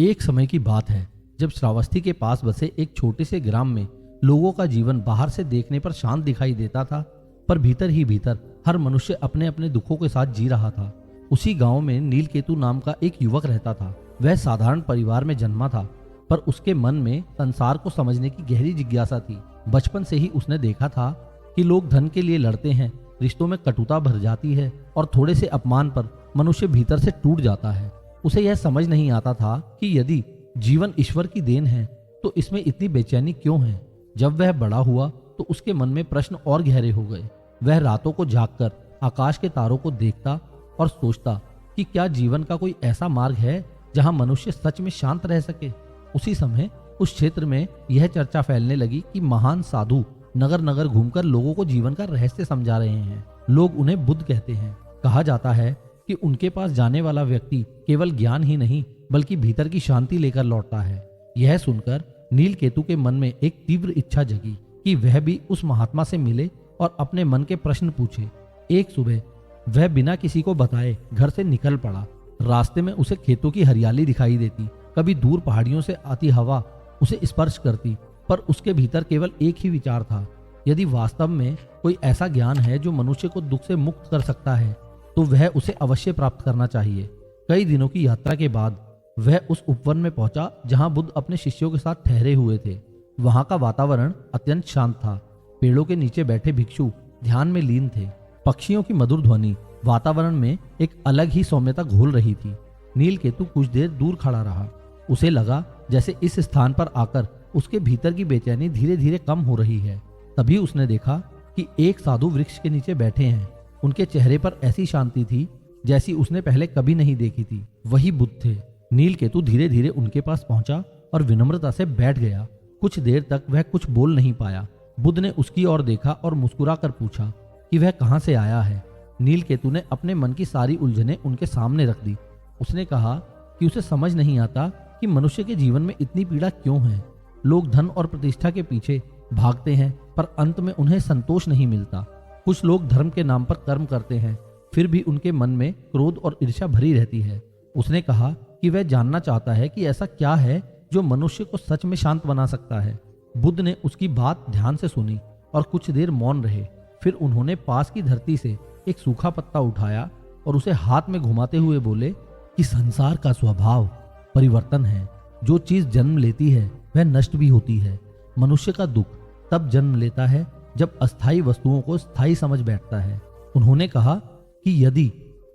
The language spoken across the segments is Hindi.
एक समय की बात है जब श्रावस्ती के पास बसे एक छोटे से ग्राम में लोगों का जीवन बाहर से देखने पर शांत दिखाई देता था, पर भीतर ही भीतर हर मनुष्य अपने अपने दुखों के साथ जी रहा था। उसी गांव में नीलकेतु नाम का एक युवक रहता था। वह साधारण परिवार में जन्मा था, पर उसके मन में संसार को समझने की गहरी जिज्ञासा थी। बचपन से ही उसने देखा था कि लोग धन के लिए लड़ते हैं, रिश्तों में कटुता भर जाती है और थोड़े से अपमान पर मनुष्य भीतर से टूट जाता है। उसे यह समझ नहीं आता था कि यदि जीवन ईश्वर की देन है तो इसमें इतनी बेचैनी क्यों है। जब वह बड़ा हुआ तो उसके मन में प्रश्न और गहरे हो गए। वह रातों को जागकर आकाश के तारों को देखता और सोचता कि क्या जीवन का कोई ऐसा मार्ग है जहां मनुष्य सच में शांत रह सके। उसी समय उस क्षेत्र में यह चर्चा फैलने लगी कि महान साधु नगर नगर घूमकर लोगों को जीवन का रहस्य समझा रहे हैं। लोग उन्हें बुद्ध कहते हैं। कहा जाता है कि उनके पास जाने वाला व्यक्ति केवल ज्ञान ही नहीं बल्कि भीतर की शांति लेकर लौटता है। यह सुनकर नीलकेतु के मन में एक तीव्र इच्छा जगी कि वह भी उस महात्मा से मिले और अपने मन के प्रश्न पूछे। एक सुबह वह बिना किसी को बताए घर से निकल पड़ा। रास्ते में उसे खेतों की हरियाली दिखाई देती, कभी दूर पहाड़ियों से आती हवा उसे स्पर्श करती, पर उसके भीतर केवल एक ही विचार था, यदि वास्तव में कोई ऐसा ज्ञान है जो मनुष्य को दुख से मुक्त कर सकता है तो वह उसे अवश्य प्राप्त करना चाहिए। कई दिनों की यात्रा के बाद वह उस उपवन में पहुंचा जहां बुद्ध अपने शिष्यों के साथ ठहरे हुए थे। वहां का वातावरण अत्यंत शांत था। पेड़ों के नीचे बैठे भिक्षु ध्यान में लीन थे। पक्षियों की मधुर ध्वनि वातावरण में एक अलग ही सौम्यता घोल रही थी। नीलकेतु कुछ देर दूर खड़ा रहा। उसे लगा जैसे इस स्थान पर आकर उसके भीतर की बेचैनी धीरे धीरे कम हो रही है। तभी उसने देखा कि एक साधु वृक्ष के नीचे बैठे हैं। उनके चेहरे पर ऐसी शांति थी जैसी उसने पहले कभी नहीं देखी थी। वही बुद्ध थे। नीलकेतु धीरे धीरे उनके पास पहुंचा और विनम्रता से बैठ गया। कुछ देर तक वह कुछ बोल नहीं पाया। बुद्ध ने उसकी ओर देखा और मुस्कुरा कर पूछा कि वह कहां से आया है। नीलकेतु ने अपने मन की सारी उलझनें उनके सामने रख दी। उसने कहा कि उसे समझ नहीं आता कि मनुष्य के जीवन में इतनी पीड़ा क्यों है। लोग धन और प्रतिष्ठा के पीछे भागते हैं पर अंत में उन्हें संतोष नहीं मिलता। कुछ लोग धर्म के नाम पर कर्म करते हैं, फिर भी उनके मन में क्रोध और ईर्ष्या भरी रहती है। उसने कहा कि वह जानना चाहता है कि ऐसा क्या है जो मनुष्य को सच में शांत बना सकता है। बुद्ध ने उसकी बात ध्यान से सुनी और कुछ देर मौन रहे। फिर उन्होंने पास की धरती से एक सूखा पत्ता उठाया और उसे हाथ में घुमाते हुए बोले कि संसार का स्वभाव परिवर्तन है। जो चीज जन्म लेती है वह नष्ट भी होती है। मनुष्य का दुख तब जन्म लेता है जब अस्थायी वस्तुओं को स्थायी समझ बैठता है। उन्होंने कहा कि यदि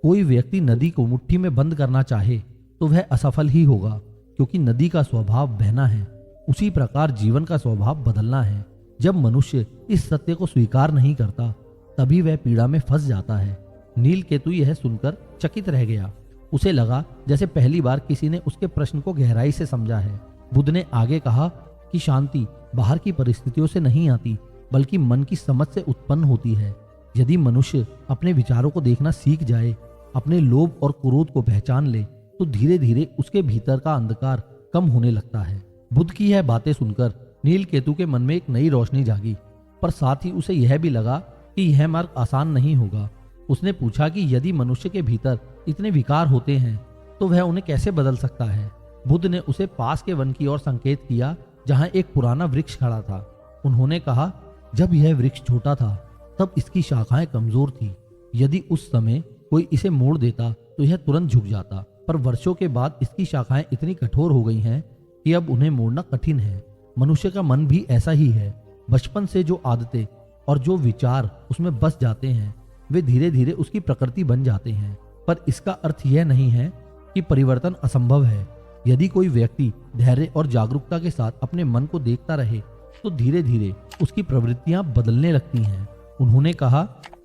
कोई व्यक्ति नदी को मुट्ठी में बंद करना चाहे तो वह असफल ही होगा, क्योंकि नदी का स्वभाव बहना है। उसी प्रकार जीवन का स्वभाव बदलना है। जब मनुष्य इस सत्य को स्वीकार नहीं करता तभी वह पीड़ा में फंस जाता है। नीलकेतु यह सुनकर चकित रह गया। उसे लगा जैसे पहली बार किसी ने उसके प्रश्न को गहराई से समझा है। बुद्ध ने आगे कहा कि शांति बाहर की परिस्थितियों से नहीं आती बल्कि मन की समझ से उत्पन्न होती है। यदि मनुष्य अपने विचारों को देखना सीख जाए, अपने लोभ और क्रोध को पहचान ले, तो धीरे धीरे उसके भीतर का अंधकार कम होने लगता है। बुद्ध की यह बातें सुनकर नीलकेतु के मन में एक नई रोशनी जागी, पर साथ ही उसे यह भी लगा कि यह मार्ग आसान नहीं होगा। उसने पूछा कि यदि मनुष्य के भीतर इतने विकार होते हैं तो वह उन्हें कैसे बदल सकता है। बुद्ध ने उसे पास के वन की ओर संकेत किया जहां एक पुराना वृक्ष खड़ा था। उन्होंने कहा, जब यह वृक्ष छोटा था तब इसकी शाखाएं कमजोर थी। यदि उस समय कोई इसे मोड़ देता तो यह तुरंत झुक जाता, पर वर्षों के बाद इसकी शाखाएं इतनी कठोर हो गई हैं कि अब उन्हें मोड़ना कठिन है। मनुष्य का मन भी ऐसा ही है। बचपन से जो आदतें और जो विचार उसमें बस जाते हैं वे धीरे धीरे उसकी प्रकृति बन जाते हैं। पर इसका अर्थ यह नहीं है कि परिवर्तन असंभव है। यदि कोई व्यक्ति धैर्य और जागरूकता के साथ अपने मन को देखता रहे तो धीरे धीरे उसकी प्रवृत्तियां बदलने लगती हैं। उन्होंने कहा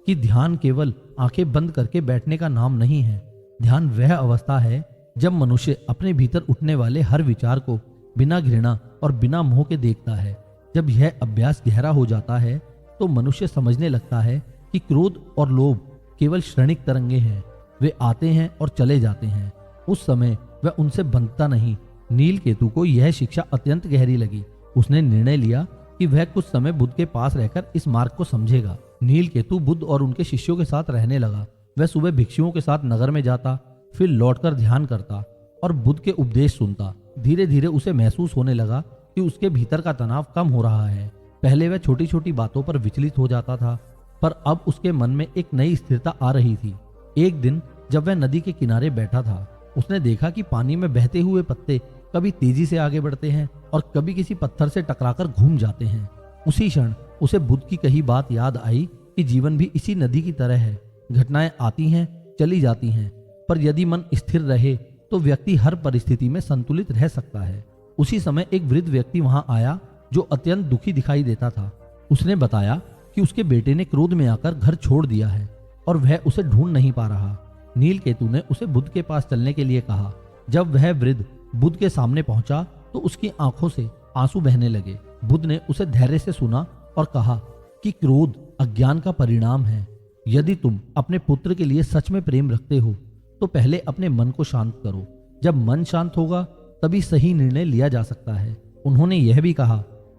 कि ध्यान केवल आंखें बंद करके बैठने का नाम नहीं है। ध्यान वह अवस्था है जब मनुष्य अपने भीतर उठने वाले हर विचार को बिना घृणा और बिना मोह के देखता है। जब यह अभ्यास गहरा हो जाता है तो मनुष्य समझने लगता है कि क्रोध और लोभ केवल क्षणिक तरंगे हैं। वे आते हैं और चले जाते हैं। उस समय वह उनसे बंधता नहीं। नीलकेतु को यह शिक्षा अत्यंत गहरी लगी। उसने निर्णय लिया कि वह कुछ समय बुद्ध के पास रहकर इस मार्ग को समझेगा। नीलकेतु बुद्ध और उनके शिष्यों के साथ रहने लगा। वह सुबह भिक्षुओं के साथ नगर में जाता, फिर लौटकर ध्यान करता और बुद्ध के उपदेश सुनता। धीरे धीरे उसे महसूस होने लगा कि उसके भीतर का तनाव कम हो रहा है। पहले वह छोटी छोटी बातों पर विचलित हो जाता था, पर अब उसके मन में एक नई स्थिरता आ रही थी। एक दिन जब वह नदी के किनारे बैठा था, उसने देखा कि पानी में बहते हुए पत्ते कभी तेजी से आगे बढ़ते हैं और कभी किसी पत्थर से टकराकर घूम जाते हैं। उसी क्षण उसे बुद्ध की कही बात याद आई कि जीवन भी इसी नदी की तरह है। घटनाएं आती हैं, चली जाती हैं, पर यदि मन स्थिर रहे तो व्यक्ति हर परिस्थिति में संतुलित रह सकता है। उसी समय एक वृद्ध व्यक्ति वहां आया जो अत्यंत दुखी दिखाई देता था। उसने बताया कि उसके बेटे ने क्रोध में आकर घर छोड़ दिया है और वह उसे ढूंढ नहीं पा रहा। नीलकेतु ने उसे बुद्ध के पास चलने के लिए कहा। जब वह वृद्ध बुद्ध के सामने पहुंचा तो उसकी आंखों से आंसू बहने लगे। बुद्ध ने उसे धैर्य से सुना और कहा कि क्रोध अज्ञान का परिणाम है। यदि तुम अपने पुत्र के लिए सच में प्रेम रखते हो तो पहले अपने मन को शांत करो। जब मन शांत होगा तभी सही निर्णय लिया जा सकता है। उन्होंने यह भी कहा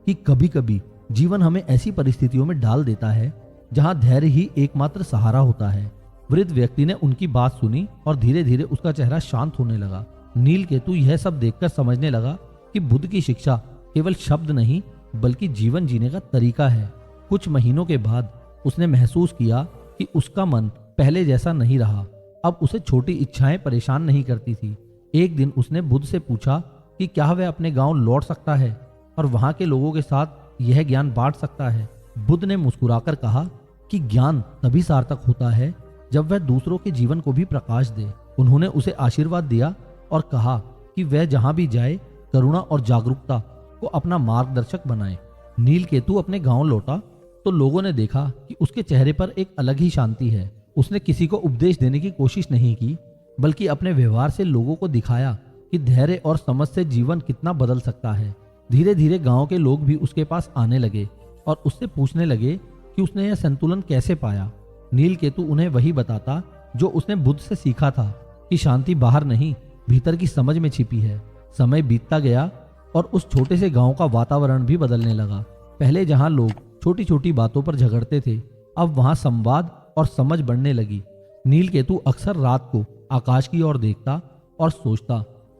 कि कभी कभी जीवन हमें ऐसी परिस्थितियों में डाल देता है जहां धैर्य ही एकमात्र सहारा होता है। वृद्ध व्यक्ति ने उनकी बात सुनी और धीरे धीरे उसका चेहरा शांत होने लगा। नीलकेतु यह सब देखकर समझने लगा कि बुद्ध की शिक्षा केवल शब्द नहीं बल्कि जीवन जीने का तरीका है। कुछ महीनों के बाद उसने महसूस किया कि उसका मन पहले जैसा नहीं रहा। अब उसे छोटी इच्छाएं परेशान नहीं करती थी। एक दिन उसने बुद्ध से पूछा कि क्या वह अपने गांव लौट सकता है और वहां के लोगों के साथ यह ज्ञान बांट सकता है। बुद्ध ने मुस्कुराकर कहा कि ज्ञान तभी सार्थक होता है जब वह दूसरों के जीवन को भी प्रकाश दे। उन्होंने उसे आशीर्वाद दिया और कहा कि वह जहां भी जाए करुणा और जागरूकता को अपना मार्गदर्शक बनाए। नीलकेतु अपने गांव लौटा तो लोगों ने देखा कि उसके चेहरे पर एक अलग ही शांति है। उसने किसी को उपदेश देने की कोशिश नहीं की बल्कि अपने व्यवहार से लोगों को दिखाया कि धैर्य और समझ से जीवन कितना बदल सकता है। धीरे धीरे गांव के लोग भी उसके पास आने लगे और उससे पूछने लगे कि उसने यह संतुलन कैसे पाया। नीलकेतु उन्हें वही बताता जो उसने बुद्ध से सीखा था कि शांति बाहर नहीं भीतर की समझ में छिपी है। समय बीतता गया और उस छोटे से गांव का वातावरण भी बदलने लगा। पहले जहां लोग छोटी छोटी बातों पर झगड़ते थे, अब वहां संवाद और समझ बढ़ने लगी। नीलकेतु अक्सर रात को आकाश की ओर देखता और सोचता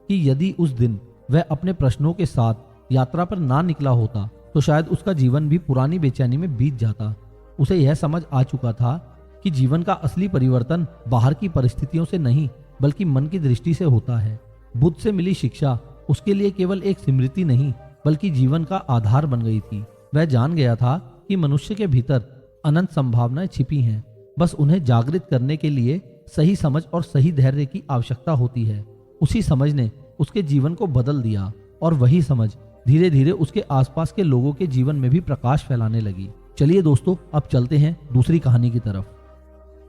कि यदि उस दिन वह अपने प्रश्नों के साथ यात्रा पर ना निकला होता तो शायद उसका जीवन भी पुरानी बेचैनी में बीत जाता। उसे यह समझ आ चुका था कि जीवन का असली परिवर्तन बाहर की परिस्थितियों से नहीं बल्कि मन की दृष्टि से होता है। बुद्ध से मिली शिक्षा उसके लिए केवल एक स्मृति नहीं बल्कि जीवन का आधार बन गई थी। वह जान गया था कि मनुष्य के भीतर अनंत संभावनाएं छिपी हैं, बस उन्हें जागृत करने के लिए सही समझ और सही धैर्य की आवश्यकता होती है। उसी समझ ने उसके जीवन को बदल दिया और वही समझ धीरे धीरे उसके आसपास के लोगों के जीवन में भी प्रकाश फैलाने लगी। चलिए दोस्तों, अब चलते हैं दूसरी कहानी की तरफ।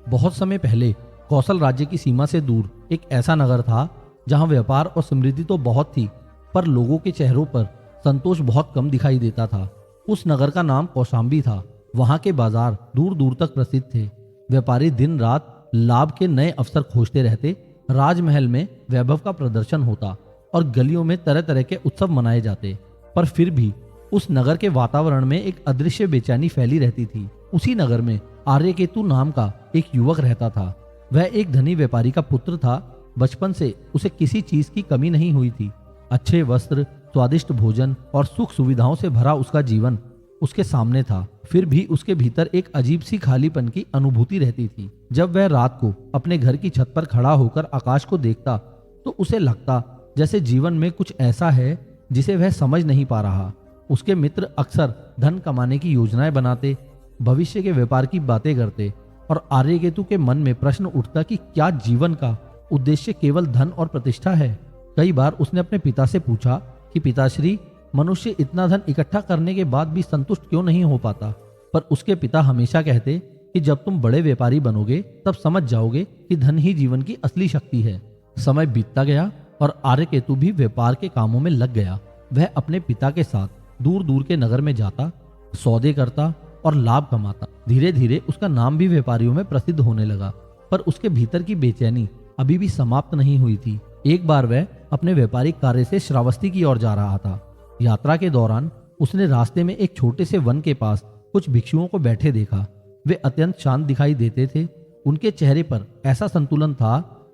बहुत समय पहले कौशल राज्य की सीमा से दूर एक ऐसा नगर था जहां व्यापार और समृद्धि तो बहुत थी, पर लोगों के चेहरों पर संतोष बहुत कम दिखाई देता था। उस नगर का नाम कौशाम्बी था। वहां के बाजार दूर दूर तक प्रसिद्ध थे। व्यापारी दिन रात लाभ के नए अवसर खोजते रहते। राजमहल में वैभव का प्रदर्शन होता और गलियों में तरह तरह के उत्सव मनाए जाते, पर फिर भी उस नगर के वातावरण में एक अदृश्य बेचैनी फैली रहती थी। उसी नगर में आर्यकेतु नाम का एक युवक रहता था। वह एक धनी व्यापारी का पुत्र था। बचपन से उसे किसी चीज की कमी नहीं हुई थी। अच्छे वस्त्र, स्वादिष्ट भोजन और सुख सुविधाओं से भरा उसका जीवन उसके सामने था। फिर भी उसके भीतर एक अजीब सी खालीपन की अनुभूति रहती थी। जब वह रात को अपने घर की छत पर खड़ा होकर आकाश को देखता तो उसे लगता जैसे जीवन में कुछ ऐसा है जिसे वह समझ नहीं पा रहा। उसके मित्र अक्सर धन कमाने की योजनाएं बनाते, भविष्य के व्यापार की बातें करते और आर्यकेतु के मन में प्रश्न उठता कि क्या जीवन का उद्देश्य केवल धन और प्रतिष्ठा है। कई बार उसने अपने पिता से पूछा कि पिताश्री, मनुष्य इतना धन इकट्ठा करने के बाद भी संतुष्ट क्यों नहीं हो पाता। पर उसके पिता हमेशा कहते कि जब तुम बड़े व्यापारी बनोगे तब समझ जाओगे कि धन ही जीवन की असली शक्ति है। समय बीतता गया और आर्यकेतु भी व्यापार के कामों में लग गया। वह अपने पिता के साथ दूर दूर के नगर में जाता, सौदे करता और लाभ कमाता। धीरे धीरे उसका नाम भी व्यापारियों में प्रसिद्ध होने लगा, पर उसके भीतर की बेचैनी अभी भी समाप्त नहीं हुई थी। एक बार वह अपने व्यापारिक कार्य से श्रावस्ती की ओर जा रहा था। यात्रा के दौरान उसने रास्ते में एक छोटे से वन के पास कुछ भिक्षुओं को बैठे देखा। वे अत्यंत शांत दिखाई देते थे। उनके चेहरे पर ऐसा संतुलन था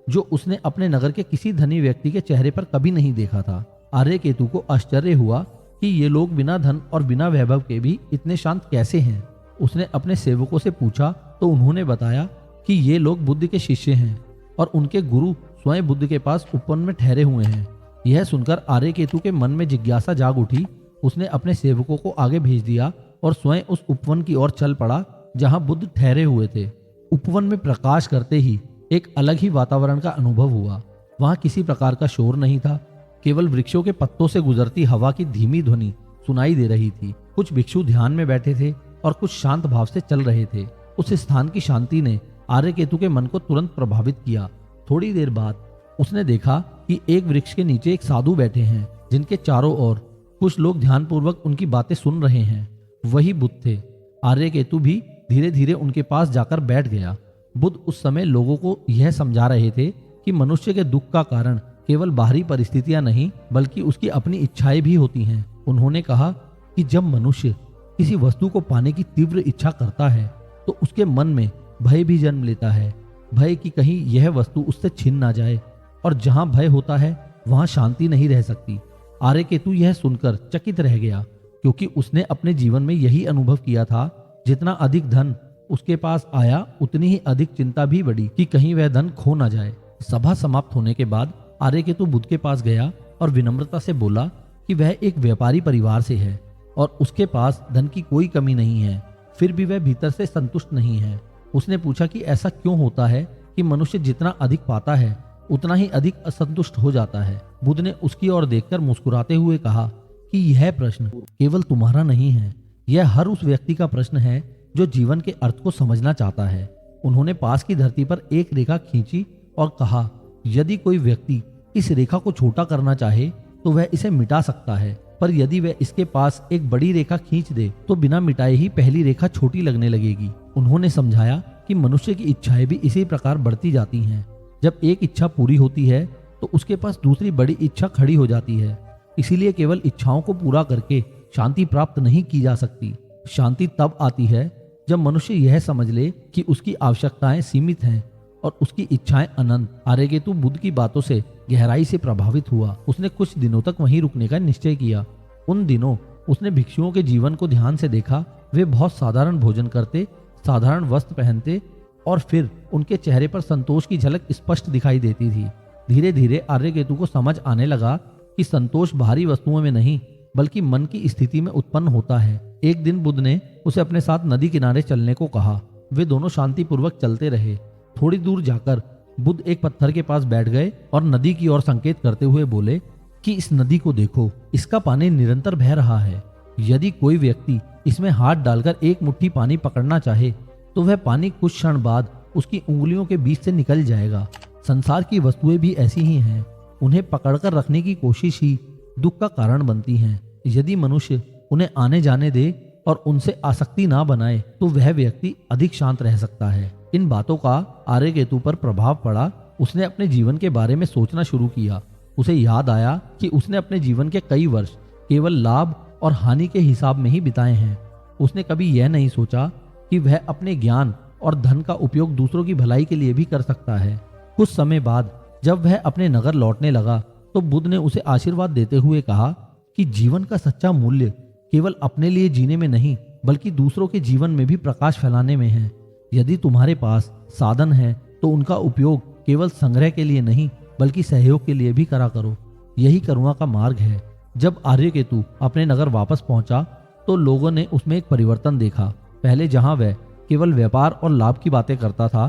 जो उसने अपने नगर के किसी धनी व्यक्ति के चेहरे पर कभी नहीं देखा था। आर्यकेतु को आश्चर्य हुआ कि ये लोग बिना धन और बिना वैभव के भी इतने शांत कैसे हैं। उसने अपने सेवकों से पूछा तो उन्होंने बताया कि ये लोग बुद्ध के शिष्य हैं और उनके गुरु स्वयं बुद्ध के पास उपवन में ठहरे हुए हैं। यह सुनकर आर्यकेतु के मन में जिज्ञासा जाग उठी। उसने अपने सेवकों को आगे भेज दिया और स्वयं उस उपवन की ओर चल पड़ा जहां बुद्ध ठहरे हुए थे। उपवन में प्रकाश करते ही एक अलग ही वातावरण का अनुभव हुआ। वहां किसी प्रकार का शोर नहीं था, केवल वृक्षों के पत्तों से गुजरती हवा की धीमी ध्वनि सुनाई दे रही थी। कुछ भिक्षु ध्यान में बैठे थे और कुछ शांत भाव से चल रहे थे। उस स्थान की शांति ने आर्यकेतु के मन को तुरंत प्रभावित किया। थोड़ी देर बाद उसने देखा कि एक वृक्ष के नीचे एक साधु बैठे हैं जिनके चारों ओर कुछ लोग ध्यानपूर्वक उनकी बातें सुन रहे हैं। वही बुद्ध थे। आर्यकेतु भी धीरे धीरे उनके पास जाकर बैठ गया। बुद्ध उस समय लोगों को यह समझा रहे थे कि मनुष्य के दुख का कारण केवल बाहरी परिस्थितियां नहीं बल्कि उसकी अपनी इच्छाएं भी होती हैं। उन्होंने कहा कि जब मनुष्य किसी वस्तु को पाने की तीव्र इच्छा करता है तो उसके मन में भय भी जन्म लेता है। भय कि कहीं यह वस्तु उससे छिन ना जाए, और जहां भय होता है वहां शांति नहीं रह सकती। आर्यकेतु यह सुनकर चकित रह गया, क्योंकि उसने अपने जीवन में यही अनुभव किया था। जितना अधिक धन उसके पास आया उतनी ही अधिक चिंता भी बढ़ी कि कहीं वह धन खो ना जाए। सभा समाप्त होने के बाद आर्यकेतु बुद्ध के पास गया और विनम्रता से बोला कि वह एक व्यापारी परिवार से है और उसके पास धन की कोई कमी नहीं है, फिर भी वह भीतर से संतुष्ट नहीं है। उसने पूछा कि ऐसा क्यों होता है कि मनुष्य जितना अधिक पाता है उतना ही अधिक असंतुष्ट हो जाता है। बुद्ध ने उसकी ओर देखकर मुस्कुराते हुए कहा कि यह प्रश्न केवल तुम्हारा नहीं है, यह हर उस व्यक्ति का प्रश्न है जो जीवन के अर्थ को समझना चाहता है। उन्होंने पास की धरती पर एक रेखा खींची और कहा, यदि कोई व्यक्ति इस रेखा को छोटा करना चाहे तो वह इसे मिटा सकता है, पर यदि वह इसके पास एक बड़ी रेखा खींच दे तो बिना मिटाए ही पहली रेखा छोटी लगने लगेगी। उन्होंने समझाया कि मनुष्य की इच्छाएं भी इसी प्रकार बढ़ती जाती हैं। जब एक इच्छा पूरी होती है तो उसके पास दूसरी बड़ी इच्छा खड़ी हो जाती है। इसीलिए केवल इच्छाओं को पूरा करके शांति प्राप्त नहीं की जा सकती। शांति तब आती है जब मनुष्य यह समझ ले कि उसकी आवश्यकताएं सीमित हैं और उसकी इच्छाएं अनंत। आर्यकेतु बुद्ध की बातों से गहराई से प्रभावित हुआ। उसने कुछ दिनों तक वहीं रुकने का निश्चय किया। उन दिनों उसने भिक्षुओं के जीवन को ध्यान से देखा। वे बहुत साधारण भोजन करते, साधारण वस्त्र पहनते और फिर उनके चेहरे पर संतोष की झलक स्पष्ट दिखाई देती थी। धीरे धीरे आर्यकेतु को समझ आने लगा कि संतोष बाहरी वस्तुओं में नहीं बल्कि मन की स्थिति में उत्पन्न होता है। एक दिन बुद्ध ने उसे अपने साथ नदी किनारे चलने को कहा। वे दोनों शांतिपूर्वक चलते रहे। थोड़ी दूर जाकर बुद्ध एक पत्थर के पास बैठ गए और नदी की ओर संकेत करते हुए बोले कि इस नदी को देखो, इसका पानी निरंतर बह रहा है। यदि कोई व्यक्ति इसमें हाथ डालकर एक मुट्ठी पानी पकड़ना चाहे तो वह पानी कुछ क्षण बाद उसकी उंगलियों के बीच से निकल जाएगा। संसार की वस्तुएं भी ऐसी ही हैं। उन्हें पकड़कर रखने की कोशिश ही दुख का कारण बनती हैं। यदि मनुष्य उन्हें आने जाने दे और उनसे आसक्ति ना बनाए तो वह व्यक्ति अधिक शांत रह सकता है। इन बातों का आर्यकेतु पर प्रभाव पड़ा। उसने अपने जीवन के बारे में सोचना शुरू किया। उसे याद आया कि उसने अपने जीवन के कई वर्ष केवल लाभ और हानि के हिसाब में ही बिताए हैं। उसने कभी यह नहीं सोचा कि वह अपने ज्ञान और धन का उपयोग दूसरों की भलाई के लिए भी कर सकता है। कुछ समय बाद जब वह अपने नगर लौटने लगा तो बुद्ध ने उसे आशीर्वाद देते हुए कहा कि जीवन का सच्चा मूल्य केवल अपने लिए जीने में नहीं बल्कि दूसरों के जीवन में भी प्रकाश फैलाने में है। यदि तुम्हारे पास साधन है तो उनका उपयोग केवल संग्रह के लिए नहीं बल्कि सहयोग के लिए भी करा करो। यही करुणा का मार्ग है। जब आर्यकेतु अपने नगर वापस पहुंचा तो लोगों ने उसमें एक परिवर्तन देखा। पहले जहां वह केवल व्यापार और लाभ की बातें करता था,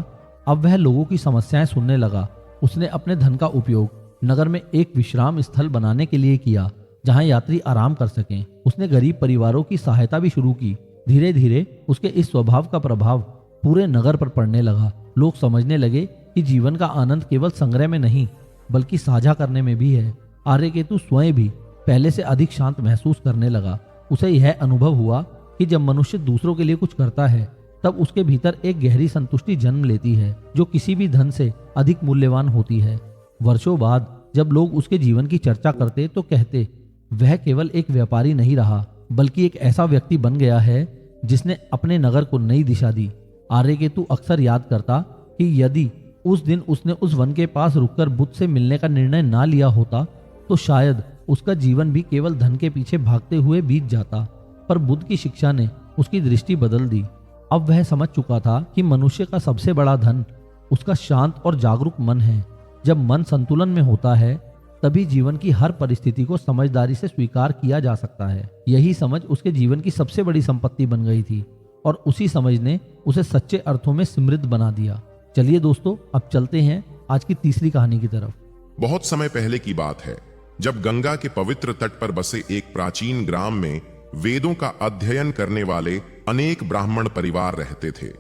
अब वह लोगों की समस्याएं सुनने लगा। उसने अपने धन का उपयोग नगर में एक विश्राम स्थल बनाने के लिए किया जहां यात्री आराम कर सकें। उसने गरीब परिवारों की सहायता भी शुरू की। धीरे धीरे उसके इस स्वभाव का प्रभाव पूरे नगर पर पड़ने लगा। लोग समझने लगे कि जीवन का आनंद केवल संग्रह में नहीं बल्कि साझा करने में भी है। आर्यकेतु स्वयं भी पहले से अधिक शांत महसूस करने लगा। उसे यह अनुभव हुआ कि जब मनुष्य दूसरों के लिए कुछ करता है तब उसके भीतर एक गहरी संतुष्टि जन्म लेती है जो किसी भी धन से अधिक मूल्यवान होती है। वर्षों बाद जब लोग उसके जीवन की चर्चा करते तो कहते, वह केवल एक व्यापारी नहीं रहा बल्कि एक ऐसा व्यक्ति बन गया है जिसने अपने नगर को नई दिशा दी। आर्यकेतु अक्सर याद करता कि यदि उस दिन उसने उस वन के पास रुककर बुद्ध से मिलने का निर्णय ना लिया होता तो शायद उसका जीवन भी केवल धन के पीछे भागते हुए बीत जाता। पर बुद्ध की शिक्षा ने उसकी दृष्टि बदल दी। अब वह समझ चुका था कि मनुष्य का सबसे बड़ा धन उसका शांत और जागरूक मन है। जब मन संतुलन में होता है तभी जीवन की हर परिस्थिति को समझदारी से स्वीकार किया जा सकता है। यही समझ उसके जीवन की सबसे बड़ी संपत्ति बन गई थी और उसी समझ ने उसे सच्चे अर्थों में समृद्ध बना दिया। चलिए दोस्तों, अब चलते हैं आज की तीसरी कहानी की तरफ। बहुत समय पहले की बात है, जब गंगा के पवित्र तट पर बसे एक प्राचीन ग्राम में वेदों का अध्ययन करने वाले अनेक ब्राह्मण परिवार रहते थे।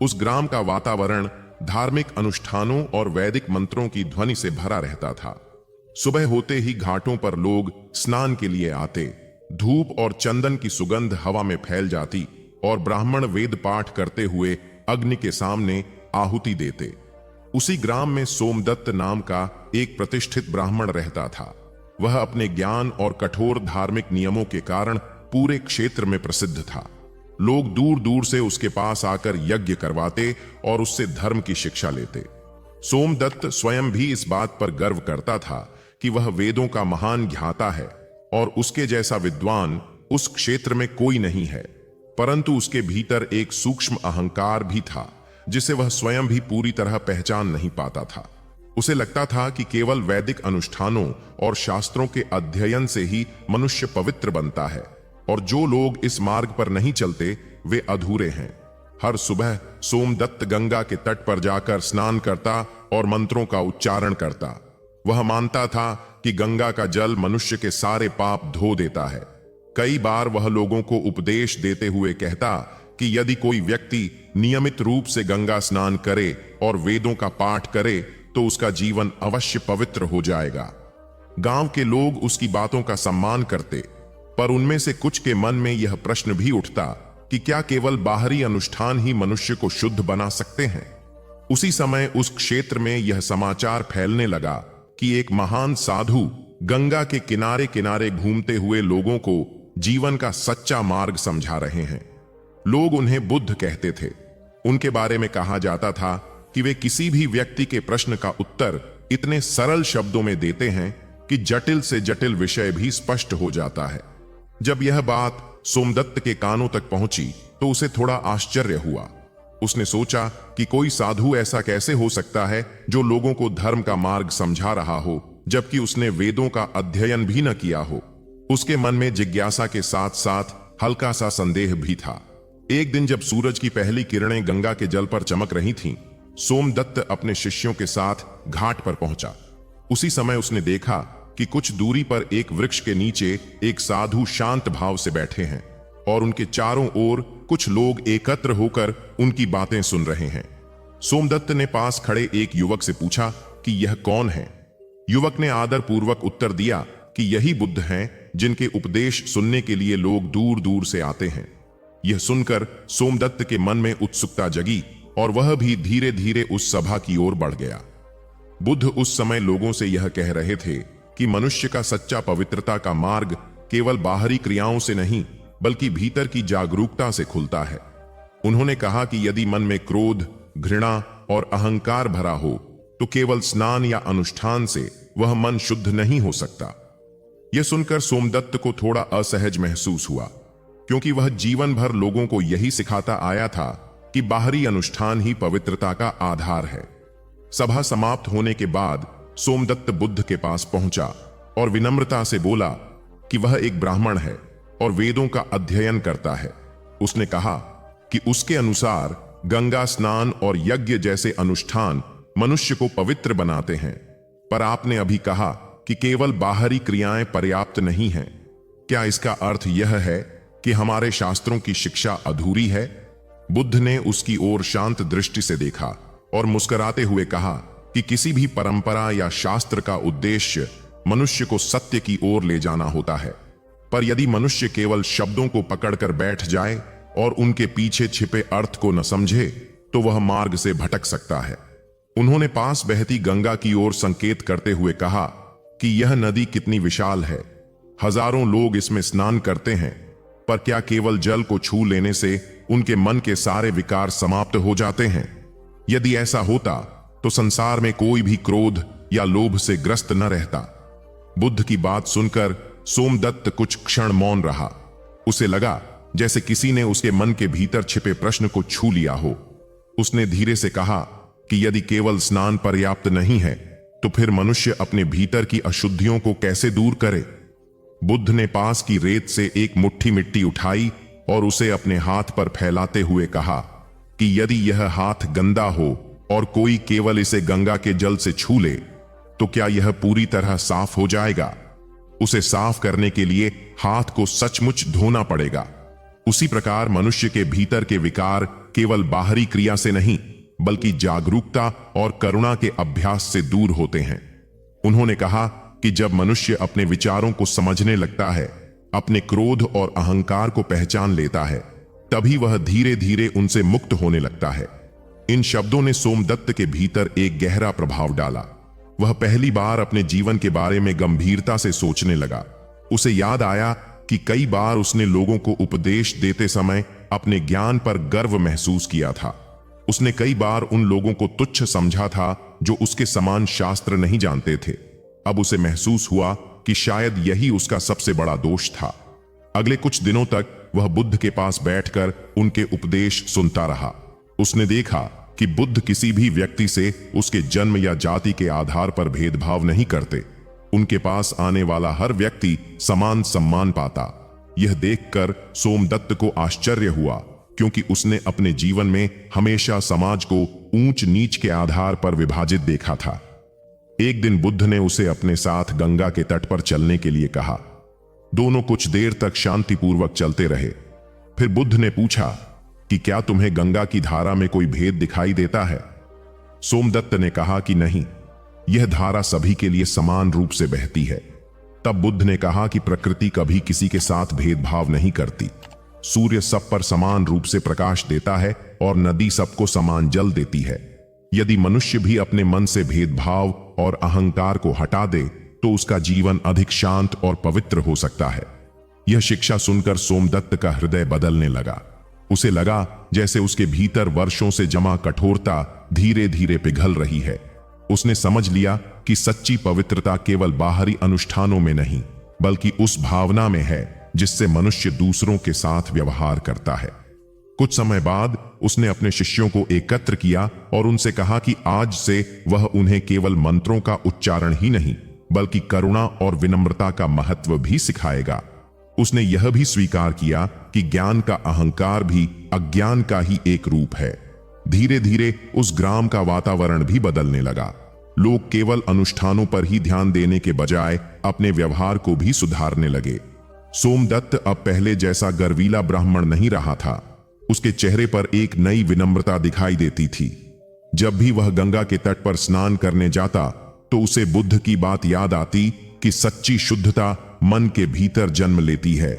उस ग्राम का वातावरण धार्मिक अनुष्ठानों और वैदिक मंत्रों की ध्वनि से भरा रहता था। सुबह होते ही घाटों पर लोग स्नान के लिए आते, धूप और चंदन की सुगंध हवा में फैल जाती और ब्राह्मण वेद पाठ करते हुए अग्नि के सामने आहुति देते। उसी ग्राम में सोमदत्त नाम का एक प्रतिष्ठित ब्राह्मण रहता था। वह अपने ज्ञान और कठोर धार्मिक नियमों के कारण पूरे क्षेत्र में प्रसिद्ध था। लोग दूर दूर से उसके पास आकर यज्ञ करवाते और उससे धर्म की शिक्षा लेते। सोमदत्त स्वयं भी इस बात पर गर्व करता था कि वह वेदों का महान ज्ञाता है और उसके जैसा विद्वान उस क्षेत्र में कोई नहीं है। परंतु उसके भीतर एक सूक्ष्म अहंकार भी था जिसे वह स्वयं भी पूरी तरह पहचान नहीं पाता था। उसे लगता था कि केवल वैदिक अनुष्ठानों और शास्त्रों के अध्ययन से ही मनुष्य पवित्र बनता है और जो लोग इस मार्ग पर नहीं चलते वे अधूरे हैं। हर सुबह सोमदत्त गंगा के तट पर जाकर स्नान करता और मंत्रों का उच्चारण करता। वह मानता था कि गंगा का जल मनुष्य के सारे पाप धो देता है। कई बार वह लोगों को उपदेश देते हुए कहता कि यदि कोई व्यक्ति नियमित रूप से गंगा स्नान करे और वेदों का पाठ करे तो उसका जीवन अवश्य पवित्र हो जाएगा। गांव के लोग उसकी बातों का सम्मान करते, पर उनमें से कुछ के मन में यह प्रश्न भी उठता कि क्या केवल बाहरी अनुष्ठान ही मनुष्य को शुद्ध बना सकते हैं। उसी समय उस क्षेत्र में यह समाचार फैलने लगा कि एक महान साधु गंगा के किनारे किनारे घूमते हुए लोगों को जीवन का सच्चा मार्ग समझा रहे हैं। लोग उन्हें बुद्ध कहते थे। उनके बारे में कहा जाता था कि वे किसी भी व्यक्ति के प्रश्न का उत्तर इतने सरल शब्दों में देते हैं कि जटिल से जटिल विषय भी स्पष्ट हो जाता है। जब यह बात सोमदत्त के कानों तक पहुंची तो उसे थोड़ा आश्चर्य हुआ। उसने सोचा कि कोई साधु ऐसा कैसे हो सकता है जो लोगों को धर्म का मार्ग समझा रहा हो, जबकि उसने वेदों का अध्ययन भी न किया हो। उसके मन में जिज्ञासा के साथ साथ हल्का सा संदेह भी था। एक दिन जब सूरज की पहली किरणें गंगा के जल पर चमक रही थीं, सोमदत्त अपने शिष्यों के साथ घाट पर पहुंचा। उसी समय उसने देखा कि कुछ दूरी पर एक वृक्ष के नीचे एक साधु शांत भाव से बैठे हैं और उनके चारों ओर कुछ लोग एकत्र होकर उनकी बातें सुन रहे हैं। सोमदत्त ने पास खड़े एक युवक से पूछा कि यह कौन है। युवक ने आदर पूर्वक उत्तर दिया कि यही बुद्ध हैं जिनके उपदेश सुनने के लिए लोग दूर दूर से आते हैं। यह सुनकर सोमदत्त के मन में उत्सुकता जगी और वह भी धीरे धीरे उस सभा की ओर बढ़ गया। बुद्ध उस समय लोगों से यह कह रहे थे कि मनुष्य का सच्चा पवित्रता का मार्ग केवल बाहरी क्रियाओं से नहीं बल्कि भीतर की जागरूकता से खुलता है। उन्होंने कहा कि यदि मन में क्रोध, घृणा और अहंकार भरा हो तो केवल स्नान या अनुष्ठान से वह मन शुद्ध नहीं हो सकता। यह सुनकर सोमदत्त को थोड़ा असहज महसूस हुआ, क्योंकि वह जीवन भर लोगों को यही सिखाता आया था कि बाहरी अनुष्ठान ही पवित्रता का आधार है। सभा समाप्त होने के बाद सोमदत्त बुद्ध के पास पहुंचा और विनम्रता से बोला कि वह एक ब्राह्मण है और वेदों का अध्ययन करता है। उसने कहा कि उसके अनुसार गंगा स्नान और यज्ञ जैसे अनुष्ठान मनुष्य को पवित्र बनाते हैं, पर आपने अभी कहा कि केवल बाहरी क्रियाएं पर्याप्त नहीं हैं। क्या इसका अर्थ यह है कि हमारे शास्त्रों की शिक्षा अधूरी है? बुद्ध ने उसकी ओर शांत दृष्टि से देखा और मुस्कुराते हुए कहा कि किसी भी परंपरा या शास्त्र का उद्देश्य मनुष्य को सत्य की ओर ले जाना होता है, पर यदि मनुष्य केवल शब्दों को पकड़कर बैठ जाए और उनके पीछे छिपे अर्थ को न समझे तो वह मार्ग से भटक सकता है। उन्होंने पास बहती गंगा की ओर संकेत करते हुए कहा कि यह नदी कितनी विशाल है, हजारों लोग इसमें स्नान करते हैं, पर क्या केवल जल को छू लेने से उनके मन के सारे विकार समाप्त हो जाते हैं? यदि ऐसा होता तो संसार में कोई भी क्रोध या लोभ से ग्रस्त न रहता। बुद्ध की बात सुनकर सोमदत्त कुछ क्षण मौन रहा। उसे लगा जैसे किसी ने उसके मन के भीतर छिपे प्रश्न को छू लिया हो। उसने धीरे से कहा कि यदि केवल स्नान पर्याप्त नहीं है तो फिर मनुष्य अपने भीतर की अशुद्धियों को कैसे दूर करे? बुद्ध ने पास की रेत से एक मुट्ठी मिट्टी उठाई और उसे अपने हाथ पर फैलाते हुए कहा कि यदि यह हाथ गंदा हो और कोई केवल इसे गंगा के जल से छू ले तो क्या यह पूरी तरह साफ हो जाएगा? उसे साफ करने के लिए हाथ को सचमुच धोना पड़ेगा। उसी प्रकार मनुष्य के भीतर के विकार केवल बाहरी क्रिया से नहीं बल्कि जागरूकता और करुणा के अभ्यास से दूर होते हैं। उन्होंने कहा कि जब मनुष्य अपने विचारों को समझने लगता है, अपने क्रोध और अहंकार को पहचान लेता है, तभी वह धीरे धीरे उनसे मुक्त होने लगता है। इन शब्दों ने सोमदत्त के भीतर एक गहरा प्रभाव डाला। वह पहली बार अपने जीवन के बारे में गंभीरता से सोचने लगा। उसे याद आया कि कई बार उसने लोगों को उपदेश देते समय अपने ज्ञान पर गर्व महसूस किया था। उसने कई बार उन लोगों को तुच्छ समझा था जो उसके समान शास्त्र नहीं जानते थे। अब उसे महसूस हुआ कि शायद यही उसका सबसे बड़ा दोष था। अगले कुछ दिनों तक वह बुद्ध के पास बैठकर उनके उपदेश सुनता रहा। उसने देखा कि बुद्ध किसी भी व्यक्ति से उसके जन्म या जाति के आधार पर भेदभाव नहीं करते। उनके पास आने वाला हर व्यक्ति समान सम्मान पाता। यह देखकर सोमदत्त को आश्चर्य हुआ, क्योंकि उसने अपने जीवन में हमेशा समाज को ऊंच नीच के आधार पर विभाजित देखा था। एक दिन बुद्ध ने उसे अपने साथ गंगा के तट पर चलने के लिए कहा। दोनों कुछ देर तक शांतिपूर्वक चलते रहे। फिर बुद्ध ने पूछा कि क्या तुम्हें गंगा की धारा में कोई भेद दिखाई देता है? सोमदत्त ने कहा कि नहीं, यह धारा सभी के लिए समान रूप से बहती है। तब बुद्ध ने कहा कि प्रकृति कभी किसी के साथ भेदभाव नहीं करती। सूर्य सब पर समान रूप से प्रकाश देता है और नदी सबको समान जल देती है। यदि मनुष्य भी अपने मन से भेदभाव और अहंकार को हटा दे तो उसका जीवन अधिक शांत और पवित्र हो सकता है। यह शिक्षा सुनकर सोमदत्त का हृदय बदलने लगा। उसे लगा जैसे उसके भीतर वर्षों से जमा कठोरता धीरे धीरे पिघल रही है। उसने समझ लिया कि सच्ची पवित्रता केवल बाहरी अनुष्ठानों में नहीं बल्कि उस भावना में है जिससे मनुष्य दूसरों के साथ व्यवहार करता है। कुछ समय बाद उसने अपने शिष्यों को एकत्र किया और उनसे कहा कि आज से वह उन्हें केवल मंत्रों का उच्चारण ही नहीं बल्कि करुणा और विनम्रता का महत्व भी सिखाएगा। उसने यह भी स्वीकार किया कि ज्ञान का अहंकार भी अज्ञान का ही एक रूप है। धीरे धीरे उस ग्राम का वातावरण भी बदलने लगा। लोग केवल अनुष्ठानों पर ही ध्यान देने के बजाय अपने व्यवहार को भी सुधारने लगे। सोमदत्त अब पहले जैसा गर्वीला ब्राह्मण नहीं रहा था। उसके चेहरे पर एक नई विनम्रता दिखाई देती थी। जब भी वह गंगा के तट पर स्नान करने जाता तो उसे बुद्ध की बात याद आती कि सच्ची शुद्धता मन के भीतर जन्म लेती है।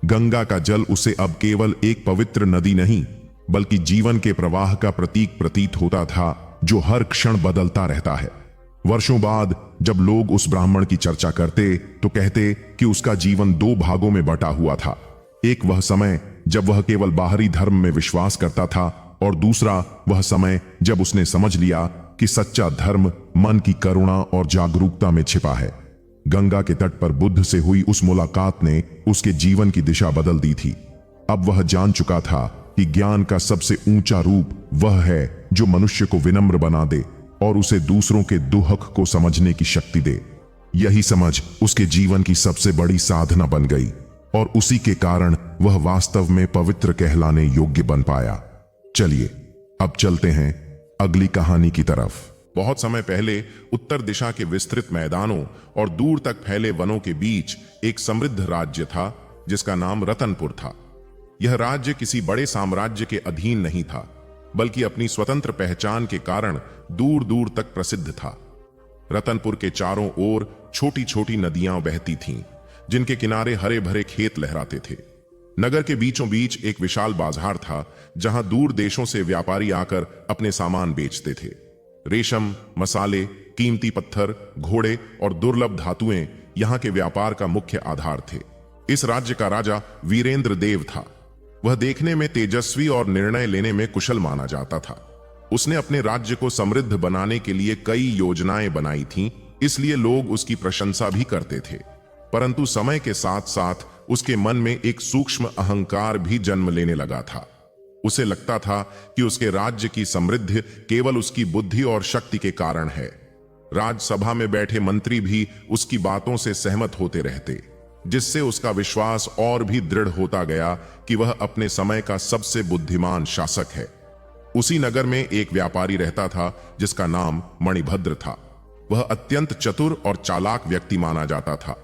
गंगा का जल उसे अब केवल एक पवित्र नदी नहीं बल्कि जीवन के प्रवाह का प्रतीक प्रतीत होता था जो हर क्षण बदलता रहता है। वर्षों बाद जब लोग उस ब्राह्मण की चर्चा करते तो कहते कि उसका जीवन दो भागों में बटा हुआ था। एक वह समय जब वह केवल बाहरी धर्म में विश्वास करता था और दूसरा वह समय जब उसने समझ लिया कि सच्चा धर्म मन की करुणा और जागरूकता में छिपा है। गंगा के तट पर बुद्ध से हुई उस मुलाकात ने उसके जीवन की दिशा बदल दी थी। अब वह जान चुका था कि ज्ञान का सबसे ऊंचा रूप वह है जो मनुष्य को विनम्र बना दे और उसे दूसरों के दुख को समझने की शक्ति दे। यही समझ उसके जीवन की सबसे बड़ी साधना बन गई और उसी के कारण वह वास्तव में पवित्र कहलाने योग्य बन पाया। चलिए अब चलते हैं अगली कहानी की तरफ। बहुत समय पहले उत्तर दिशा के विस्तृत मैदानों और दूर तक फैले वनों के बीच एक समृद्ध राज्य था जिसका नाम रतनपुर था। यह राज्य किसी बड़े साम्राज्य के अधीन नहीं था बल्कि अपनी स्वतंत्र पहचान के कारण दूर दूर तक प्रसिद्ध था। रतनपुर के चारों ओर छोटी छोटी नदियां बहती थीं, जिनके किनारे हरे भरे खेत लहराते थे। नगर के बीचों बीच एक विशाल बाजार था जहां दूर देशों से व्यापारी आकर अपने सामान बेचते थे। रेशम, मसाले, कीमती पत्थर, घोड़े और दुर्लभ धातुएं यहां के व्यापार का मुख्य आधार थे। इस राज्य का राजा वीरेंद्र देव था। वह देखने में तेजस्वी और निर्णय लेने में कुशल माना जाता था। उसने अपने राज्य को समृद्ध बनाने के लिए कई योजनाएं बनाई थीं, इसलिए लोग उसकी प्रशंसा भी करते थे। परंतु समय के साथ साथ उसके मन में एक सूक्ष्म अहंकार भी जन्म लेने लगा था। उसे लगता था कि उसके राज्य की समृद्धि केवल उसकी बुद्धि और शक्ति के कारण है। राज्यसभा में बैठे मंत्री भी उसकी बातों से सहमत होते रहते, जिससे उसका विश्वास और भी दृढ़ होता गया कि वह अपने समय का सबसे बुद्धिमान शासक है। उसी नगर में एक व्यापारी रहता था जिसका नाम मणिभद्र था। वह अत्यंत चतुर और चालाक व्यक्ति माना जाता था।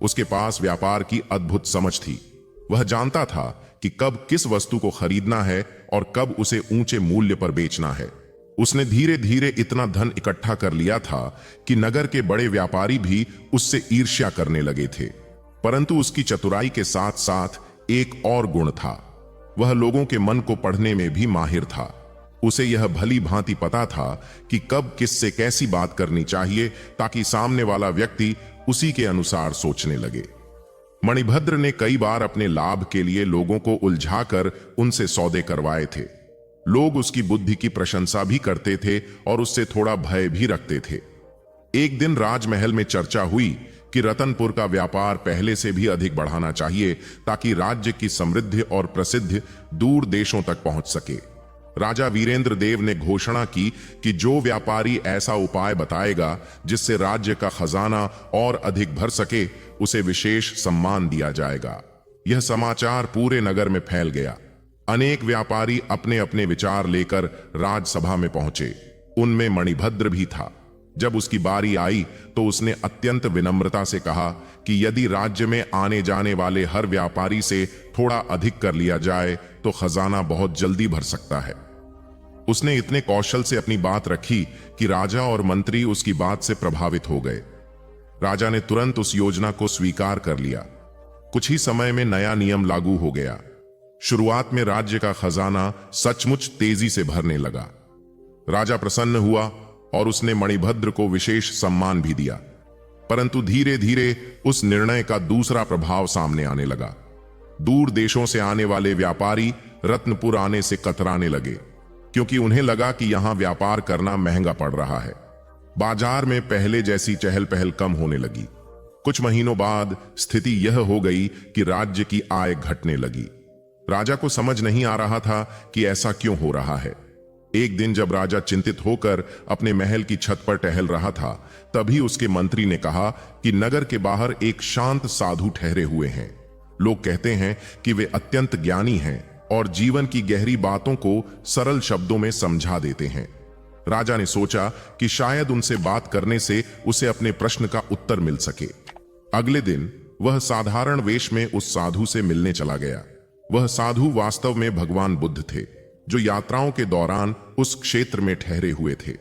उसके पास व्यापार की अद्भुत समझ थी। वह जानता था कि कब किस वस्तु को खरीदना है और कब उसे ऊंचे मूल्य पर बेचना है। उसने धीरे धीरे इतना धन इकट्ठा कर लिया था कि नगर के बड़े व्यापारी भी उससे ईर्ष्या करने लगे थे। परंतु उसकी चतुराई के साथ साथ एक और गुण था, वह लोगों के मन को पढ़ने में भी माहिर था। उसे यह भली भांति पता था कि कब किससे कैसी बात करनी चाहिए ताकि सामने वाला व्यक्ति उसी के अनुसार सोचने लगे। मणिभद्र ने कई बार अपने लाभ के लिए लोगों को उलझाकर उनसे सौदे करवाए थे। लोग उसकी बुद्धि की प्रशंसा भी करते थे और उससे थोड़ा भय भी रखते थे। एक दिन राजमहल में चर्चा हुई कि रतनपुर का व्यापार पहले से भी अधिक बढ़ाना चाहिए ताकि राज्य की समृद्धि और प्रसिद्धि दूर देशों तक पहुंच सके। राजा वीरेंद्र देव ने घोषणा की कि जो व्यापारी ऐसा उपाय बताएगा जिससे राज्य का खजाना और अधिक भर सके, उसे विशेष सम्मान दिया जाएगा। यह समाचार पूरे नगर में फैल गया। अनेक व्यापारी अपने अपने विचार लेकर राजसभा में पहुंचे। उनमें मणिभद्र भी था। जब उसकी बारी आई तो उसने अत्यंत विनम्रता से कहा कि यदि राज्य में आने जाने वाले हर व्यापारी से थोड़ा अधिक कर लिया जाए तो खजाना बहुत जल्दी भर सकता है। उसने इतने कौशल से अपनी बात रखी कि राजा और मंत्री उसकी बात से प्रभावित हो गए। राजा ने तुरंत उस योजना को स्वीकार कर लिया। कुछ ही समय में नया नियम लागू हो गया। शुरुआत में राज्य का खजाना सचमुच तेजी से भरने लगा। राजा प्रसन्न हुआ और उसने मणिभद्र को विशेष सम्मान भी दिया। परंतु धीरे धीरे उस निर्णय का दूसरा प्रभाव सामने आने लगा। दूर देशों से आने वाले व्यापारी रत्नपुर आने से कतराने लगे, क्योंकि उन्हें लगा कि यहां व्यापार करना महंगा पड़ रहा है। बाजार में पहले जैसी चहल पहल कम होने लगी। कुछ महीनों बाद स्थिति यह हो गई कि राज्य की आय घटने लगी। राजा को समझ नहीं आ रहा था कि ऐसा क्यों हो रहा है। एक दिन जब राजा चिंतित होकर अपने महल की छत पर टहल रहा था, तभी उसके मंत्री ने कहा कि नगर के बाहर एक शांत साधु ठहरे हुए हैं। लोग कहते हैं कि वे अत्यंत ज्ञानी हैं और जीवन की गहरी बातों को सरल शब्दों में समझा देते हैं। राजा ने सोचा कि शायद उनसे बात करने से उसे अपने प्रश्न का उत्तर मिल सके। अगले दिन वह साधारण वेश में उस साधु से मिलने चला गया। वह साधु वास्तव में भगवान बुद्ध थे, जो यात्राओं के दौरान उस क्षेत्र में ठहरे हुए थे।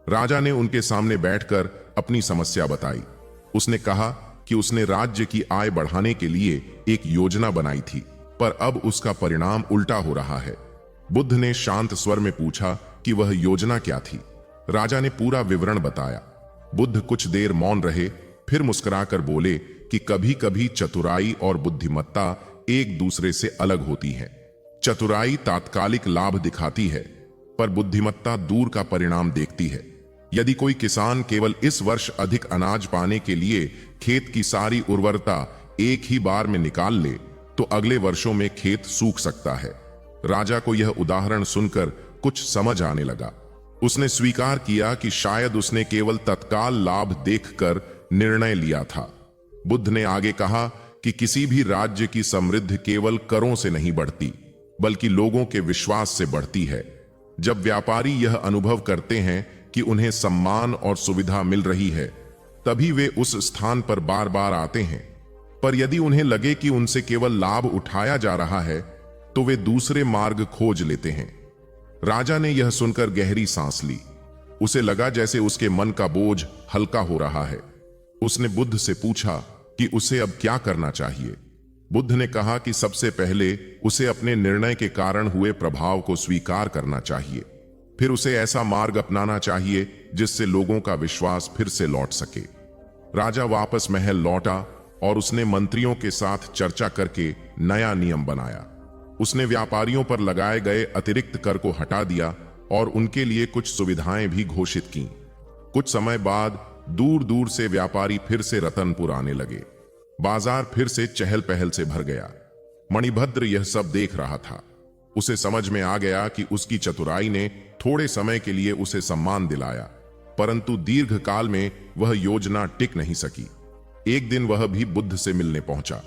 राजा ने उनके सामने बैठकर अपनी समस्या बताई। उसने कहा कि उसने राज्य की आय बढ़ाने के लिए एक योजना बनाई थी, पर अब उसका परिणाम उल्टा हो रहा है। बुद्ध ने शांत स्वर में पूछा कि वह योजना क्या थी। राजा ने पूरा विवरण बताया। बुद्ध कुछ देर मौन रहे, फिर मुस्कुराकर बोले कि कभी कभी चतुराई और बुद्धिमत्ता एक दूसरे से अलग होती है। चतुराई तात्कालिक लाभ दिखाती है, पर बुद्धिमत्ता दूर का परिणाम देखती है। यदि कोई किसान केवल इस वर्ष अधिक अनाज पाने के लिए खेत की सारी उर्वरता एक ही बार में निकाल ले, तो अगले वर्षों में खेत सूख सकता है। राजा को यह उदाहरण सुनकर कुछ समझ आने लगा। उसने स्वीकार किया कि शायद उसने केवल तत्काल लाभ देखकर निर्णय लिया था। बुद्ध ने आगे कहा कि किसी भी राज्य की समृद्धि केवल करों से नहीं बढ़ती, बल्कि लोगों के विश्वास से बढ़ती है। जब व्यापारी यह अनुभव करते हैं कि उन्हें सम्मान और सुविधा मिल रही है, तभी वे उस स्थान पर बार बार आते हैं। पर यदि उन्हें लगे कि उनसे केवल लाभ उठाया जा रहा है, तो वे दूसरे मार्ग खोज लेते हैं। राजा ने यह सुनकर गहरी सांस ली। उसे लगा जैसे उसके मन का बोझ हल्का हो रहा है। उसने बुद्ध से पूछा कि उसे अब क्या करना चाहिए। बुद्ध ने कहा कि सबसे पहले उसे अपने निर्णय के कारण हुए प्रभाव को स्वीकार करना चाहिए। फिर उसे ऐसा मार्ग अपनाना चाहिए जिससे लोगों का विश्वास फिर से लौट सके। राजा वापस महल लौटा और उसने मंत्रियों के साथ चर्चा करके नया नियम बनाया। उसने व्यापारियों पर लगाए गए अतिरिक्त कर को हटा दिया और उनके लिए कुछ सुविधाएं भी घोषित की। कुछ समय बाद दूर दूर से व्यापारी फिर से रतनपुर आने लगे। बाजार फिर से चहल पहल से भर गया। मणिभद्र यह सब देख रहा था। उसे समझ में आ गया कि उसकी चतुराई ने थोड़े समय के लिए उसे सम्मान दिलाया, परंतु दीर्घ काल में वह योजना टिक नहीं सकी। एक दिन वह भी बुद्ध से मिलने पहुंचा।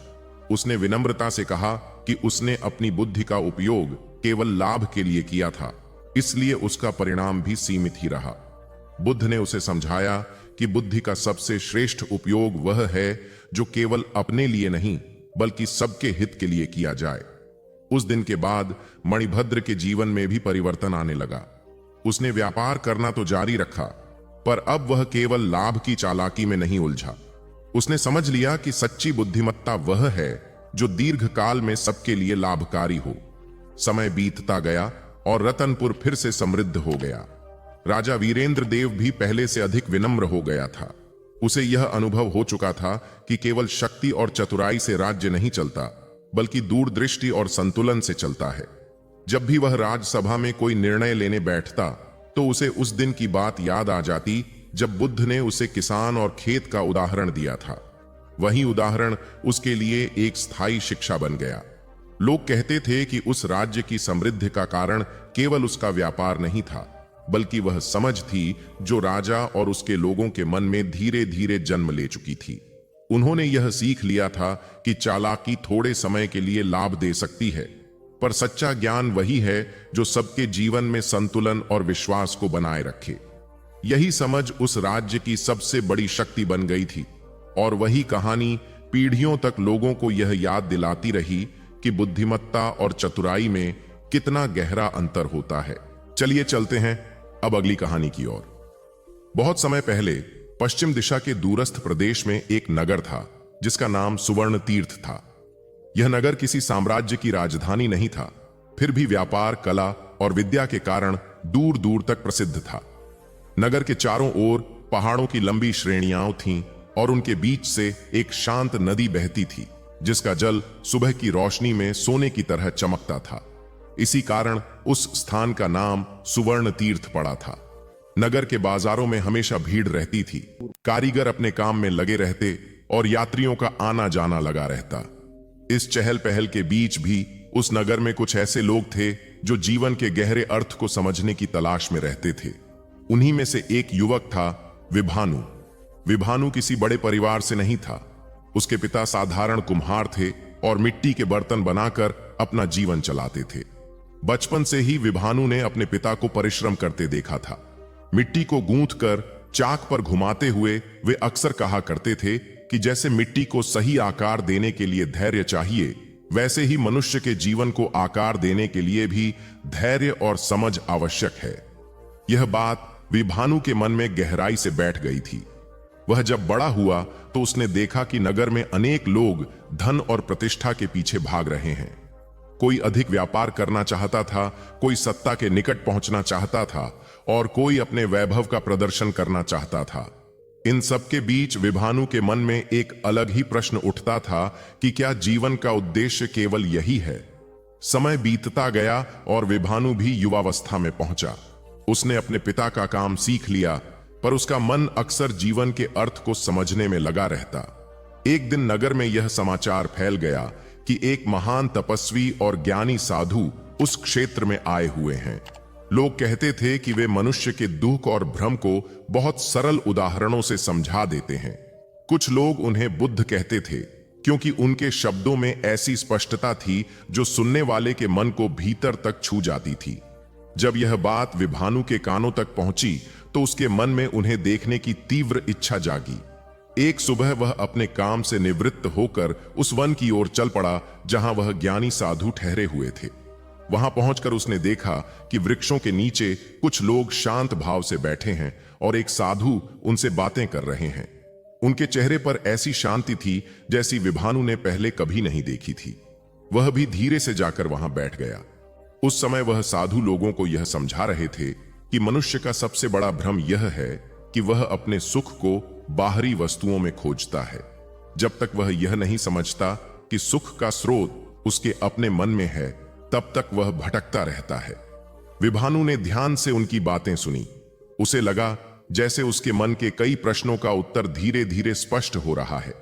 उसने विनम्रता से कहा कि उसने अपनी बुद्धि का उपयोग केवल लाभ के लिए किया था, इसलिए उसका परिणाम भी सीमित ही रहा। बुद्ध ने उसे समझाया कि बुद्धि का सबसे श्रेष्ठ उपयोग वह है जो केवल अपने लिए नहीं बल्कि सबके हित के लिए किया जाए। उस दिन के बाद मणिभद्र के जीवन में भी परिवर्तन आने लगा। उसने व्यापार करना तो जारी रखा, पर अब वह केवल लाभ की चालाकी में नहीं उलझा। उसने समझ लिया कि सच्ची बुद्धिमत्ता वह है जो दीर्घ काल में सबके लिए लाभकारी हो। समय बीतता गया और रतनपुर फिर से समृद्ध हो गया। राजा वीरेंद्र देव भी पहले से अधिक विनम्र हो गया था। उसे यह अनुभव हो चुका था कि केवल शक्ति और चतुराई से राज्य नहीं चलता, बल्कि दूरदृष्टि और संतुलन से चलता है। जब भी वह राजसभा में कोई निर्णय लेने बैठता तो उसे उस दिन की बात याद आ जाती जब बुद्ध ने उसे किसान और खेत का उदाहरण दिया था। वही उदाहरण उसके लिए एक स्थायी शिक्षा बन गया। लोग कहते थे कि उस राज्य की समृद्धि का कारण केवल उसका व्यापार नहीं था, बल्कि वह समझ थी जो राजा और उसके लोगों के मन में धीरे धीरे जन्म ले चुकी थी। उन्होंने यह सीख लिया था कि चालाकी थोड़े समय के लिए लाभ दे सकती है, पर सच्चा ज्ञान वही है जो सबके जीवन में संतुलन और विश्वास को बनाए रखे। यही समझ उस राज्य की सबसे बड़ी शक्ति बन गई थी, और वही कहानी पीढ़ियों तक लोगों को यह याद दिलाती रही कि बुद्धिमत्ता और चतुराई में कितना गहरा अंतर होता है। चलिए चलते हैं अब अगली कहानी की ओर। बहुत समय पहले पश्चिम दिशा के दूरस्थ प्रदेश में एक नगर था जिसका नाम सुवर्ण तीर्थ था। यह नगर किसी साम्राज्य की राजधानी नहीं था, फिर भी व्यापार, कला और विद्या के कारण दूर दूर तक प्रसिद्ध था। नगर के चारों ओर पहाड़ों की लंबी श्रेणियां थीं और उनके बीच से एक शांत नदी बहती थी जिसका जल सुबह की रोशनी में सोने की तरह चमकता था। इसी कारण उस स्थान का नाम सुवर्ण तीर्थ पड़ा था। नगर के बाजारों में हमेशा भीड़ रहती थी। कारीगर अपने काम में लगे रहते और यात्रियों का आना जाना लगा रहता। इस चहल पहल के बीच भी उस नगर में कुछ ऐसे लोग थे जो जीवन के गहरे अर्थ को समझने की तलाश में रहते थे। उन्हीं में से एक युवक था विभानु। विभानु किसी बड़े परिवार से नहीं था। उसके पिता साधारण कुम्हार थे और मिट्टी के बर्तन बनाकर अपना जीवन चलाते थे। बचपन से ही विभानु ने अपने पिता को परिश्रम करते देखा था। मिट्टी को गूंथ कर चाक पर घुमाते हुए वे अक्सर कहा करते थे कि जैसे मिट्टी को सही आकार देने के लिए धैर्य चाहिए, वैसे ही मनुष्य के जीवन को आकार देने के लिए भी धैर्य और समझ आवश्यक है। यह बात विभानु के मन में गहराई से बैठ गई थी। वह जब बड़ा हुआ तो उसने देखा कि नगर में अनेक लोग धन और प्रतिष्ठा के पीछे भाग रहे हैं। कोई अधिक व्यापार करना चाहता था, कोई सत्ता के निकट पहुंचना चाहता था और कोई अपने वैभव का प्रदर्शन करना चाहता था। इन सब के बीच विभानु के मन में एक अलग ही प्रश्न उठता था कि क्या जीवन का उद्देश्य केवल यही है। समय बीतता गया और विभानु भी युवावस्था में पहुंचा। उसने अपने पिता का काम सीख लिया, पर उसका मन अक्सर जीवन के अर्थ को समझने में लगा रहता। एक दिन नगर में यह समाचार फैल गया कि एक महान तपस्वी और ज्ञानी साधु उस क्षेत्र में आए हुए हैं। लोग कहते थे कि वे मनुष्य के दुख और भ्रम को बहुत सरल उदाहरणों से समझा देते हैं। कुछ लोग उन्हें बुद्ध कहते थे क्योंकि उनके शब्दों में ऐसी स्पष्टता थी जो सुनने वाले के मन को भीतर तक छू जाती थी। जब यह बात विभानु के कानों तक पहुंची तो उसके मन में उन्हें देखने की तीव्र इच्छा जागी। एक सुबह वह अपने काम से निवृत्त होकर उस वन की ओर चल पड़ा जहां वह ज्ञानी साधु ठहरे हुए थे। वहां पहुंचकर उसने देखा कि वृक्षों के नीचे कुछ लोग शांत भाव से बैठे हैं और एक साधु उनसे बातें कर रहे हैं। उनके चेहरे पर ऐसी शांति थी जैसी विभानु ने पहले कभी नहीं देखी थी। वह भी धीरे से जाकर वहां बैठ गया। उस समय वह साधु लोगों को यह समझा रहे थे कि मनुष्य का सबसे बड़ा भ्रम यह है कि वह अपने सुख को बाहरी वस्तुओं में खोजता है। जब तक वह यह नहीं समझता कि सुख का स्रोत उसके अपने मन में है, तब तक वह भटकता रहता है। विभानु ने ध्यान से उनकी बातें सुनी। उसे लगा जैसे उसके मन के कई प्रश्नों का उत्तर धीरे धीरे स्पष्ट हो रहा है।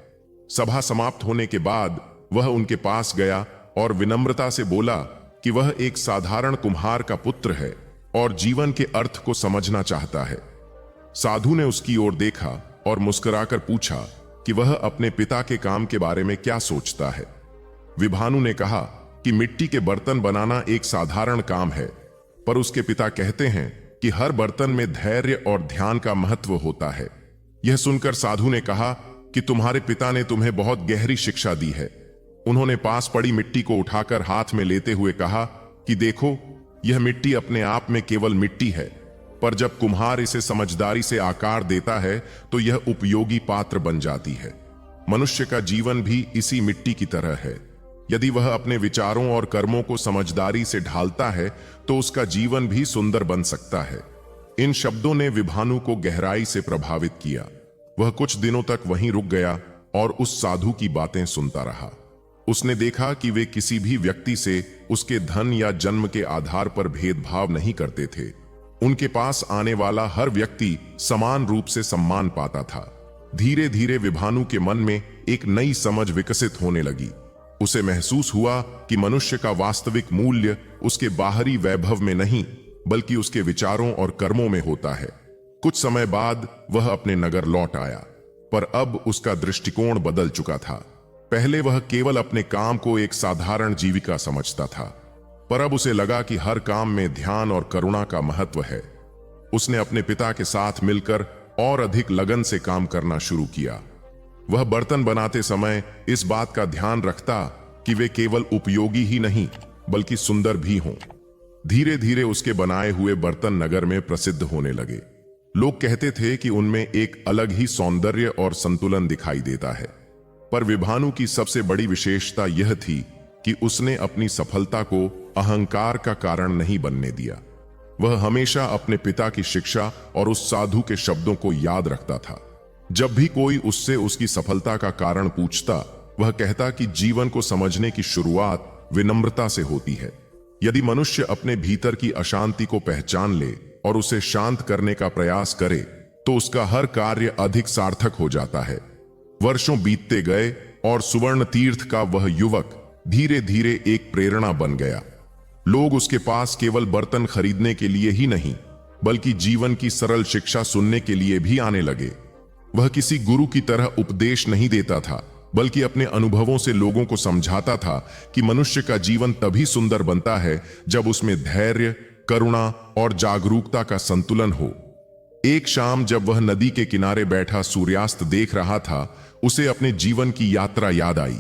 सभा समाप्त होने के बाद वह उनके पास गया और विनम्रता से बोला कि वह एक साधारण कुम्हार का पुत्र है और जीवन के अर्थ को समझना चाहता है। साधु ने उसकी ओर देखा और मुस्कुराकर पूछा कि वह अपने पिता के काम के बारे में क्या सोचता है। विभानु ने कहा कि मिट्टी के बर्तन बनाना एक साधारण काम है, पर उसके पिता कहते हैं कि हर बर्तन में धैर्य और ध्यान का महत्व होता है। यह सुनकर साधु ने कहा कि तुम्हारे पिता ने तुम्हें बहुत गहरी शिक्षा दी है। उन्होंने पास पड़ी मिट्टी को उठाकर हाथ में लेते हुए कहा कि देखो, यह मिट्टी अपने आप में केवल मिट्टी है, पर जब कुम्हार इसे समझदारी से आकार देता है तो यह उपयोगी पात्र बन जाती है। मनुष्य का जीवन भी इसी मिट्टी की तरह है। यदि वह अपने विचारों और कर्मों को समझदारी से ढालता है तो उसका जीवन भी सुंदर बन सकता है। इन शब्दों ने विभानु को गहराई से प्रभावित किया। वह कुछ दिनों तक वहीं रुक गया और उस साधु की बातें सुनता रहा। उसने देखा कि वे किसी भी व्यक्ति से उसके धन या जन्म के आधार पर भेदभाव नहीं करते थे। उनके पास आने वाला हर व्यक्ति समान रूप से सम्मान पाता था। धीरे धीरे विभानु के मन में एक नई समझ विकसित होने लगी। उसे महसूस हुआ कि मनुष्य का वास्तविक मूल्य उसके बाहरी वैभव में नहीं, बल्कि उसके विचारों और कर्मों में होता है। कुछ समय बाद वह अपने नगर लौट आया, पर अब उसका दृष्टिकोण बदल चुका था। पहले वह केवल अपने काम को एक साधारण जीविका समझता था, पर अब उसे लगा कि हर काम में ध्यान और करुणा का महत्व है। उसने अपने पिता के साथ मिलकर और अधिक लगन से काम करना शुरू किया। वह बर्तन बनाते समय इस बात का ध्यान रखता कि वे केवल उपयोगी ही नहीं, बल्कि सुंदर भी हों। धीरे धीरे उसके बनाए हुए बर्तन नगर में प्रसिद्ध होने लगे। लोग कहते थे कि उनमें एक अलग ही सौंदर्य और संतुलन दिखाई देता है। पर विभानु की सबसे बड़ी विशेषता यह थी कि उसने अपनी सफलता को अहंकार का कारण नहीं बनने दिया। वह हमेशा अपने पिता की शिक्षा और उस साधु के शब्दों को याद रखता था। जब भी कोई उससे उसकी सफलता का कारण पूछता, वह कहता कि जीवन को समझने की शुरुआत विनम्रता से होती है। यदि मनुष्य अपने भीतर की अशांति को पहचान ले और उसे शांत करने का प्रयास करे, तो उसका हर कार्य अधिक सार्थक हो जाता है। वर्षों बीतते गए और सुवर्ण तीर्थ का वह युवक धीरे धीरे एक प्रेरणा बन गया। लोग उसके पास केवल बर्तन खरीदने के लिए ही नहीं, बल्कि जीवन की सरल शिक्षा सुनने के लिए भी आने लगे। वह किसी गुरु की तरह उपदेश नहीं देता था, बल्कि अपने अनुभवों से लोगों को समझाता था कि मनुष्य का जीवन तभी सुंदर बनता है जब उसमें धैर्य, करुणा और जागरूकता का संतुलन हो। एक शाम जब वह नदी के किनारे बैठा सूर्यास्त देख रहा था, उसे अपने जीवन की यात्रा याद आई।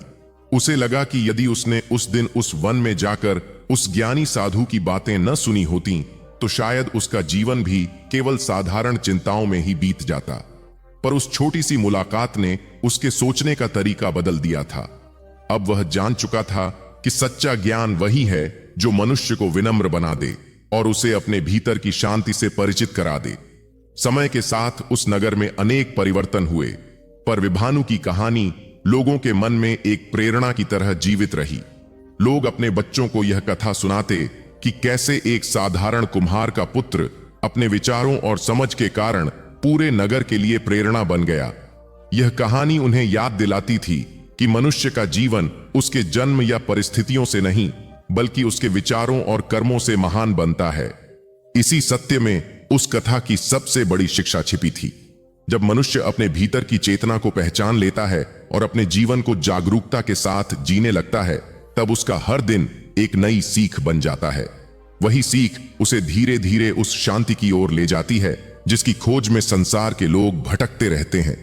उसे लगा कि यदि उसने उस दिन उस वन में जाकर उस ज्ञानी साधु की बातें न सुनी होती, तो शायद उसका जीवन भी केवल साधारण चिंताओं में ही बीत जाता। पर उस छोटी सी मुलाकात ने उसके सोचने का तरीका बदल दिया था। अब वह जान चुका था कि सच्चा ज्ञान वही है जो मनुष्य को विनम्र बना दे और उसे अपने भीतर की शांति से परिचित करा दे। समय के साथ उस नगर में अनेक परिवर्तन हुए, पर विभानु की कहानी लोगों के मन में एक प्रेरणा की तरह जीवित रही। लोग अपने बच्चों को यह कथा सुनाते कि कैसे एक साधारण कुम्हार का पुत्र अपने विचारों और समझ के कारण पूरे नगर के लिए प्रेरणा बन गया। यह कहानी उन्हें याद दिलाती थी कि मनुष्य का जीवन उसके जन्म या परिस्थितियों से नहीं, बल्कि उसके विचारों और कर्मों से महान बनता है। इसी सत्य में उस कथा की सबसे बड़ी शिक्षा छिपी थी। जब मनुष्य अपने भीतर की चेतना को पहचान लेता है और अपने जीवन को जागरूकता के साथ जीने लगता है, तब उसका हर दिन एक नई सीख बन जाता है। वही सीख उसे धीरे धीरे उस शांति की ओर ले जाती है जिसकी खोज में संसार के लोग भटकते रहते हैं।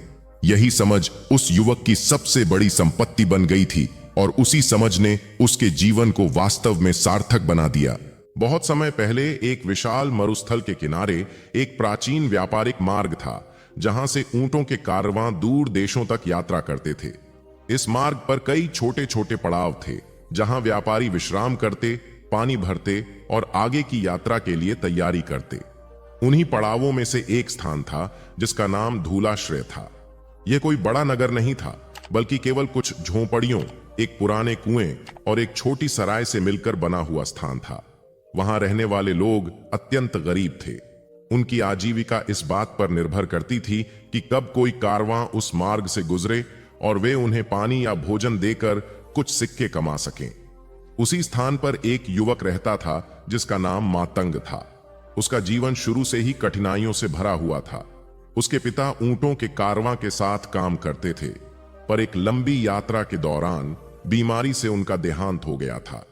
यही समझ उस युवक की सबसे बड़ी संपत्ति बन गई थी और उसी समझ ने उसके जीवन को वास्तव में सार्थक बना दिया। बहुत समय पहले एक विशाल मरुस्थल के किनारे एक प्राचीन व्यापारिक मार्ग था, जहां से ऊंटों के कारवां दूर देशों तक यात्रा करते थे। इस मार्ग पर कई छोटे छोटे पड़ाव थे, जहां व्यापारी विश्राम करते, पानी भरते और आगे की यात्रा के लिए तैयारी करते। उन्हीं पड़ावों में से एक स्थान था जिसका नाम धूलाश्रय था। यह कोई बड़ा नगर नहीं था, बल्कि केवल कुछ झोंपड़ियों, एक पुराने कुएं और एक छोटी सराय से मिलकर बना हुआ स्थान था। वहां रहने वाले लोग अत्यंत गरीब थे। उनकी आजीविका इस बात पर निर्भर करती थी कि कब कोई कारवां उस मार्ग से गुजरे और वे उन्हें पानी या भोजन देकर कुछ सिक्के कमा सकें। उसी स्थान पर एक युवक रहता था जिसका नाम मातंग था। उसका जीवन शुरू से ही कठिनाइयों से भरा हुआ था। उसके पिता ऊंटों के कारवां के साथ काम करते थे, पर एक लंबी यात्रा के दौरान बीमारी से उनका देहांत हो गया था।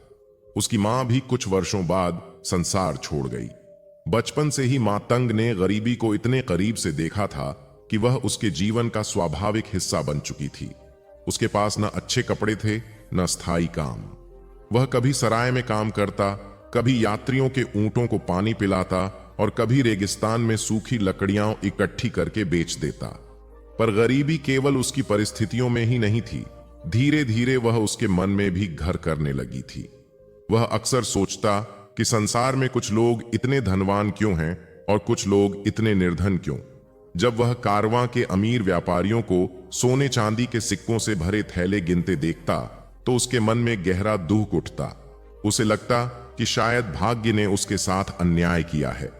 उसकी मां भी कुछ वर्षों बाद संसार छोड़ गई। बचपन से ही मातंग ने गरीबी को इतने करीब से देखा था कि वह उसके जीवन का स्वाभाविक हिस्सा बन चुकी थी। उसके पास न अच्छे कपड़े थे, न स्थायी काम। वह कभी सराय में काम करता, कभी यात्रियों के ऊंटों को पानी पिलाता और कभी रेगिस्तान में सूखी लकड़ियां इकट्ठी करके बेच देता। पर गरीबी केवल उसकी परिस्थितियों में ही नहीं थी, धीरे धीरे वह उसके मन में भी घर करने लगी थी। वह अक्सर सोचता कि संसार में कुछ लोग इतने धनवान क्यों हैं और कुछ लोग इतने निर्धन क्यों। जब वह कारवां के अमीर व्यापारियों को सोने चांदी के सिक्कों से भरे थैले गिनते देखता तो उसके मन में गहरा दुख उठता। उसे लगता कि शायद भाग्य ने उसके साथ अन्याय किया है।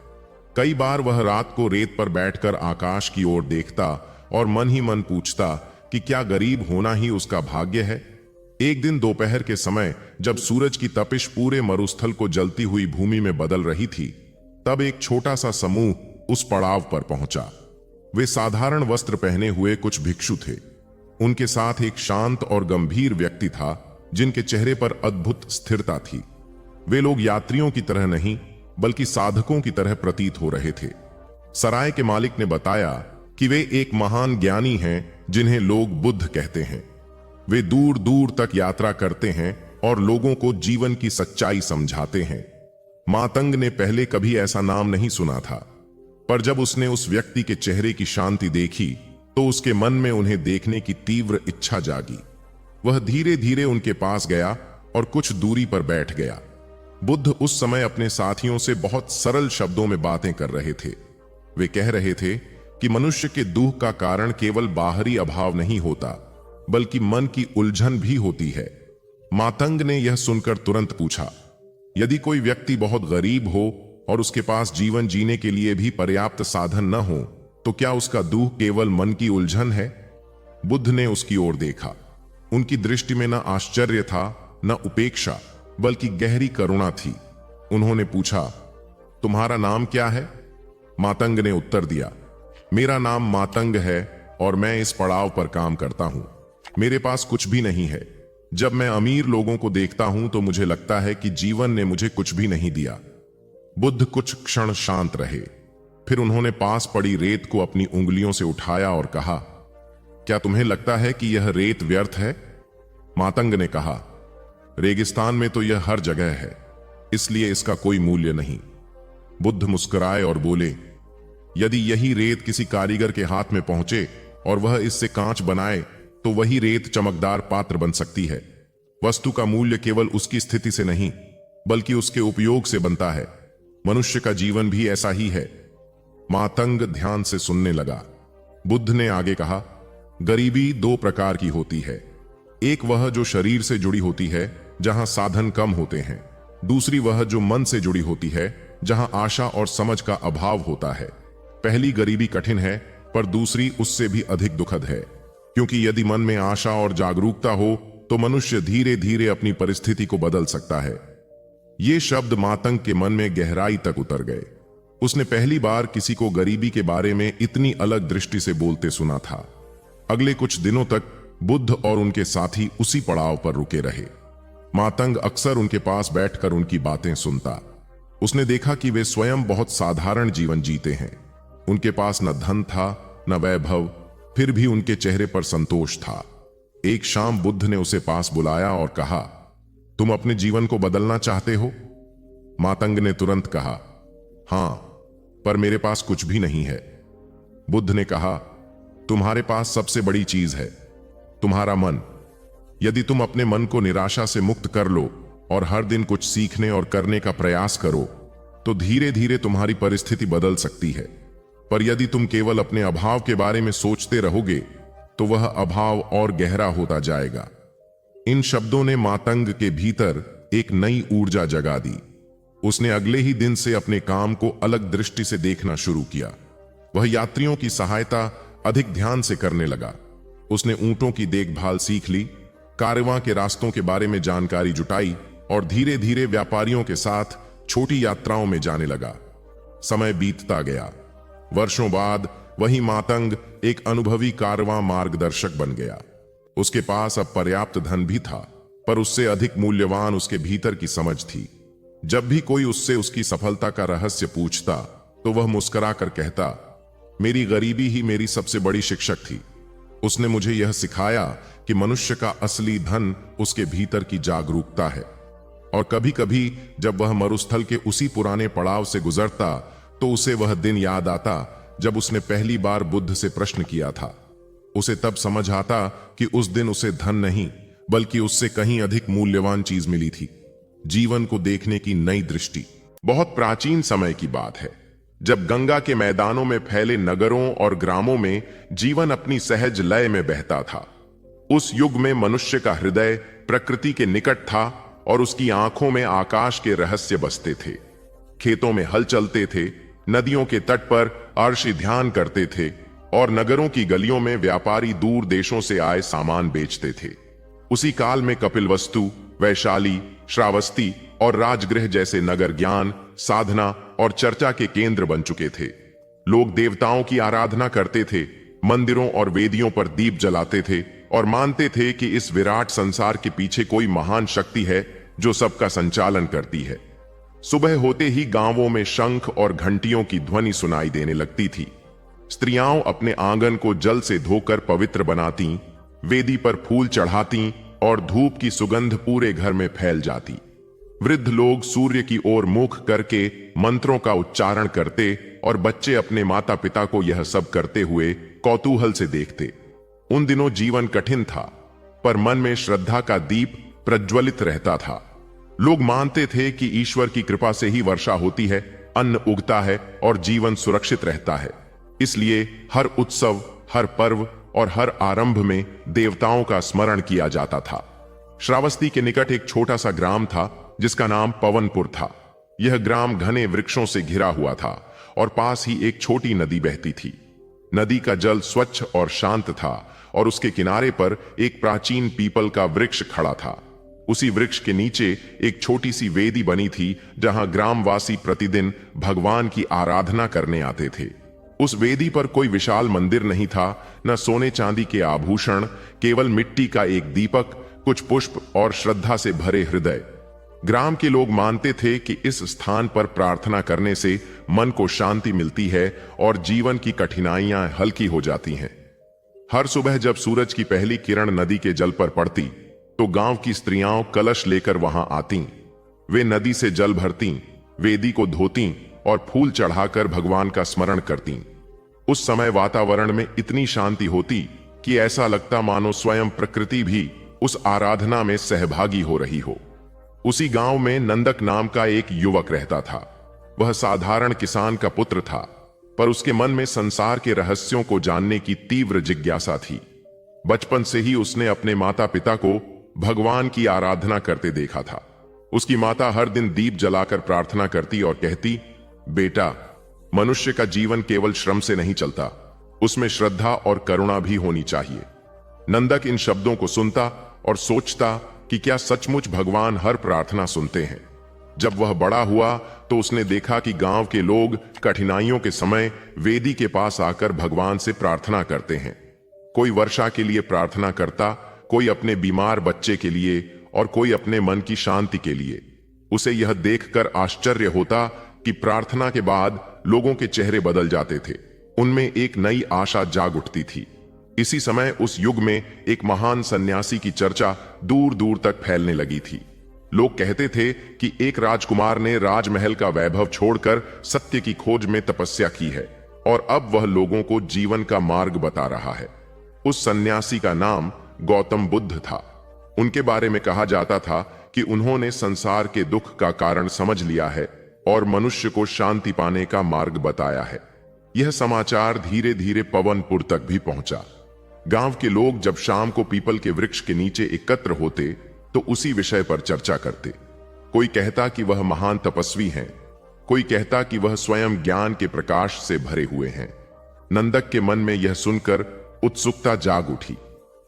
कई बार वह रात को रेत पर बैठकर आकाश की ओर देखता और मन ही मन पूछता कि क्या गरीब होना ही उसका भाग्य है। एक दिन दोपहर के समय जब सूरज की तपिश पूरे मरुस्थल को जलती हुई भूमि में बदल रही थी, तब एक छोटा सा समूह उस पड़ाव पर पहुंचा। वे साधारण वस्त्र पहने हुए कुछ भिक्षु थे। उनके साथ एक शांत और गंभीर व्यक्ति था जिनके चेहरे पर अद्भुत स्थिरता थी। वे लोग यात्रियों की तरह नहीं बल्कि साधकों की तरह प्रतीत हो रहे थे। सराय के मालिक ने बताया कि वे एक महान ज्ञानी हैं जिन्हें लोग बुद्ध कहते हैं। वे दूर दूर तक यात्रा करते हैं और लोगों को जीवन की सच्चाई समझाते हैं। मातंग ने पहले कभी ऐसा नाम नहीं सुना था, पर जब उसने उस व्यक्ति के चेहरे की शांति देखी तो उसके मन में उन्हें देखने की तीव्र इच्छा जागी। वह धीरे धीरे उनके पास गया और कुछ दूरी पर बैठ गया। बुद्ध उस समय अपने साथियों से बहुत सरल शब्दों में बातें कर रहे थे। वे कह रहे थे कि मनुष्य के दुख का कारण केवल बाहरी अभाव नहीं होता, बल्कि मन की उलझन भी होती है। मातंग ने यह सुनकर तुरंत पूछा, यदि कोई व्यक्ति बहुत गरीब हो और उसके पास जीवन जीने के लिए भी पर्याप्त साधन न हो, तो क्या उसका दुख केवल मन की उलझन है? बुद्ध ने उसकी ओर देखा। उनकी दृष्टि में न आश्चर्य था, न उपेक्षा, बल्कि गहरी करुणा थी। उन्होंने पूछा, तुम्हारा नाम क्या है? मातंग ने उत्तर दिया, मेरा नाम मातंग है और मैं इस पड़ाव पर काम करता हूं। मेरे पास कुछ भी नहीं है। जब मैं अमीर लोगों को देखता हूं तो मुझे लगता है कि जीवन ने मुझे कुछ भी नहीं दिया। बुद्ध कुछ क्षण शांत रहे, फिर उन्होंने पास पड़ी रेत को अपनी उंगलियों से उठाया और कहा, क्या तुम्हें लगता है कि यह रेत व्यर्थ है? मातंग ने कहा, रेगिस्तान में तो यह हर जगह है, इसलिए इसका कोई मूल्य नहीं। बुद्ध मुस्कुराए और बोले, यदि यही रेत किसी कारीगर के हाथ में पहुंचे और वह इससे कांच बनाए तो वही रेत चमकदार पात्र बन सकती है। वस्तु का मूल्य केवल उसकी स्थिति से नहीं बल्कि उसके उपयोग से बनता है। मनुष्य का जीवन भी ऐसा ही है। मातंग ध्यान से सुनने लगा। बुद्ध ने आगे कहा, गरीबी दो प्रकार की होती है। एक वह जो शरीर से जुड़ी होती है, जहां साधन कम होते हैं। दूसरी वह जो मन से जुड़ी होती है, जहां आशा और समझ का अभाव होता है। पहली गरीबी कठिन है, पर दूसरी उससे भी अधिक दुखद है, क्योंकि यदि मन में आशा और जागरूकता हो तो मनुष्य धीरे धीरे अपनी परिस्थिति को बदल सकता है। ये शब्द मातंग के मन में गहराई तक उतर गए। उसने पहली बार किसी को गरीबी के बारे में इतनी अलग दृष्टि से बोलते सुना था। अगले कुछ दिनों तक बुद्ध और उनके साथी उसी पड़ाव पर रुके रहे। मातंग अक्सर उनके पास बैठकर उनकी बातें सुनता। उसने देखा कि वे स्वयं बहुत साधारण जीवन जीते हैं। उनके पास न धन था न वैभव, फिर भी उनके चेहरे पर संतोष था। एक शाम बुद्ध ने उसे पास बुलाया और कहा, तुम अपने जीवन को बदलना चाहते हो? मातंग ने तुरंत कहा, हां, पर मेरे पास कुछ भी नहीं है। बुद्ध ने कहा, तुम्हारे पास सबसे बड़ी चीज है, तुम्हारा मन। यदि तुम अपने मन को निराशा से मुक्त कर लो और हर दिन कुछ सीखने और करने का प्रयास करो, तो धीरे धीरे तुम्हारी परिस्थिति बदल सकती है। पर यदि तुम केवल अपने अभाव के बारे में सोचते रहोगे, तो वह अभाव और गहरा होता जाएगा। इन शब्दों ने मातंग के भीतर एक नई ऊर्जा जगा दी। उसने अगले ही दिन से अपने काम को अलग दृष्टि से देखना शुरू किया। वह यात्रियों की सहायता अधिक ध्यान से करने लगा। उसने ऊंटों की देखभाल सीख ली, कारवां के रास्तों के बारे में जानकारी जुटाई और धीरे धीरे व्यापारियों के साथ छोटी यात्राओं में जाने लगा। समय बीतता गया। वर्षों बाद वही मातंग एक अनुभवी कारवां मार्गदर्शक बन गया। उसके पास अब पर्याप्त धन भी था, पर उससे अधिक मूल्यवान उसके भीतर की समझ थी। जब भी कोई उससे उसकी सफलता का रहस्य पूछता तो वह मुस्कुरा कर कहता, मेरी गरीबी ही मेरी सबसे बड़ी शिक्षक थी। उसने मुझे यह सिखाया कि मनुष्य का असली धन उसके भीतर की जागरूकता है। और कभी कभी जब वह मरुस्थल के उसी पुराने पड़ाव से गुजरता तो उसे वह दिन याद आता जब उसने पहली बार बुद्ध से प्रश्न किया था। उसे तब समझ आता कि उस दिन उसे धन नहीं बल्कि उससे कहीं अधिक मूल्यवान चीज मिली थी, जीवन को देखने की नई दृष्टि। बहुत प्राचीन समय की बात है, जब गंगा के मैदानों में फैले नगरों और ग्रामों में जीवन अपनी सहज लय में बहता था। उस युग में मनुष्य का हृदय प्रकृति के निकट था और उसकी आंखों में आकाश के रहस्य बसते थे। खेतों में हल चलते थे, नदियों के तट पर अर्शी ध्यान करते थे और नगरों की गलियों में व्यापारी दूर देशों से आए सामान बेचते थे। उसी काल में कपिलवस्तु, वैशाली, श्रावस्ती और राजगृह जैसे नगर ज्ञान, साधना और चर्चा के केंद्र बन चुके थे। लोग देवताओं की आराधना करते थे, मंदिरों और वेदियों पर दीप जलाते थे और मानते थे कि इस विराट संसार के पीछे कोई महान शक्ति है जो सबका संचालन करती है। सुबह होते ही गांवों में शंख और घंटियों की ध्वनि सुनाई देने लगती थी। स्त्रियां अपने आंगन को जल से धोकर पवित्र बनाती, वेदी पर फूल चढ़ाती और धूप की सुगंध पूरे घर में फैल जाती। वृद्ध लोग सूर्य की ओर मुख करके मंत्रों का उच्चारण करते और बच्चे अपने माता पिता को यह सब करते हुए कौतूहल से देखते। उन दिनों जीवन कठिन था, पर मन में श्रद्धा का दीप प्रज्वलित रहता था। लोग मानते थे कि ईश्वर की कृपा से ही वर्षा होती है, अन्न उगता है और जीवन सुरक्षित रहता है। इसलिए हर उत्सव, हर पर्व और हर आरंभ में देवताओं का स्मरण किया जाता था। श्रावस्ती के निकट एक छोटा सा ग्राम था जिसका नाम पवनपुर था। यह ग्राम घने वृक्षों से घिरा हुआ था और पास ही एक छोटी नदी बहती थी। नदी का जल स्वच्छ और शांत था और उसके किनारे पर एक प्राचीन पीपल का वृक्ष खड़ा था। उसी वृक्ष के नीचे एक छोटी सी वेदी बनी थी जहां ग्रामवासी प्रतिदिन भगवान की आराधना करने आते थे। उस वेदी पर कोई विशाल मंदिर नहीं था, न सोने चांदी के आभूषण, केवल मिट्टी का एक दीपक, कुछ पुष्प और श्रद्धा से भरे हृदय। ग्राम के लोग मानते थे कि इस स्थान पर प्रार्थना करने से मन को शांति मिलती है और जीवन की कठिनाइयां हल्की हो जाती हैं। हर सुबह जब सूरज की पहली किरण नदी के जल पर पड़ती तो गांव की स्त्रियां कलश लेकर वहां आतीं। वे नदी से जल भरतीं, वेदी को धोतीं और फूल चढ़ाकर भगवान का स्मरण करतीं। उस समय वातावरण में इतनी शांति होती कि ऐसा लगता मानो स्वयं प्रकृति भी उस आराधना में सहभागी हो रही हो। उसी गांव में नंदक नाम का एक युवक रहता था। वह साधारण किसान का पुत्र था, पर उसके मन में संसार के रहस्यों को जानने की तीव्र जिज्ञासा थी। बचपन से ही उसने अपने माता पिता को भगवान की आराधना करते देखा था। उसकी माता हर दिन दीप जलाकर प्रार्थना करती और कहती, बेटा, मनुष्य का जीवन केवल श्रम से नहीं चलता, उसमें श्रद्धा और करुणा भी होनी चाहिए। नंदक इन शब्दों को सुनता और सोचता कि क्या सचमुच भगवान हर प्रार्थना सुनते हैं। जब वह बड़ा हुआ तो उसने देखा कि गांव के लोग कठिनाइयों के समय वेदी के पास आकर भगवान से प्रार्थना करते हैं। कोई वर्षा के लिए प्रार्थना करता, कोई अपने बीमार बच्चे के लिए और कोई अपने मन की शांति के लिए। उसे यह देखकर आश्चर्य होता कि प्रार्थना के बाद लोगों के चेहरे बदल जाते थे, उनमें एक नई आशा जाग उठती थी। इसी समय उस युग में एक महान सन्यासी की चर्चा दूर दूर तक फैलने लगी थी। लोग कहते थे कि एक राजकुमार ने राजमहल का वैभव छोड़कर सत्य की खोज में तपस्या की है और अब वह लोगों को जीवन का मार्ग बता रहा है। उस सन्यासी का नाम गौतम बुद्ध था। उनके बारे में कहा जाता था कि उन्होंने संसार के दुख का कारण समझ लिया है और मनुष्य को शांति पाने का मार्ग बताया है। यह समाचार धीरे धीरे पवनपुर तक भी पहुंचा। गांव के लोग जब शाम को पीपल के वृक्ष के नीचे एकत्र होते तो उसी विषय पर चर्चा करते। कोई कहता कि वह महान तपस्वी हैं, कोई कहता कि वह स्वयं ज्ञान के प्रकाश से भरे हुए हैं। नंदक के मन में यह सुनकर उत्सुकता जाग उठी।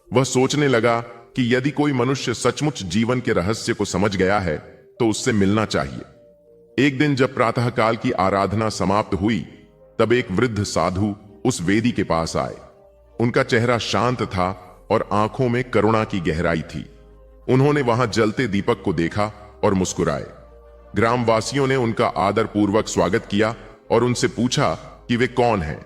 वह सोचने लगा कि यदि कोई मनुष्य सचमुच जीवन के रहस्य को समझ गया है तो उससे मिलना चाहिए। एक दिन जब प्रातःकाल की आराधना समाप्त हुई, तब एक वृद्ध साधु उस वेदी के पास आए। उनका चेहरा शांत था और आंखों में करुणा की गहराई थी। उन्होंने वहां जलते दीपक को देखा और मुस्कुराए। ग्रामवासियों ने उनका आदरपूर्वक स्वागत किया और उनसे पूछा कि वे कौन हैं।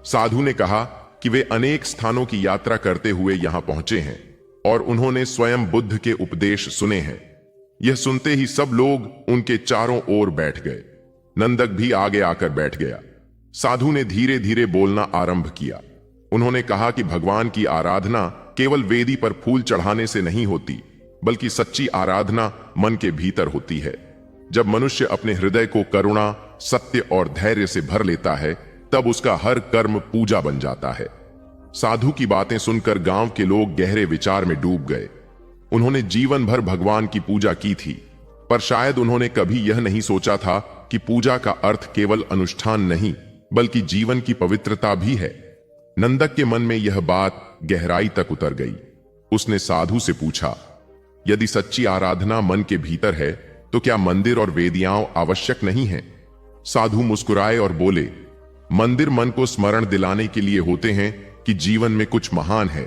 साधु ने कहा कि वे अनेक स्थानों की यात्रा करते हुए यहां पहुंचे हैं और उन्होंने स्वयं बुद्ध के उपदेश सुने हैं। यह सुनते ही सब लोग उनके चारों ओर बैठ गए। नंदक भी आगे आकर बैठ गया। साधु ने धीरे धीरे बोलना आरंभ किया। उन्होंने कहा कि भगवान की आराधना केवल वेदी पर फूल चढ़ाने से नहीं होती, बल्कि सच्ची आराधना मन के भीतर होती है। जब मनुष्य अपने हृदय को करुणा, सत्य और धैर्य से भर लेता है, तब उसका हर कर्म पूजा बन जाता है। साधु की बातें सुनकर गांव के लोग गहरे विचार में डूब गए। उन्होंने जीवन भर भगवान की पूजा की थी, पर शायद उन्होंने कभी यह नहीं सोचा था कि पूजा का अर्थ केवल अनुष्ठान नहीं, बल्कि जीवन की पवित्रता भी है। नंदक के मन में यह बात गहराई तक उतर गई। उसने साधु से पूछा, यदि सच्ची आराधना मन के भीतर है, तो क्या मंदिर और वेदियां आवश्यक नहीं है? साधु मुस्कुराए और बोले, मंदिर मन को स्मरण दिलाने के लिए होते हैं कि जीवन में कुछ महान है,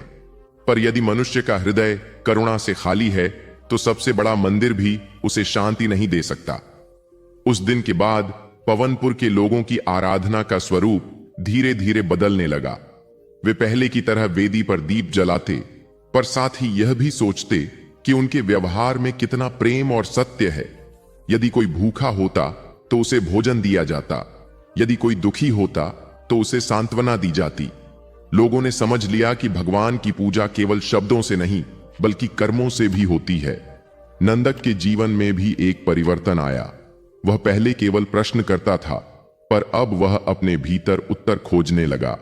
पर यदि मनुष्य का हृदय करुणा से खाली है, तो सबसे बड़ा मंदिर भी उसे शांति नहीं दे सकता। उस दिन के बाद पवनपुर के लोगों की आराधना का स्वरूप धीरे धीरे बदलने लगा। वे पहले की तरह वेदी पर दीप जलाते, पर साथ ही यह भी सोचते कि उनके व्यवहार में कितना प्रेम और सत्य है। यदि कोई भूखा होता तो उसे भोजन दिया जाता, यदि कोई दुखी होता तो उसे सांत्वना दी जाती। लोगों ने समझ लिया कि भगवान की पूजा केवल शब्दों से नहीं, बल्कि कर्मों से भी होती है। नंदक के जीवन में भी एक परिवर्तन आया। वह पहले केवल प्रश्न करता था, पर अब वह अपने भीतर उत्तर खोजने लगा।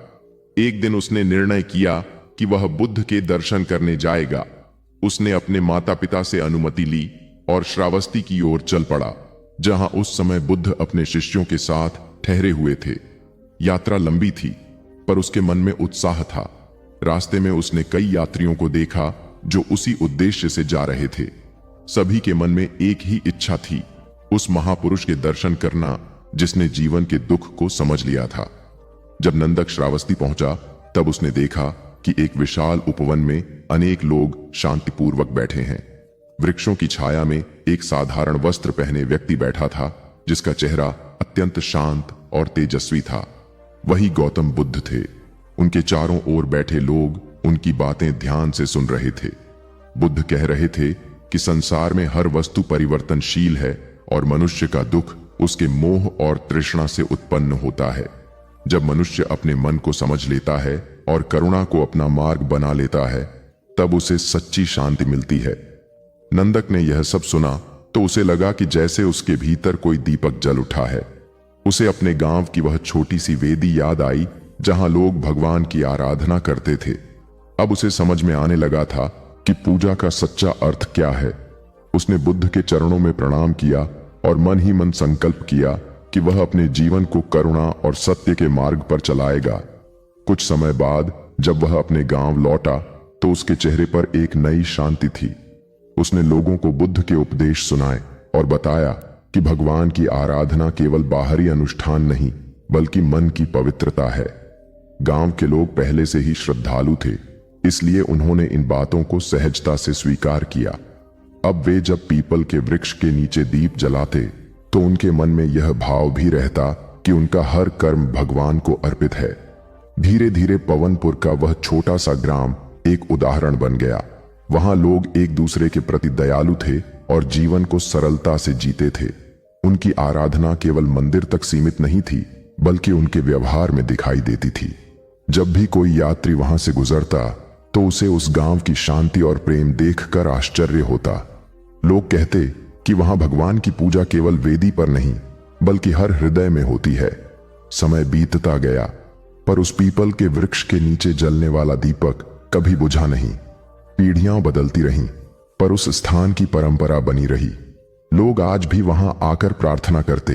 एक दिन उसने निर्णय किया कि वह बुद्ध के दर्शन करने जाएगा। उसने अपने माता पिता से अनुमति ली और श्रावस्ती की ओर चल पड़ा, जहां उस समय बुद्ध अपने शिष्यों के साथ ठहरे हुए थे। यात्रा लंबी थी, पर उसके मन में उत्साह था। रास्ते में उसने कई यात्रियों को देखा जो उसी उद्देश्य से जा रहे थे। सभी के मन में एक ही इच्छा थी, उस महापुरुष के दर्शन करना जिसने जीवन के दुख को समझ लिया था। जब नंदक श्रावस्ती पहुंचा, तब उसने देखा कि एक विशाल उपवन में अनेक लोग शांतिपूर्वक बैठे हैं। वृक्षों की छाया में एक साधारण वस्त्र पहने व्यक्ति बैठा था, जिसका चेहरा अत्यंत शांत और तेजस्वी था। वही गौतम बुद्ध थे। उनके चारों ओर बैठे लोग उनकी बातें ध्यान से सुन रहे थे। बुद्ध कह रहे थे कि संसार में हर वस्तु परिवर्तनशील है और मनुष्य का दुख उसके मोह और तृष्णा से उत्पन्न होता है। जब मनुष्य अपने मन को समझ लेता है और करुणा को अपना मार्ग बना लेता है, तब उसे सच्ची शांति मिलती है। नंदक ने यह सब सुना तो उसे लगा कि जैसे उसके भीतर कोई दीपक जल उठा है। उसे अपने गांव की वह छोटी सी वेदी याद आई, जहां लोग भगवान की आराधना करते थे। अब उसे समझ में आने लगा था कि पूजा का सच्चा अर्थ क्या है। उसने बुद्ध के चरणों में प्रणाम किया और मन ही मन संकल्प किया कि वह अपने जीवन को करुणा और सत्य के मार्ग पर चलाएगा। कुछ समय बाद जब वह अपने गांव लौटा, तो उसके चेहरे पर एक नई शांति थी। उसने लोगों को बुद्ध के उपदेश सुनाए और बताया कि भगवान की आराधना केवल बाहरी अनुष्ठान नहीं, बल्कि मन की पवित्रता है। गांव के लोग पहले से ही श्रद्धालु थे, इसलिए उन्होंने इन बातों को सहजता से स्वीकार किया। अब वे जब पीपल के वृक्ष के नीचे दीप जलाते, तो उनके मन में यह भाव भी रहता कि उनका हर कर्म भगवान को अर्पित है। धीरे धीरे पवनपुर का वह छोटा सा ग्राम एक उदाहरण बन गया। वहां लोग एक दूसरे के प्रति दयालु थे और जीवन को सरलता से जीते थे। उनकी आराधना केवल मंदिर तक सीमित नहीं थी, बल्कि उनके व्यवहार में दिखाई देती थी। जब भी कोई यात्री वहां से गुजरता, तो उसे उस गांव की शांति और प्रेम देखकर आश्चर्य होता। लोग कहते कि वहां भगवान की पूजा केवल वेदी पर नहीं, बल्कि हर हृदय में होती है। समय बीतता गया, पर उस पीपल के वृक्ष के नीचे जलने वाला दीपक कभी बुझा नहीं। पीढ़ियां बदलती रहीं, पर उस स्थान की परंपरा बनी रही। लोग आज भी वहां आकर प्रार्थना करते,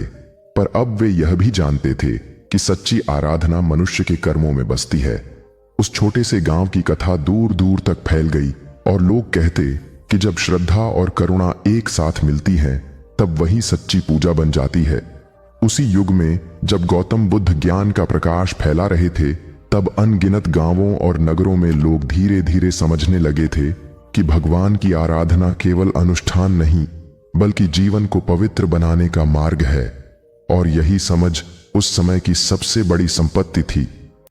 पर अब वे यह भी जानते थे कि सच्ची आराधना मनुष्य के कर्मों में बसती है। उस छोटे से गांव की कथा दूर दूर तक फैल गई और लोग कहते कि जब श्रद्धा और करुणा एक साथ मिलती हैं, तब वही सच्ची पूजा बन जाती है। उसी युग में जब गौतम बुद्ध ज्ञान का प्रकाश फैला रहे थे, तब अनगिनत गांवों और नगरों में लोग धीरे धीरे समझने लगे थे कि भगवान की आराधना केवल अनुष्ठान नहीं, बल्कि जीवन को पवित्र बनाने का मार्ग है। और यही समझ उस समय की सबसे बड़ी संपत्ति थी,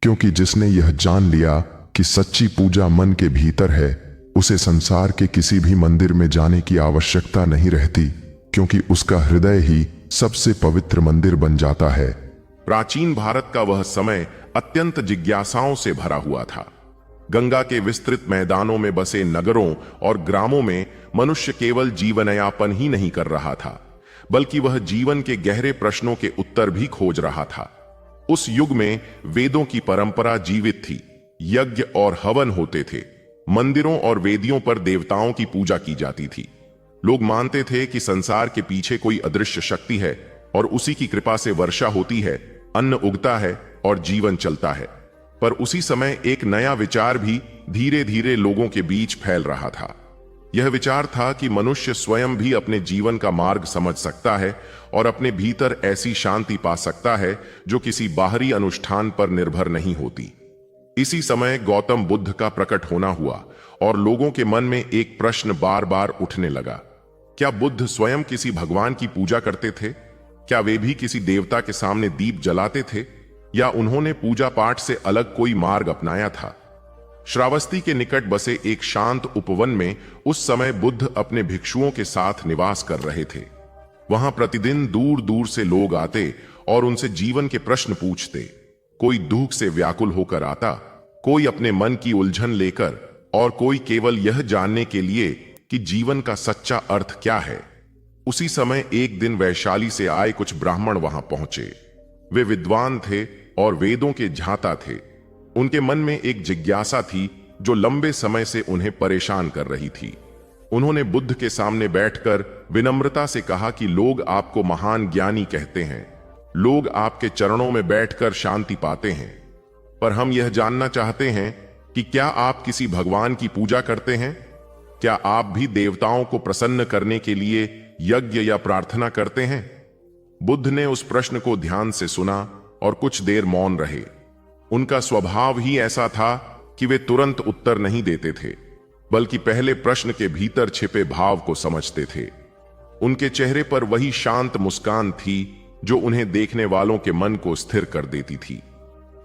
क्योंकि जिसने यह जान लिया कि सच्ची पूजा मन के भीतर है, उसे संसार के किसी भी मंदिर में जाने की आवश्यकता नहीं रहती, क्योंकि उसका हृदय ही सबसे पवित्र मंदिर बन जाता है। प्राचीन भारत का वह समय अत्यंत जिज्ञासाओं से भरा हुआ था। गंगा के विस्तृत मैदानों में बसे नगरों और ग्रामों में मनुष्य केवल जीवनयापन ही नहीं कर रहा था, बल्कि वह जीवन के गहरे प्रश्नों के उत्तर भी खोज रहा था। उस युग में वेदों की परंपरा जीवित थी, यज्ञ और हवन होते थे, मंदिरों और वेदियों पर देवताओं की पूजा की जाती थी। लोग मानते थे कि संसार के पीछे कोई अदृश्य शक्ति है और उसी की कृपा से वर्षा होती है, अन्न उगता है और जीवन चलता है। पर उसी समय एक नया विचार भी धीरे धीरे लोगों के बीच फैल रहा था। यह विचार था कि मनुष्य स्वयं भी अपने जीवन का मार्ग समझ सकता है और अपने भीतर ऐसी शांति पा सकता है जो किसी बाहरी अनुष्ठान पर निर्भर नहीं होती। इसी समय गौतम बुद्ध का प्रकट होना हुआ और लोगों के मन में एक प्रश्न बार बार उठने लगा। क्या बुद्ध स्वयं किसी भगवान की पूजा करते थे? क्या वे भी किसी देवता के सामने दीप जलाते थे, या उन्होंने पूजा पाठ से अलग कोई मार्ग अपनाया था? श्रावस्ती के निकट बसे एक शांत उपवन में उस समय बुद्ध अपने भिक्षुओं के साथ निवास कर रहे थे। वहां प्रतिदिन दूर दूर से लोग आते और उनसे जीवन के प्रश्न पूछते। कोई दुख से व्याकुल होकर आता, कोई अपने मन की उलझन लेकर, और कोई केवल यह जानने के लिए कि जीवन का सच्चा अर्थ क्या है। उसी समय एक दिन वैशाली से आए कुछ ब्राह्मण वहां पहुंचे। वे विद्वान थे और वेदों के झाता थे। उनके मन में एक जिज्ञासा थी जो लंबे समय से उन्हें परेशान कर रही थी। उन्होंने बुद्ध के सामने बैठकर विनम्रता से कहा कि लोग आपको महान ज्ञानी कहते हैं, लोग आपके चरणों में बैठकर शांति पाते हैं, पर हम यह जानना चाहते हैं कि क्या आप किसी भगवान की पूजा करते हैं? क्या आप भी देवताओं को प्रसन्न करने के लिए यज्ञ या प्रार्थना करते हैं? बुद्ध ने उस प्रश्न को ध्यान से सुना और कुछ देर मौन रहे। उनका स्वभाव ही ऐसा था कि वे तुरंत उत्तर नहीं देते थे, बल्कि पहले प्रश्न के भीतर छिपे भाव को समझते थे। उनके चेहरे पर वही शांत मुस्कान थी जो उन्हें देखने वालों के मन को स्थिर कर देती थी।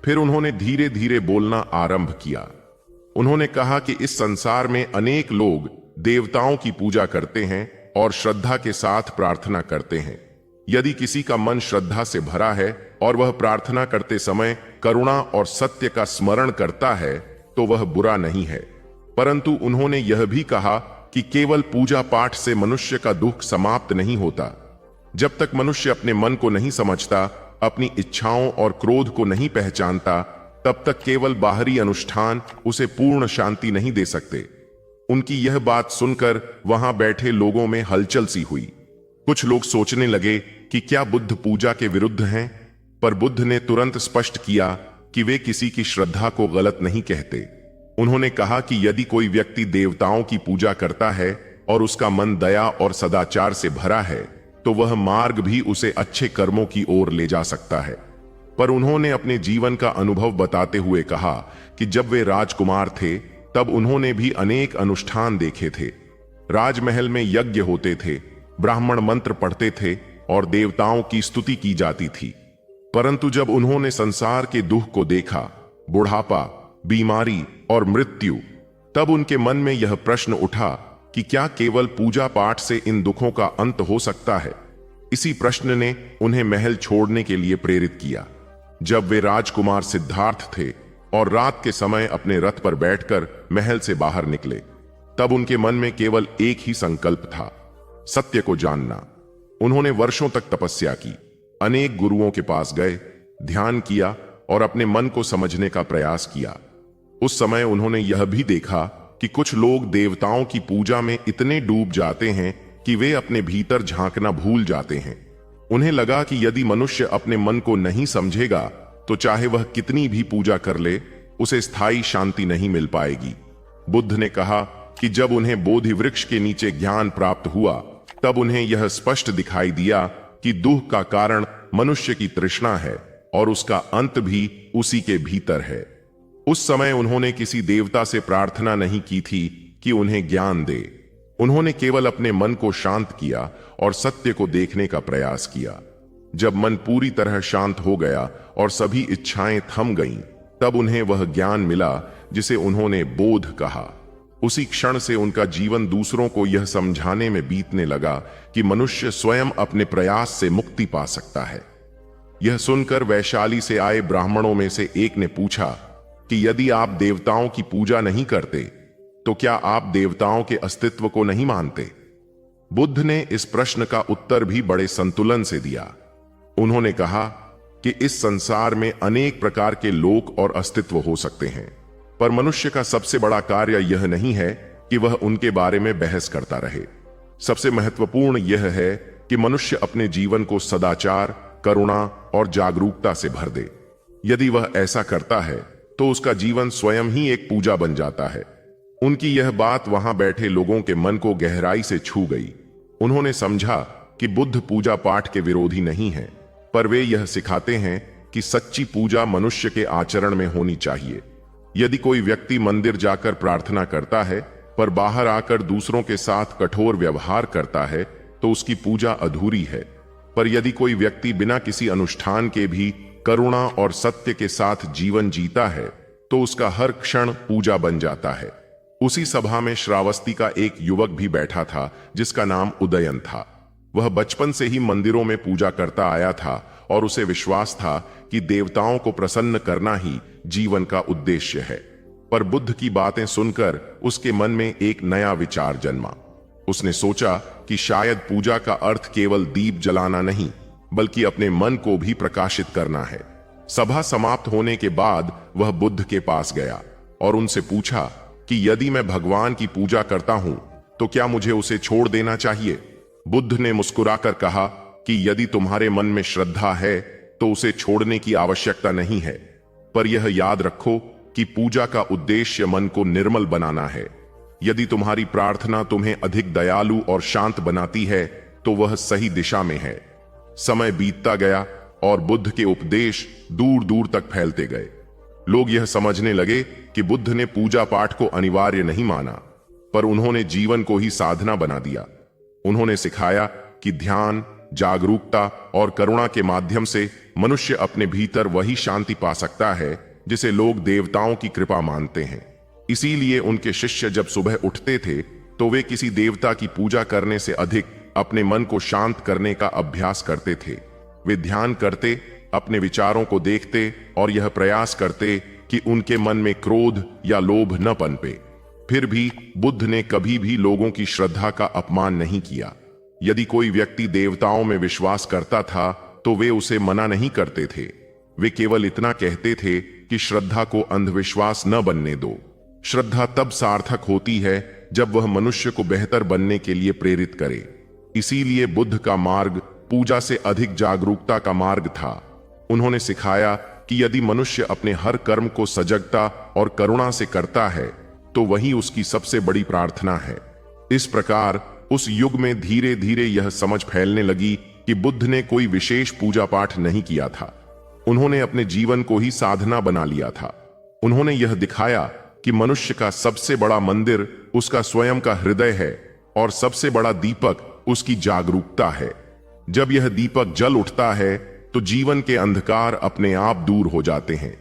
फिर उन्होंने धीरे धीरे बोलना आरंभ किया। उन्होंने कहा कि इस संसार में अनेक लोग देवताओं की पूजा करते हैं और श्रद्धा के साथ प्रार्थना करते हैं। यदि किसी का मन श्रद्धा से भरा है और वह प्रार्थना करते समय करुणा और सत्य का स्मरण करता है, तो वह बुरा नहीं है। परंतु उन्होंने यह भी कहा कि केवल पूजा पाठ से मनुष्य का दुख समाप्त नहीं होता। जब तक मनुष्य अपने मन को नहीं समझता, अपनी इच्छाओं और क्रोध को नहीं पहचानता, तब तक केवल बाहरी अनुष्ठान उसे पूर्ण शांति नहीं दे सकते। उनकी यह बात सुनकर वहां बैठे लोगों में हलचल सी हुई। कुछ लोग सोचने लगे कि क्या बुद्ध पूजा के विरुद्ध हैं, पर बुद्ध ने तुरंत स्पष्ट किया कि वे किसी की श्रद्धा को गलत नहीं कहते। उन्होंने कहा कि यदि कोई व्यक्ति देवताओं की पूजा करता है और उसका मन दया और सदाचार से भरा है, तो वह मार्ग भी उसे अच्छे कर्मों की ओर ले जा सकता है। पर उन्होंने अपने जीवन का अनुभव बताते हुए कहा कि जब वे राजकुमार थे, तब उन्होंने भी अनेक अनुष्ठान देखे थे। राजमहल में यज्ञ होते थे, ब्राह्मण मंत्र पढ़ते थे और देवताओं की स्तुति की जाती थी। परंतु जब उन्होंने संसार के दुख को देखा, बुढ़ापा, बीमारी और मृत्यु, तब उनके मन में यह प्रश्न उठा कि क्या केवल पूजा पाठ से इन दुखों का अंत हो सकता है। इसी प्रश्न ने उन्हें महल छोड़ने के लिए प्रेरित किया। जब वे राजकुमार सिद्धार्थ थे और रात के समय अपने रथ पर बैठकर महल से बाहर निकले, तब उनके मन में केवल एक ही संकल्प था, सत्य को जानना। उन्होंने वर्षों तक तपस्या की, अनेक गुरुओं के पास गए, ध्यान किया और अपने मन को समझने का प्रयास किया। उस समय उन्होंने यह भी देखा कि कुछ लोग देवताओं की पूजा में इतने डूब जाते हैं कि वे अपने भीतर झांकना भूल जाते हैं। उन्हें लगा कि यदि मनुष्य अपने मन को नहीं समझेगा तो चाहे वह कितनी भी पूजा कर ले, उसे स्थायी शांति नहीं मिल पाएगी। बुद्ध ने कहा कि जब उन्हें बोधि वृक्ष के नीचे ज्ञान प्राप्त हुआ, तब उन्हें यह स्पष्ट दिखाई दिया कि दुख का कारण मनुष्य की तृष्णा है और उसका अंत भी उसी के भीतर है। उस समय उन्होंने किसी देवता से प्रार्थना नहीं की थी कि उन्हें ज्ञान दे। उन्होंने केवल अपने मन को शांत किया और सत्य को देखने का प्रयास किया। जब मन पूरी तरह शांत हो गया और सभी इच्छाएं थम गईं, तब उन्हें वह ज्ञान मिला जिसे उन्होंने बोध कहा। उसी क्षण से उनका जीवन दूसरों को यह समझाने में बीतने लगा कि मनुष्य स्वयं अपने प्रयास से मुक्ति पा सकता है। यह सुनकर वैशाली से आए ब्राह्मणों में से एक ने पूछा कि यदि आप देवताओं की पूजा नहीं करते तो क्या आप देवताओं के अस्तित्व को नहीं मानते? बुद्ध ने इस प्रश्न का उत्तर भी बड़े संतुलन से दिया। उन्होंने कहा कि इस संसार में अनेक प्रकार के लोक और अस्तित्व हो सकते हैं, पर मनुष्य का सबसे बड़ा कार्य यह नहीं है कि वह उनके बारे में बहस करता रहे। सबसे महत्वपूर्ण यह है कि मनुष्य अपने जीवन को सदाचार, करुणा और जागरूकता से भर दे। यदि वह ऐसा करता है तो उसका जीवन स्वयं ही एक पूजा बन जाता है। उनकी यह बात वहां बैठे लोगों के मन को गहराई से छू गई। उन्होंने समझा कि बुद्ध पूजा पाठ के विरोधी नहीं हैं, पर वे यह सिखाते हैं कि सच्ची पूजा मनुष्य के आचरण में होनी चाहिए। यदि कोई व्यक्ति मंदिर जाकर प्रार्थना करता है पर बाहर आकर दूसरों के साथ कठोर व्यवहार करता है तो उसकी पूजा अधूरी है। पर यदि कोई व्यक्ति बिना किसी अनुष्ठान के भी करुणा और सत्य के साथ जीवन जीता है तो उसका हर क्षण पूजा बन जाता है। उसी सभा में श्रावस्ती का एक युवक भी बैठा था जिसका नाम उदयन था। वह बचपन से ही मंदिरों में पूजा करता आया था और उसे विश्वास था कि देवताओं को प्रसन्न करना ही जीवन का उद्देश्य है। पर बुद्ध की बातें सुनकर उसके मन में एक नया विचार जन्मा। उसने सोचा कि शायद पूजा का अर्थ केवल दीप जलाना नहीं, बल्कि अपने मन को भी प्रकाशित करना है। सभा समाप्त होने के बाद वह बुद्ध के पास गया और उनसे पूछा कि यदि मैं भगवान की पूजा करता हूं तो क्या मुझे उसे छोड़ देना चाहिए? बुद्ध ने मुस्कुराकर कहा कि यदि तुम्हारे मन में श्रद्धा है तो उसे छोड़ने की आवश्यकता नहीं है, पर यह याद रखो कि पूजा का उद्देश्य मन को निर्मल बनाना है। यदि तुम्हारी प्रार्थना तुम्हें अधिक दयालु और शांत बनाती है तो वह सही दिशा में है। समय बीतता गया और बुद्ध के उपदेश दूर दूर तक फैलते गए। लोग यह समझने लगे कि बुद्ध ने पूजा पाठ को अनिवार्य नहीं माना, पर उन्होंने जीवन को ही साधना बना दिया। उन्होंने सिखाया कि ध्यान, जागरूकता और करुणा के माध्यम से मनुष्य अपने भीतर वही शांति पा सकता है जिसे लोग देवताओं की कृपा मानते हैं। इसीलिए उनके शिष्य जब सुबह उठते थे तो वे किसी देवता की पूजा करने से अधिक अपने मन को शांत करने का अभ्यास करते थे। वे ध्यान करते, अपने विचारों को देखते और यह प्रयास करते कि उनके मन में क्रोध या लोभ न पनपे। फिर भी बुद्ध ने कभी भी लोगों की श्रद्धा का अपमान नहीं किया। यदि कोई व्यक्ति देवताओं में विश्वास करता था तो वे उसे मना नहीं करते थे। वे केवल इतना कहते थे कि श्रद्धा को अंधविश्वास न बनने दो। श्रद्धा तब सार्थक होती है जब वह मनुष्य को बेहतर बनने के लिए प्रेरित करे। इसीलिए बुद्ध का मार्ग पूजा से अधिक जागरूकता का मार्ग था। उन्होंने सिखाया कि यदि मनुष्य अपने हर कर्म को सजगता और करुणा से करता है तो वही उसकी सबसे बड़ी प्रार्थना है। इस प्रकार उस युग में धीरे धीरे यह समझ फैलने लगी कि बुद्ध ने कोई विशेष पूजा पाठ नहीं किया था। उन्होंने अपने जीवन को ही साधना बना लिया था। उन्होंने यह दिखाया कि मनुष्य का सबसे बड़ा मंदिर उसका स्वयं का हृदय है और सबसे बड़ा दीपक उसकी जागरूकता है। जब यह दीपक जल उठता है तो जीवन के अंधकार अपने आप दूर हो जाते हैं।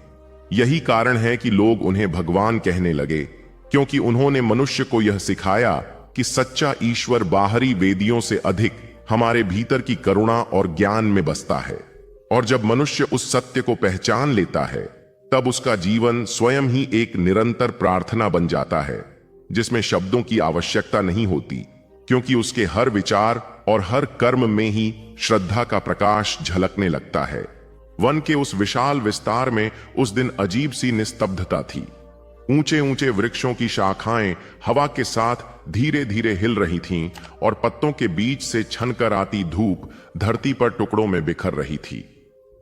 यही कारण है कि लोग उन्हें भगवान कहने लगे, क्योंकि उन्होंने मनुष्य को यह सिखाया कि सच्चा ईश्वर बाहरी वेदियों से अधिक हमारे भीतर की करुणा और ज्ञान में बसता है। और जब मनुष्य उस सत्य को पहचान लेता है तब उसका जीवन स्वयं ही एक निरंतर प्रार्थना बन जाता है, जिसमें शब्दों की आवश्यकता नहीं होती, क्योंकि उसके हर विचार और हर कर्म में ही श्रद्धा का प्रकाश झलकने लगता है। वन के उस विशाल विस्तार में उस दिन अजीब सी निस्तब्धता थी। ऊंचे ऊंचे वृक्षों की शाखाएं हवा के साथ धीरे धीरे हिल रही थीं और पत्तों के बीच से छनकर आती धूप धरती पर टुकड़ों में बिखर रही थी।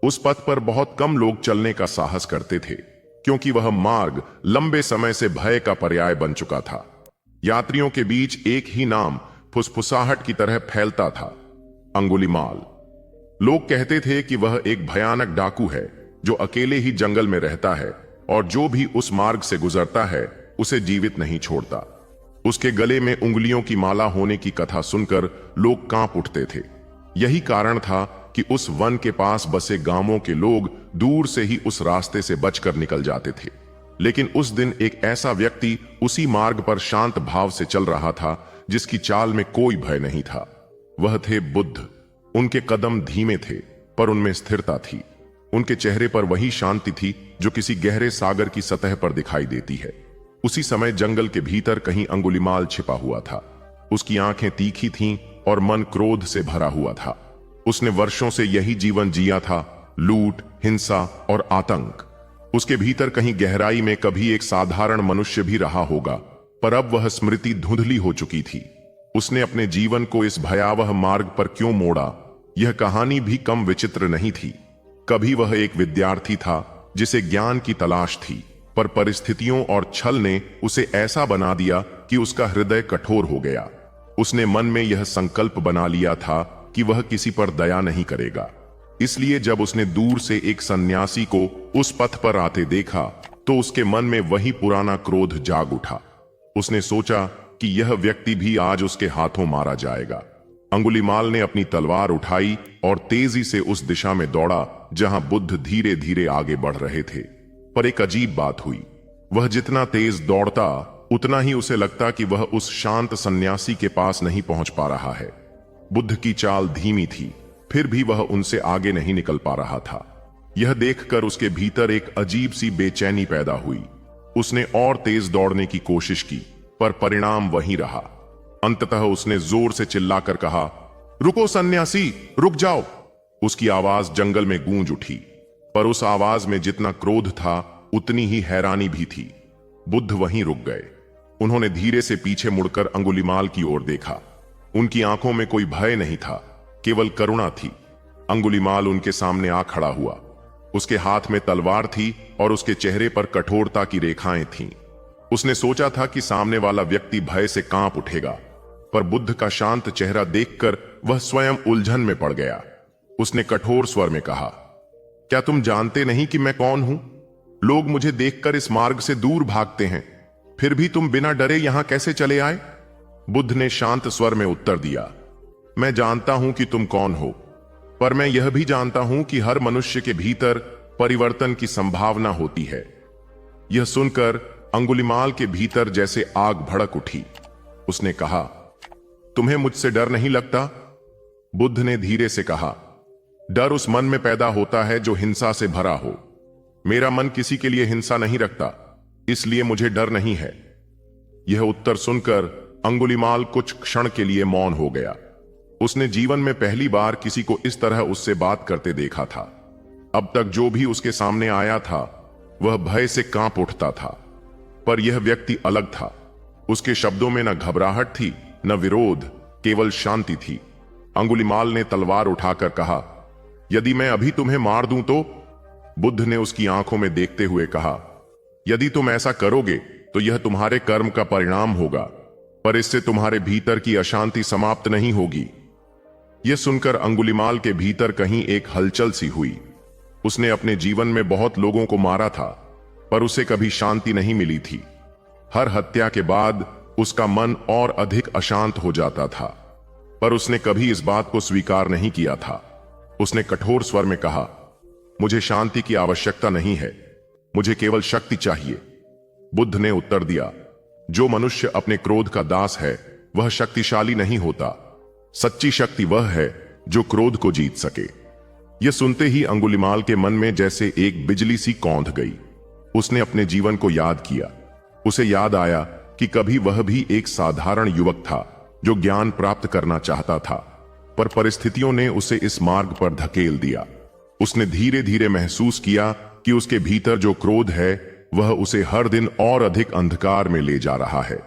उस पथ पर बहुत कम लोग चलने का साहस करते थे, क्योंकि वह मार्ग लंबे समय से भय का पर्याय बन चुका था। यात्रियों के बीच एक ही नाम फुसफुसाहट की तरह फैलता था, अंगुलीमाल। लोग कहते थे कि वह एक भयानक डाकू है जो अकेले ही जंगल में रहता है और जो भी उस मार्ग से गुजरता है उसे जीवित नहीं छोड़ता। उसके गले में उंगलियों की माला होने की कथा सुनकर लोग कांप उठते थे। यही कारण था कि उस वन के पास बसे गांवों के लोग दूर से ही उस रास्ते से बचकर निकल जाते थे। लेकिन उस दिन एक ऐसा व्यक्ति उसी मार्ग पर शांत भाव से चल रहा था जिसकी चाल में कोई भय नहीं था। वह थे बुद्ध। उनके कदम धीमे थे पर उनमें स्थिरता थी। उनके चेहरे पर वही शांति थी जो किसी गहरे सागर की सतह पर दिखाई देती है। उसी समय जंगल के भीतर कहीं अंगुलीमाल छिपा हुआ था। उसकी आंखें तीखी थीं और मन क्रोध से भरा हुआ था। उसने वर्षों से यही जीवन जिया था, लूट, हिंसा और आतंक। उसके भीतर कहीं गहराई में कभी एक साधारण मनुष्य भी रहा होगा, पर अब वह स्मृति धुंधली हो चुकी थी। उसने अपने जीवन को इस भयावह मार्ग पर क्यों मोड़ा, यह कहानी भी कम विचित्र नहीं थी। कभी वह एक विद्यार्थी था जिसे ज्ञान की तलाश थी, पर परिस्थितियों और छल ने उसे ऐसा बना दिया कि उसका हृदय कठोर हो गया। उसने मन में यह संकल्प बना लिया था कि वह किसी पर दया नहीं करेगा। इसलिए जब उसने दूर से एक सन्यासी को उस पथ पर आते देखा तो उसके मन में वही पुराना क्रोध जाग उठा। उसने सोचा कि यह व्यक्ति भी आज उसके हाथों मारा जाएगा। अंगुलीमाल ने अपनी तलवार उठाई और तेजी से उस दिशा में दौड़ा जहां बुद्ध धीरे धीरे आगे बढ़ रहे थे। पर एक अजीब बात हुई। वह जितना तेज दौड़ता उतना ही उसे लगता कि वह उस शांत सन्यासी के पास नहीं पहुंच पा रहा है। बुद्ध की चाल धीमी थी, फिर भी वह उनसे आगे नहीं निकल पा रहा था। यह देखकर उसके भीतर एक अजीब सी बेचैनी पैदा हुई। उसने और तेज दौड़ने की कोशिश की, पर परिणाम वही रहा। अंततः उसने जोर से चिल्लाकर कहा, रुको सन्यासी, रुक जाओ। उसकी आवाज जंगल में गूंज उठी, पर उस आवाज में जितना क्रोध था उतनी ही हैरानी भी थी। बुद्ध वहीं रुक गए। उन्होंने धीरे से पीछे मुड़कर अंगुलीमाल की ओर देखा। उनकी आंखों में कोई भय नहीं था, केवल करुणा थी। अंगुलीमाल उनके सामने आ खड़ा हुआ। उसके हाथ में तलवार थी और उसके चेहरे पर कठोरता की रेखाएं थीं। उसने सोचा था कि सामने वाला व्यक्ति भय से कांप उठेगा, पर बुद्ध का शांत चेहरा देखकर वह स्वयं उलझन में पड़ गया। उसने कठोर स्वर में कहा, क्या तुम जानते नहीं कि मैं कौन हूं? लोग मुझे देखकर इस मार्ग से दूर भागते हैं, फिर भी तुम बिना डरे यहां कैसे चले आए? बुद्ध ने शांत स्वर में उत्तर दिया, मैं जानता हूं कि तुम कौन हो, पर मैं यह भी जानता हूं कि हर मनुष्य के भीतर परिवर्तन की संभावना होती है। यह सुनकर अंगुलीमाल के भीतर जैसे आग भड़क उठी। उसने कहा, तुम्हें मुझसे डर नहीं लगता? बुद्ध ने धीरे से कहा, डर उस मन में पैदा होता है जो हिंसा से भरा हो। मेरा मन किसी के लिए हिंसा नहीं रखता, इसलिए मुझे डर नहीं है। यह उत्तर सुनकर अंगुलीमाल कुछ क्षण के लिए मौन हो गया। उसने जीवन में पहली बार किसी को इस तरह उससे बात करते देखा था। अब तक जो भी उसके सामने आया था वह भय से कांप उठता था, पर यह व्यक्ति अलग था। उसके शब्दों में न घबराहट थी न विरोध, केवल शांति थी। अंगुलीमाल ने तलवार उठाकर कहा, यदि मैं अभी तुम्हें मार दूं तो? बुद्ध ने उसकी आंखों में देखते हुए कहा, यदि तुम ऐसा करोगे तो यह तुम्हारे कर्म का परिणाम होगा, पर इससे तुम्हारे भीतर की अशांति समाप्त नहीं होगी। यह सुनकर अंगुलीमाल के भीतर कहीं एक हलचल सी हुई। उसने अपने जीवन में बहुत लोगों को मारा था, पर उसे कभी शांति नहीं मिली थी। हर हत्या के बाद उसका मन और अधिक अशांत हो जाता था, पर उसने कभी इस बात को स्वीकार नहीं किया था। उसने कठोर स्वर में कहा, मुझे शांति की आवश्यकता नहीं है, मुझे केवल शक्ति चाहिए। बुद्ध ने उत्तर दिया, जो मनुष्य अपने क्रोध का दास है वह शक्तिशाली नहीं होता। सच्ची शक्ति वह है जो क्रोध को जीत सके। यह सुनते ही अंगुलीमाल के मन में जैसे एक बिजली सी कौंध गई। उसने अपने जीवन को याद किया। उसे याद आया कि कभी वह भी एक साधारण युवक था जो ज्ञान प्राप्त करना चाहता था, पर परिस्थितियों ने उसे इस मार्ग पर धकेल दिया। उसने धीरे धीरे महसूस किया कि उसके भीतर जो क्रोध है वह उसे हर दिन और अधिक अंधकार में ले जा रहा है।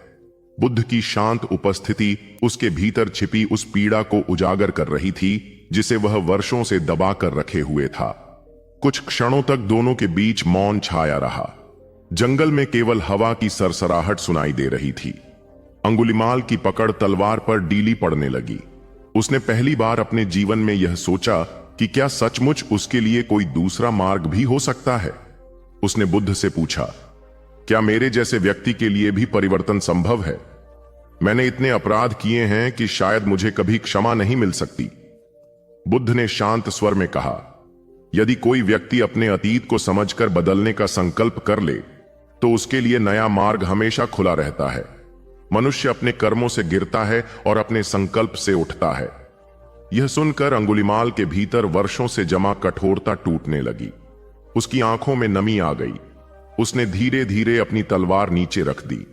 बुद्ध की शांत उपस्थिति उसके भीतर छिपी उस पीड़ा को उजागर कर रही थी जिसे वह वर्षों से दबा कर रखे हुए था। कुछ क्षणों तक दोनों के बीच मौन छाया रहा। जंगल में केवल हवा की सरसराहट सुनाई दे रही थी। अंगुलिमाल की पकड़ तलवार पर डीली पड़ने लगी। उसने पहली बार अपने जीवन में यह सोचा कि क्या सचमुच उसके लिए कोई दूसरा मार्ग भी हो सकता है। उसने बुद्ध से पूछा, क्या मेरे जैसे व्यक्ति के लिए भी परिवर्तन संभव है? मैंने इतने अपराध किए हैं कि शायद मुझे कभी क्षमा नहीं मिल सकती। बुद्ध ने शांत स्वर में कहा, यदि कोई व्यक्ति अपने अतीत को समझकर बदलने का संकल्प कर ले तो उसके लिए नया मार्ग हमेशा खुला रहता है। मनुष्य अपने कर्मों से गिरता है और अपने संकल्प से उठता है। यह सुनकर अंगुलिमाल के भीतर वर्षों से जमा कठोरता टूटने लगी। उसकी आंखों में नमी आ गई। उसने धीरे धीरे अपनी तलवार नीचे रख दी।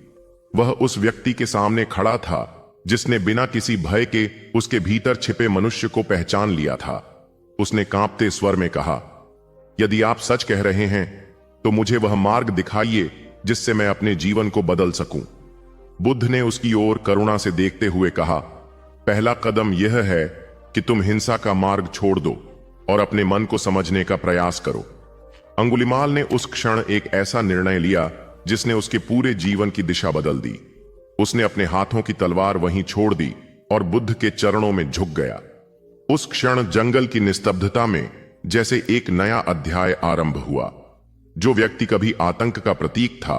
वह उस व्यक्ति के सामने खड़ा था जिसने बिना किसी भय के उसके भीतर छिपे मनुष्य को पहचान लिया था। उसने कांपते स्वर में कहा, यदि आप सच कह रहे हैं तो मुझे वह मार्ग दिखाइए जिससे मैं अपने जीवन को बदल सकूं। बुद्ध ने उसकी ओर करुणा से देखते हुए कहा, पहला कदम यह है कि तुम हिंसा का मार्ग छोड़ दो और अपने मन को समझने का प्रयास करो। अंगुलिमाल ने उस क्षण एक ऐसा निर्णय लिया जिसने उसके पूरे जीवन की दिशा बदल दी। उसने अपने हाथों की तलवार वहीं छोड़ दी और बुद्ध के चरणों में झुक गया। उस क्षण जंगल की निस्तब्धता में जैसे एक नया अध्याय आरंभ हुआ। जो व्यक्ति कभी आतंक का प्रतीक था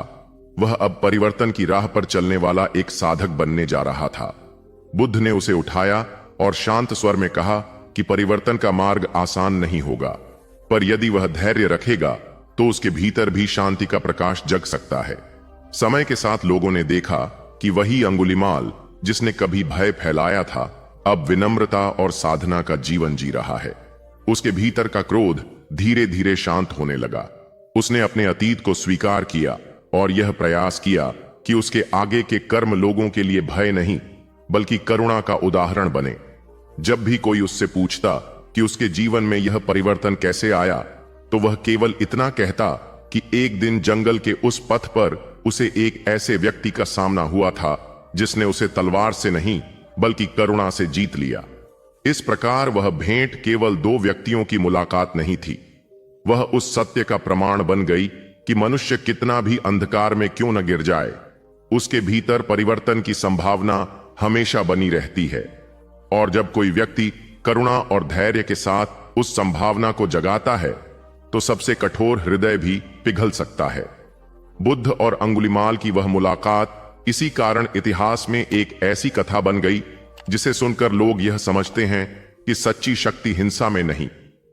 वह अब परिवर्तन की राह पर चलने वाला एक साधक बनने जा रहा था। बुद्ध ने उसे उठाया और शांत स्वर में कहा कि परिवर्तन का मार्ग आसान नहीं होगा, पर यदि वह धैर्य रखेगा तो उसके भीतर भी शांति का प्रकाश जग सकता है। समय के साथ लोगों ने देखा कि वही अंगुलिमाल जिसने कभी भय फैलाया था अब विनम्रता और साधना का जीवन जी रहा है। उसके भीतर का क्रोध धीरे धीरे शांत होने लगा। उसने अपने अतीत को स्वीकार किया और यह प्रयास किया कि उसके आगे के कर्म लोगों के लिए भय नहीं बल्कि करुणा का उदाहरण बने। जब भी कोई उससे पूछता कि उसके जीवन में यह परिवर्तन कैसे आया तो वह केवल इतना कहता कि एक दिन जंगल के उस पथ पर उसे एक ऐसे व्यक्ति का सामना हुआ था जिसने उसे तलवार से नहीं बल्कि करुणा से जीत लिया। इस प्रकार वह भेंट केवल दो व्यक्तियों की मुलाकात नहीं थी, वह उस सत्य का प्रमाण बन गई कि मनुष्य कितना भी अंधकार में क्यों न गिर जाए, उसके भीतर परिवर्तन की संभावना हमेशा बनी रहती है। और जब कोई व्यक्ति करुणा और धैर्य के साथ उस संभावना को जगाता है तो सबसे कठोर हृदय भी पिघल सकता है। बुद्ध और अंगुलिमाल की वह मुलाकात इसी कारण इतिहास में एक ऐसी कथा बन गई जिसे सुनकर लोग यह समझते हैं कि सच्ची शक्ति हिंसा में नहीं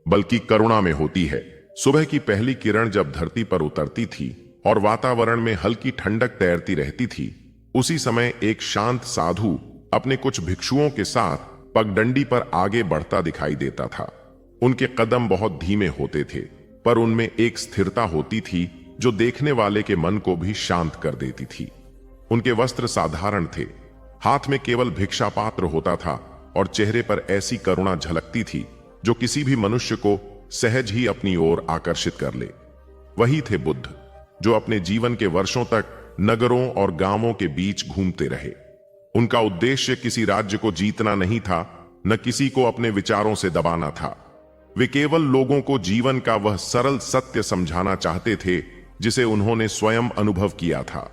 बल्कि करुणा में होती है। सुबह की पहली किरण जब धरती पर उतरती थी और वातावरण में हल्की ठंडक तैरती रहती थी, उसी समय एक शांत साधु अपने कुछ भिक्षुओं के साथ पगडंडी पर आगे बढ़ता दिखाई देता था। उनके कदम बहुत धीमे होते थे पर उनमें एक स्थिरता होती थी जो देखने वाले के मन को भी शांत कर देती थी। उनके वस्त्र साधारण थे, हाथ में केवल भिक्षा पात्र होता था और चेहरे पर ऐसी करुणा झलकती थी जो किसी भी मनुष्य को सहज ही अपनी ओर आकर्षित कर ले। वही थे बुद्ध जो अपने जीवन के वर्षों तक नगरों और गांवों के बीच घूमते रहे। उनका उद्देश्य किसी राज्य को जीतना नहीं था, न किसी को अपने विचारों से दबाना था। वे केवल लोगों को जीवन का वह सरल सत्य समझाना चाहते थे जिसे उन्होंने स्वयं अनुभव किया था।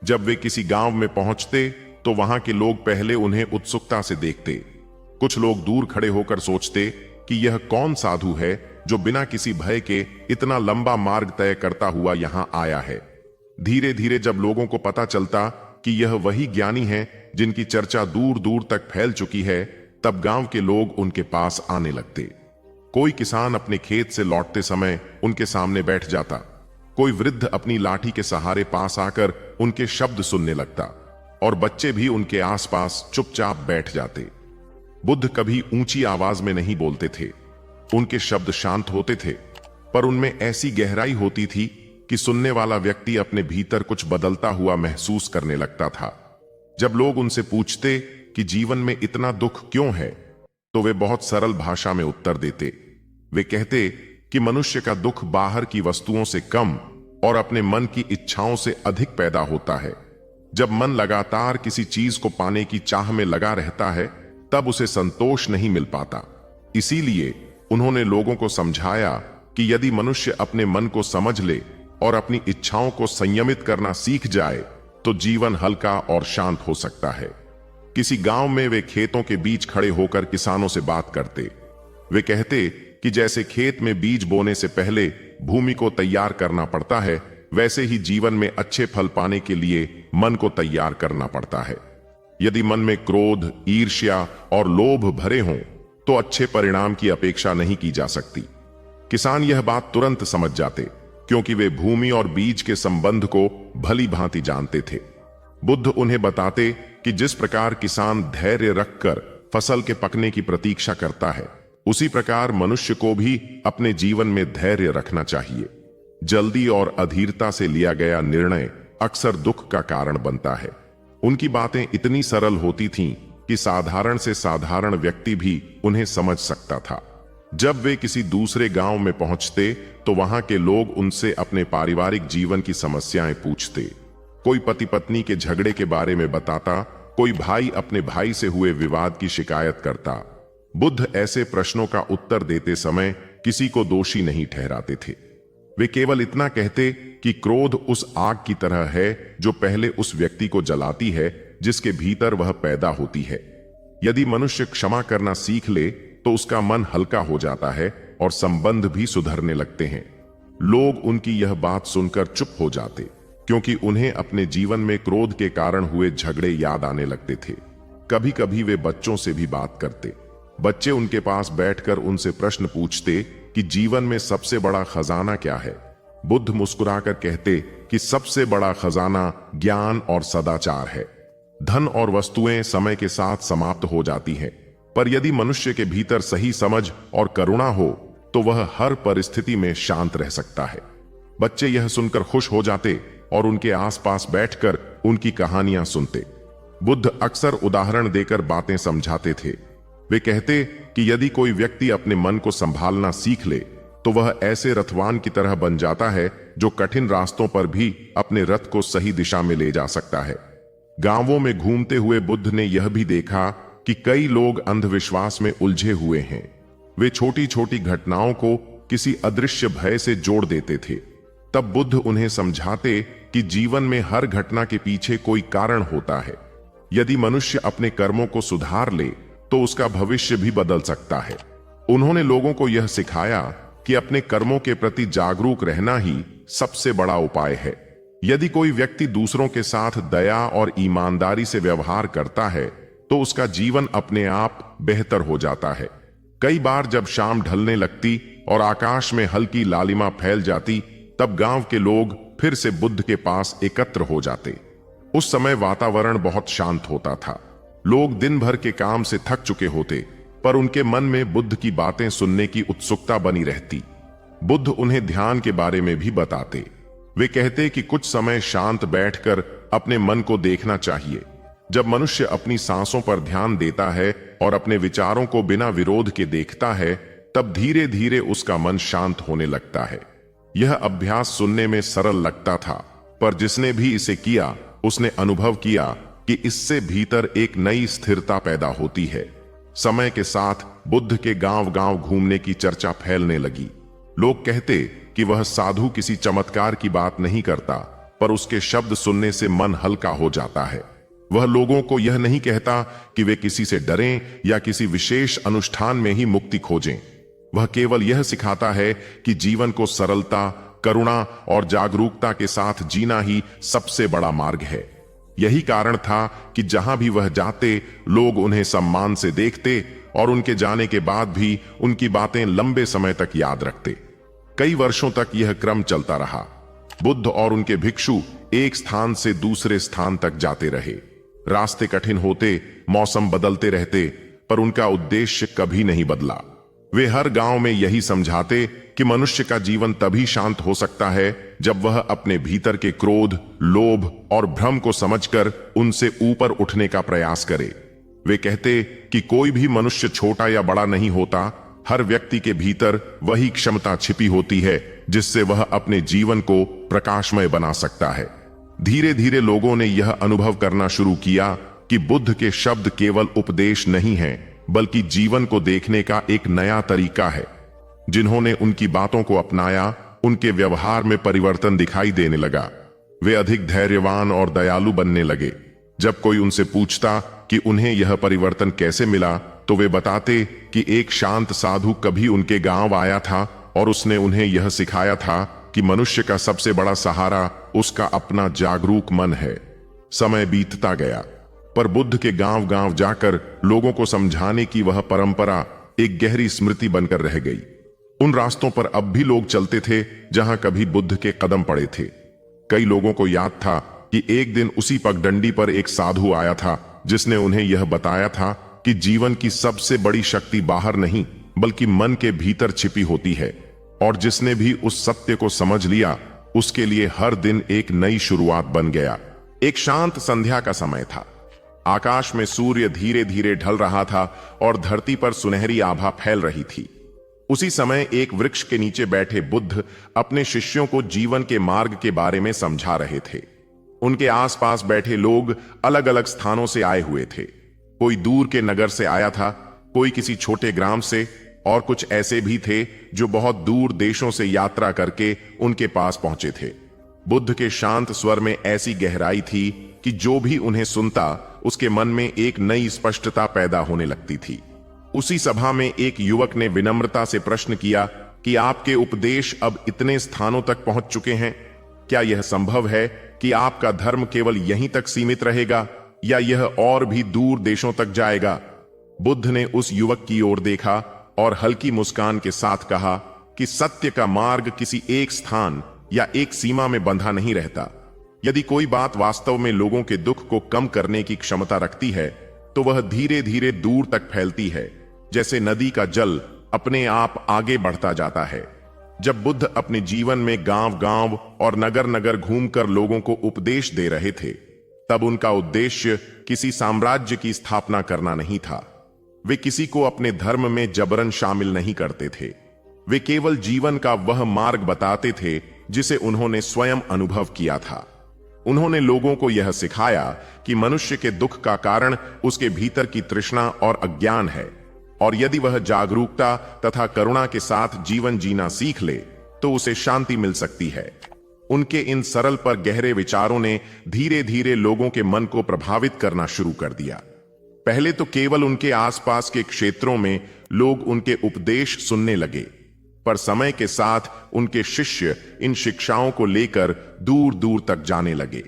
जब वे किसी गांव में पहुंचते तो वहां के लोग पहले उन्हें उत्सुकता से देखते। कुछ लोग दूर खड़े होकर सोचते कि यह कौन साधु है जो बिना किसी भय के इतना लंबा मार्ग तय करता हुआ यहां आया है। धीरे धीरे जब लोगों को पता चलता कि यह वही ज्ञानी है जिनकी चर्चा दूर दूर तक फैल चुकी है, तब गांव के लोग उनके पास आने लगते। कोई किसान अपने खेत से लौटते समय उनके सामने बैठ जाता, कोई वृद्ध अपनी लाठी के सहारे पास आकर उनके शब्द सुनने लगता और बच्चे भी उनके आसपास चुपचाप बैठ जाते। बुद्ध कभी ऊंची आवाज में नहीं बोलते थे, उनके शब्द शांत होते थे पर उनमें ऐसी गहराई होती थी कि सुनने वाला व्यक्ति अपने भीतर कुछ बदलता हुआ महसूस करने लगता था। जब लोग उनसे पूछते कि जीवन में इतना दुख क्यों है तो वे बहुत सरल भाषा में उत्तर देते। वे कहते कि मनुष्य का दुख बाहर की वस्तुओं से कम और अपने मन की इच्छाओं से अधिक पैदा होता है। जब मन लगातार किसी चीज को पाने की चाह में लगा रहता है, तब उसे संतोष नहीं मिल पाता। इसीलिए उन्होंने लोगों को समझाया कि यदि मनुष्य अपने मन को समझ ले और अपनी इच्छाओं को संयमित करना सीख जाए तो जीवन हल्का और शांत हो सकता है। किसी गांव में वे खेतों के बीच खड़े होकर किसानों से बात करते। वे कहते कि जैसे खेत में बीज बोने से पहले भूमि को तैयार करना पड़ता है, वैसे ही जीवन में अच्छे फल पाने के लिए मन को तैयार करना पड़ता है। यदि मन में क्रोध, ईर्ष्या और लोभ भरे हों तो अच्छे परिणाम की अपेक्षा नहीं की जा सकती। किसान यह बात तुरंत समझ जाते, क्योंकि वे भूमि और बीज के संबंध को भली भांति जानते थे। बुद्ध उन्हें बताते कि जिस प्रकार किसान धैर्य रखकर फसल के पकने की प्रतीक्षा करता है, उसी प्रकार मनुष्य को भी अपने जीवन में धैर्य रखना चाहिए। जल्दी और अधीरता से लिया गया निर्णय अक्सर दुख का कारण बनता है। उनकी बातें इतनी सरल होती थीं कि साधारण से साधारण व्यक्ति भी उन्हें समझ सकता था। जब वे किसी दूसरे गांव में पहुंचते तो वहां के लोग उनसे अपने पारिवारिक जीवन की समस्याएं पूछते। कोई पति पत्नी के झगड़े के बारे में बताता, कोई भाई अपने भाई से हुए विवाद की शिकायत करता। बुद्ध ऐसे प्रश्नों का उत्तर देते समय किसी को दोषी नहीं ठहराते थे। वे केवल इतना कहते कि क्रोध उस आग की तरह है जो पहले उस व्यक्ति को जलाती है जिसके भीतर वह पैदा होती है। यदि मनुष्य क्षमा करना सीख ले तो उसका मन हल्का हो जाता है और संबंध भी सुधरने लगते हैं। लोग उनकी यह बात सुनकर चुप हो जाते, क्योंकि उन्हें अपने जीवन में क्रोध के कारण हुए झगड़े याद आने लगते थे। कभी कभी वे बच्चों से भी बात करते। बच्चे उनके पास बैठकर उनसे प्रश्न पूछते कि जीवन में सबसे बड़ा खजाना क्या है। बुद्ध मुस्कुराकर कहते कि सबसे बड़ा खजाना ज्ञान और सदाचार है। धन और वस्तुएं समय के साथ समाप्त हो जाती हैं, पर यदि मनुष्य के भीतर सही समझ और करुणा हो तो वह हर परिस्थिति में शांत रह सकता है। बच्चे यह सुनकर खुश हो जाते और उनके आसपास बैठकर उनकी कहानियां सुनते। बुद्ध अक्सर उदाहरण देकर बातें समझाते थे। वे कहते कि यदि कोई व्यक्ति अपने मन को संभालना सीख ले तो वह ऐसे रथवान की तरह बन जाता है जो कठिन रास्तों पर भी अपने रथ को सही दिशा में ले जा सकता है। गांवों में घूमते हुए बुद्ध ने यह भी देखा कि कई लोग अंधविश्वास में उलझे हुए हैं। वे छोटी छोटी घटनाओं को किसी अदृश्य भय से जोड़ देते थे। तब बुद्ध उन्हें समझाते कि जीवन में हर घटना के पीछे कोई कारण होता है। यदि मनुष्य अपने कर्मों को सुधार ले तो उसका भविष्य भी बदल सकता है। उन्होंने लोगों को यह सिखाया कि अपने कर्मों के प्रति जागरूक रहना ही सबसे बड़ा उपाय है। यदि कोई व्यक्ति दूसरों के साथ दया और ईमानदारी से व्यवहार करता है तो उसका जीवन अपने आप बेहतर हो जाता है। कई बार जब शाम ढलने लगती और आकाश में हल्की लालिमा फैल जाती, तब गांव के लोग फिर से बुद्ध के पास एकत्र हो जाते। उस समय वातावरण बहुत शांत होता था। लोग दिन भर के काम से थक चुके होते, पर उनके मन में बुद्ध की बातें सुनने की उत्सुकता बनी रहती। बुद्ध उन्हें ध्यान के बारे में भी बताते। वे कहते कि कुछ समय शांत बैठकर अपने मन को देखना चाहिए। जब मनुष्य अपनी सांसों पर ध्यान देता है और अपने विचारों को बिना विरोध के देखता है, तब धीरे धीरे उसका मन शांत होने लगता है। यह अभ्यास सुनने में सरल लगता था, पर जिसने भी इसे किया उसने अनुभव किया कि इससे भीतर एक नई स्थिरता पैदा होती है। समय के साथ बुद्ध के गांव गांव घूमने की चर्चा फैलने लगी। लोग कहते कि वह साधु किसी चमत्कार की बात नहीं करता, पर उसके शब्द सुनने से मन हल्का हो जाता है। वह लोगों को यह नहीं कहता कि वे किसी से डरें या किसी विशेष अनुष्ठान में ही मुक्ति खोजें। वह केवल यह सिखाता है कि जीवन को सरलता, करुणा और जागरूकता के साथ जीना ही सबसे बड़ा मार्ग है। यही कारण था कि जहां भी वह जाते, लोग उन्हें सम्मान से देखते और उनके जाने के बाद भी उनकी बातें लंबे समय तक याद रखते। कई वर्षों तक यह क्रम चलता रहा। बुद्ध और उनके भिक्षु एक स्थान से दूसरे स्थान तक जाते रहे। रास्ते कठिन होते, मौसम बदलते रहते, पर उनका उद्देश्य कभी नहीं बदला। वे हर गांव में यही समझाते कि मनुष्य का जीवन तभी शांत हो सकता है जब वह अपने भीतर के क्रोध, लोभ और भ्रम को समझकर उनसे ऊपर उठने का प्रयास करे। वे कहते कि कोई भी मनुष्य छोटा या बड़ा नहीं होता। हर व्यक्ति के भीतर वही क्षमता छिपी होती है जिससे वह अपने जीवन को प्रकाशमय बना सकता है। धीरे धीरे लोगों ने यह अनुभव करना शुरू किया कि बुद्ध के शब्द केवल उपदेश नहीं हैं, बल्कि जीवन को देखने का एक नया तरीका है। जिन्होंने उनकी बातों को अपनाया, उनके व्यवहार में परिवर्तन दिखाई देने लगा। वे अधिक धैर्यवान और दयालु बनने लगे। जब कोई उनसे पूछता कि उन्हें यह परिवर्तन कैसे मिला, तो वे बताते कि एक शांत साधु कभी उनके गांव आया था और उसने उन्हें यह सिखाया था कि मनुष्य का सबसे बड़ा सहारा उसका अपना जागरूक मन है। समय बीतता गया, पर बुद्ध के गांव गांव जाकर लोगों को समझाने की वह परंपरा एक गहरी स्मृति बनकर रह गई। उन रास्तों पर अब भी लोग चलते थे जहां कभी बुद्ध के कदम पड़े थे। कई लोगों को याद था कि एक दिन उसी पगडंडी पर एक साधु आया था जिसने उन्हें यह बताया था कि जीवन की सबसे बड़ी शक्ति बाहर नहीं, बल्कि मन के भीतर छिपी होती है, और जिसने भी उस सत्य को समझ लिया, उसके लिए हर दिन एक नई शुरुआत बन गया। एक शांत संध्या का समय था। आकाश में सूर्य धीरे धीरे ढल रहा था और धरती पर सुनहरी आभा फैल रही थी। उसी समय एक वृक्ष के नीचे बैठे बुद्ध अपने शिष्यों को जीवन के मार्ग के बारे में समझा रहे थे। उनके आसपास बैठे लोग अलग अलग स्थानों से आए हुए थे। कोई दूर के नगर से आया था, कोई किसी छोटे ग्राम से, और कुछ ऐसे भी थे जो बहुत दूर देशों से यात्रा करके उनके पास पहुंचे थे। बुद्ध के शांत स्वर में ऐसी गहराई थी कि जो भी उन्हें सुनता, उसके मन में एक नई स्पष्टता पैदा होने लगती थी। उसी सभा में एक युवक ने विनम्रता से प्रश्न किया कि आपके उपदेश अब इतने स्थानों तक पहुंच चुके हैं, क्या यह संभव है कि आपका धर्म केवल यहीं तक सीमित रहेगा या यह और भी दूर देशों तक जाएगा? बुद्ध ने उस युवक की ओर देखा और हल्की मुस्कान के साथ कहा कि सत्य का मार्ग किसी एक स्थान या एक सीमा में बंधा नहीं रहता। यदि कोई बात वास्तव में लोगों के दुख को कम करने की क्षमता रखती है, तो वह धीरे धीरे दूर तक फैलती है, जैसे नदी का जल अपने आप आगे बढ़ता जाता है। जब बुद्ध अपने जीवन में गांव गांव और नगर नगर घूमकर लोगों को उपदेश दे रहे थे, तब उनका उद्देश्य किसी साम्राज्य की स्थापना करना नहीं था। वे किसी को अपने धर्म में जबरन शामिल नहीं करते थे। वे केवल जीवन का वह मार्ग बताते थे जिसे उन्होंने स्वयं अनुभव किया था। उन्होंने लोगों को यह सिखाया कि मनुष्य के दुख का कारण उसके भीतर की तृष्णा और अज्ञान है, और यदि वह जागरूकता तथा करुणा के साथ जीवन जीना सीख ले तो उसे शांति मिल सकती है। उनके इन सरल पर गहरे विचारों ने धीरे धीरे लोगों के मन को प्रभावित करना शुरू कर दिया। पहले तो केवल उनके आसपास के क्षेत्रों में लोग उनके उपदेश सुनने लगे, पर समय के साथ उनके शिष्य इन शिक्षाओं को लेकर दूर दूर तक जाने लगे।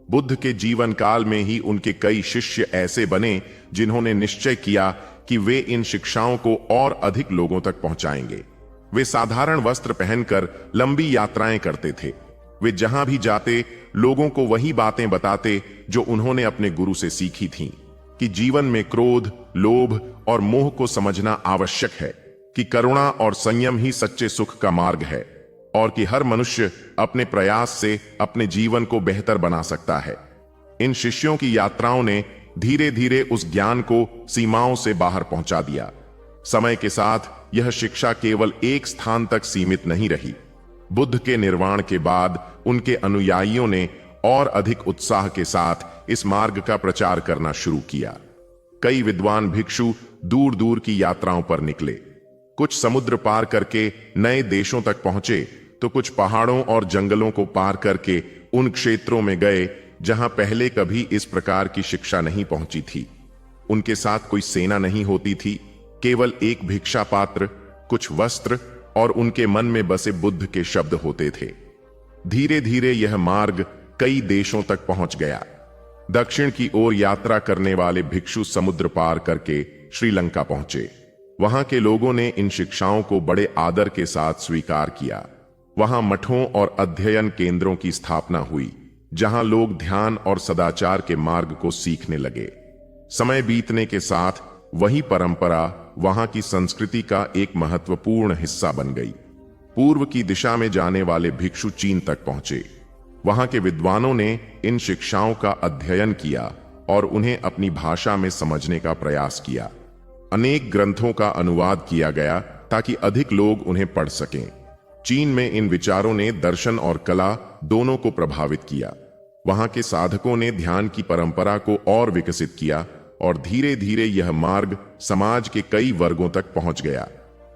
बुद्ध के जीवन काल में ही उनके कई शिष्य ऐसे बने जिन्होंने निश्चय किया कि वे इन शिक्षाओं को और अधिक लोगों तक पहुंचाएंगे। वे साधारण वस्त्र पहनकर लंबी यात्राएं करते थे। वे जहां भी जाते, लोगों को वही बातें बताते जो उन्होंने अपने गुरु से सीखी थीं, कि जीवन में क्रोध, लोभ और मोह को समझना आवश्यक है, कि करुणा और संयम ही सच्चे सुख का मार्ग है, और कि हर मनुष्य अपने प्रयास से अपने जीवन को बेहतर बना सकता है। इन शिष्यों की यात्राओं ने धीरे धीरे उस ज्ञान को सीमाओं से बाहर पहुंचा दिया। समय के साथ यह शिक्षा केवल एक स्थान तक सीमित नहीं रही। बुद्ध के निर्वाण के बाद उनके अनुयायियों ने और अधिक उत्साह के साथ इस मार्ग का प्रचार करना शुरू किया। कई विद्वान भिक्षु दूर दूर की यात्राओं पर निकले। कुछ समुद्र पार करके नए देशों तक पहुंचे, तो कुछ पहाड़ों और जंगलों को पार करके उन क्षेत्रों में गए जहां पहले कभी इस प्रकार की शिक्षा नहीं पहुंची थी। उनके साथ कोई सेना नहीं होती थी, केवल एक भिक्षा पात्र, कुछ वस्त्र और उनके मन में बसे बुद्ध के शब्द होते थे। धीरे धीरे यह मार्ग कई देशों तक पहुंच गया। दक्षिण की ओर यात्रा करने वाले भिक्षु समुद्र पार करके श्रीलंका पहुंचे। वहां के लोगों ने इन शिक्षाओं को बड़े आदर के साथ स्वीकार किया। वहां मठों और अध्ययन केंद्रों की स्थापना हुई, जहां लोग ध्यान और सदाचार के मार्ग को सीखने लगे। समय बीतने के साथ वही परंपरा वहां की संस्कृति का एक महत्वपूर्ण हिस्सा बन गई। पूर्व की दिशा में जाने वाले भिक्षु चीन तक पहुंचे। वहां के विद्वानों ने इन शिक्षाओं का अध्ययन किया और उन्हें अपनी भाषा में समझने का प्रयास किया। अनेक ग्रंथों का अनुवाद किया गया ताकि अधिक लोग उन्हें पढ़ सकें। चीन में इन विचारों ने दर्शन और कला दोनों को प्रभावित किया। वहां के साधकों ने ध्यान की परंपरा को और विकसित किया और धीरे धीरे यह मार्ग समाज के कई वर्गों तक पहुंच गया।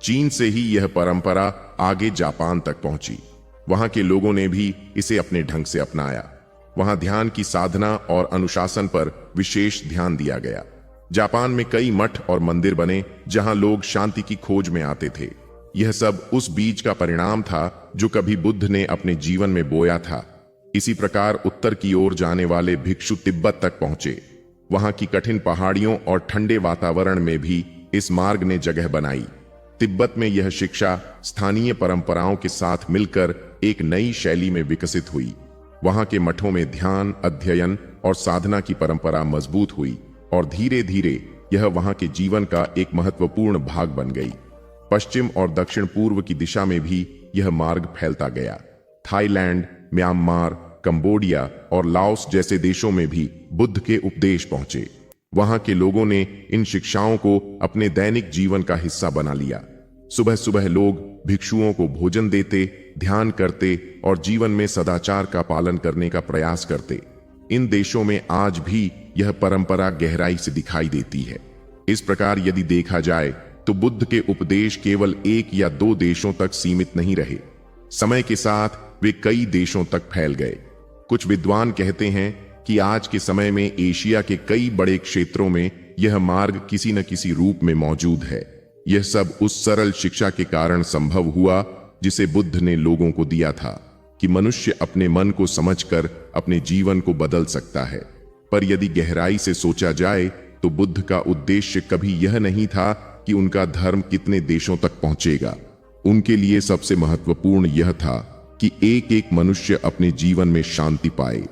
चीन से ही यह परंपरा आगे जापान तक पहुंची। वहां के लोगों ने भी इसे अपने ढंग से अपनाया। वहां ध्यान की साधना और अनुशासन पर विशेष ध्यान दिया गया। जापान में कई मठ और मंदिर बने जहां लोग शांति की खोज में आते थे। यह सब उस बीज का परिणाम था जो कभी बुद्ध ने अपने जीवन में बोया था। इसी प्रकार उत्तर की ओर जाने वाले भिक्षु तिब्बत तक पहुंचे। वहां की कठिन पहाड़ियों और ठंडे वातावरण में भी इस मार्ग ने जगह बनाई। तिब्बत में यह शिक्षा स्थानीय परंपराओं के साथ मिलकर एक नई शैली में विकसित हुई। वहां के मठों में ध्यान, अध्ययन और साधना की परंपरा मजबूत हुई और धीरे धीरे यह वहां के जीवन का एक महत्वपूर्ण भाग बन गई। पश्चिम और दक्षिण पूर्व की दिशा में भी यह मार्ग फैलता गया। थाईलैंड, म्यांमार, कंबोडिया और लाओस जैसे देशों में भी बुद्ध के उपदेश पहुंचे। वहां के लोगों ने इन शिक्षाओं को अपने दैनिक जीवन का हिस्सा बना लिया। सुबह सुबह लोग भिक्षुओं को भोजन देते, ध्यान करते और जीवन में सदाचार का पालन करने का प्रयास करते। इन देशों में आज भी यह परंपरा गहराई से दिखाई देती है। इस प्रकार यदि देखा जाए तो बुद्ध के उपदेश केवल एक या दो देशों तक सीमित नहीं रहे। समय के साथ वे कई देशों तक फैल गए। कुछ विद्वान कहते हैं कि आज के समय में एशिया के कई बड़े क्षेत्रों में यह मार्ग किसी न किसी रूप में मौजूद है। यह सब उस सरल शिक्षा के कारण संभव हुआ जिसे बुद्ध ने लोगों को दिया था कि मनुष्य अपने मन को समझकर अपने जीवन को बदल सकता है। पर यदि गहराई से सोचा जाए तो बुद्ध का उद्देश्य कभी यह नहीं था कि उनका धर्म कितने देशों तक पहुंचेगा। उनके लिए सबसे महत्वपूर्ण यह था कि एक एक मनुष्य अपने जीवन में शांति पाए।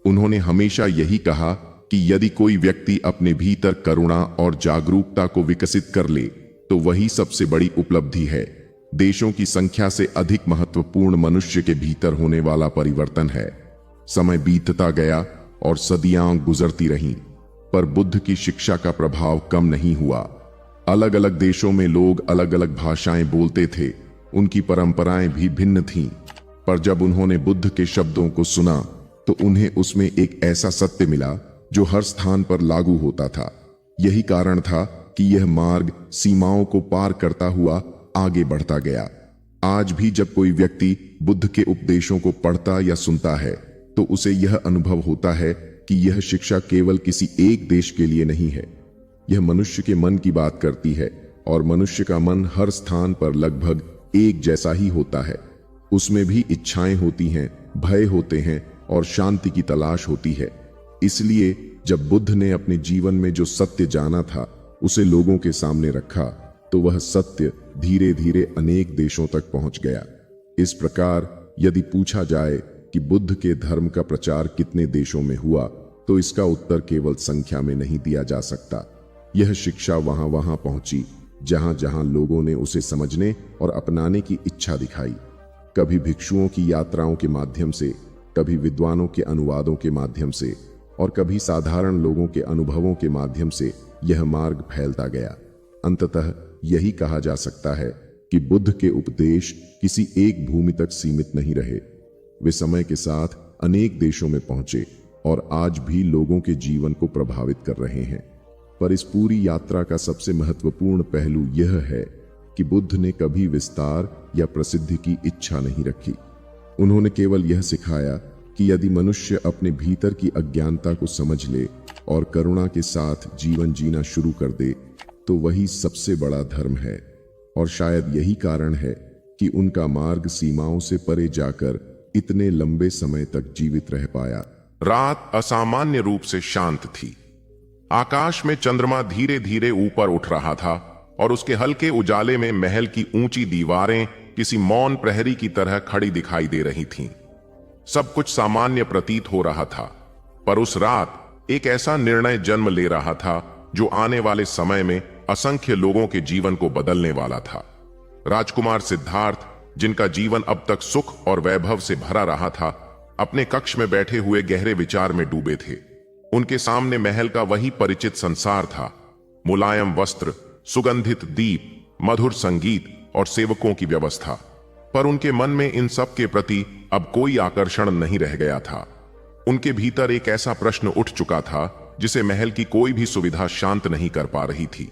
उन्होंने हमेशा यही कहा कि यदि कोई व्यक्ति अपने भीतर करुणा और जागरूकता को विकसित कर ले तो वही सबसे बड़ी उपलब्धि है। देशों की संख्या से अधिक महत्वपूर्ण मनुष्य के भीतर होने वाला परिवर्तन है। समय बीतता गया और सदियां गुजरती रहीं, पर बुद्ध की शिक्षा का प्रभाव कम नहीं हुआ। अलग अलग देशों में लोग अलग अलग भाषाएं बोलते थे, उनकी परंपराएं भी भिन्न थीं, पर जब उन्होंने बुद्ध के शब्दों को सुना तो उन्हें उसमें एक ऐसा सत्य मिला जो हर स्थान पर लागू होता था। यही कारण था कि यह मार्ग सीमाओं को पार करता हुआ आगे बढ़ता गया। आज भी जब कोई व्यक्ति बुद्ध के उपदेशों को पढ़ता या सुनता है तो उसे यह अनुभव होता है कि यह शिक्षा केवल किसी एक देश के लिए नहीं है। यह मनुष्य के मन की बात करती है और मनुष्य का मन हर स्थान पर लगभग एक जैसा ही होता है। उसमें भी इच्छाएं होती हैं, भय होते हैं और शांति की तलाश होती है। इसलिए जब बुद्ध ने अपने जीवन में जो सत्य जाना था उसे लोगों के सामने रखा तो वह सत्य धीरे धीरे अनेक देशों तक पहुंच गया। इस प्रकार यदि पूछा जाए कि बुद्ध के धर्म का प्रचार कितने देशों में हुआ तो इसका उत्तर केवल संख्या में नहीं दिया जा सकता। यह शिक्षा वहां वहां पहुंची जहां जहां लोगों ने उसे समझने और अपनाने की इच्छा दिखाई। कभी भिक्षुओं की यात्राओं के माध्यम से, कभी विद्वानों के अनुवादों के माध्यम से और कभी साधारण लोगों के अनुभवों के माध्यम से यह मार्ग फैलता गया। अंततः यही कहा जा सकता है कि बुद्ध के उपदेश किसी एक भूमि तक सीमित नहीं रहे। वे समय के साथ अनेक देशों में पहुंचे और आज भी लोगों के जीवन को प्रभावित कर रहे हैं। पर इस पूरी यात्रा का सबसे महत्वपूर्ण पहलू यह है कि बुद्ध ने कभी विस्तार या प्रसिद्धि की इच्छा नहीं रखी। उन्होंने केवल यह सिखाया कि यदि मनुष्य अपने भीतर की अज्ञानता को समझ ले और करुणा के साथ जीवन जीना शुरू कर दे तो वही सबसे बड़ा धर्म है। और शायद यही कारण है कि उनका मार्ग सीमाओं से परे जाकर इतने लंबे समय तक जीवित रह पाया। रात असामान्य रूप से शांत थी। आकाश में चंद्रमा धीरे धीरे ऊपर उठ रहा था और उसके हल्के उजाले में महल की ऊंची दीवारें किसी मौन प्रहरी की तरह खड़ी दिखाई दे रही थीं। सब कुछ सामान्य प्रतीत हो रहा था, पर उस रात एक ऐसा निर्णय जन्म ले रहा था जो आने वाले समय में असंख्य लोगों के जीवन को बदलने वाला था। राजकुमार सिद्धार्थ, जिनका जीवन अब तक सुख और वैभव से भरा रहा था, अपने कक्ष में बैठे हुए गहरे विचार में डूबे थे। उनके सामने महल का वही परिचित संसार था। मुलायम वस्त्र, सुगंधित दीप, मधुर संगीत और सेवकों की व्यवस्था। पर उनके मन में इन सब के प्रति अब कोई आकर्षण नहीं रह गया था। उनके भीतर एक ऐसा प्रश्न उठ चुका था जिसे महल की कोई भी सुविधा शांत नहीं कर पा रही थी।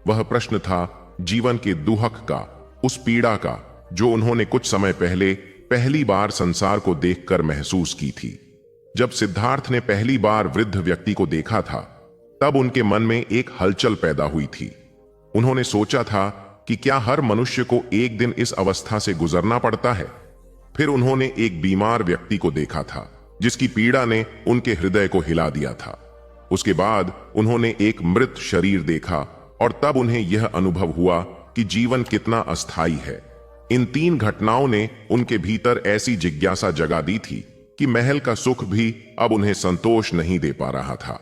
वह प्रश्न था जीवन के दुहक का, उस पीड़ा का जो उन्होंने कुछ समय पहले पहली बार संसार को देखकर महसूस की थी। जब सिद्धार्थ ने पहली बार वृद्ध व्यक्ति को देखा था, तब उनके मन में एक हलचल पैदा हुई थी। उन्होंने सोचा था कि क्या हर मनुष्य को एक दिन इस अवस्था से गुजरना पड़ता है। फिर उन्होंने एक बीमार व्यक्ति को देखा था जिसकी पीड़ा ने उनके हृदय को हिला दिया था। उसके बाद उन्होंने एक मृत शरीर देखा और तब उन्हें यह अनुभव हुआ कि जीवन कितना अस्थायी है। इन तीन घटनाओं ने उनके भीतर ऐसी जिज्ञासा जगा दी थी कि महल का सुख भी अब उन्हें संतोष नहीं दे पा रहा था।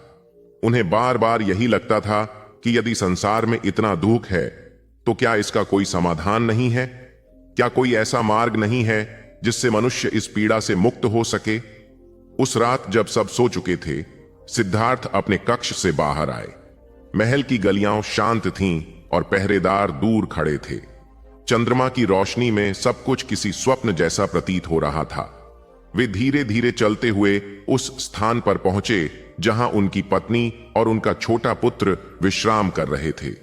उन्हें बार बार यही लगता था कि यदि संसार में इतना दुख है तो क्या इसका कोई समाधान नहीं है? क्या कोई ऐसा मार्ग नहीं है जिससे मनुष्य इस पीड़ा से मुक्त हो सके? उस रात जब सब सो चुके थे, सिद्धार्थ अपने कक्ष से बाहर आए। महल की गलियां शांत थीं और पहरेदार दूर खड़े थे। चंद्रमा की रोशनी में सब कुछ किसी स्वप्न जैसा प्रतीत हो रहा था। वे धीरे धीरे चलते हुए उस स्थान पर पहुंचे जहां उनकी पत्नी और उनका छोटा पुत्र विश्राम कर रहे थे।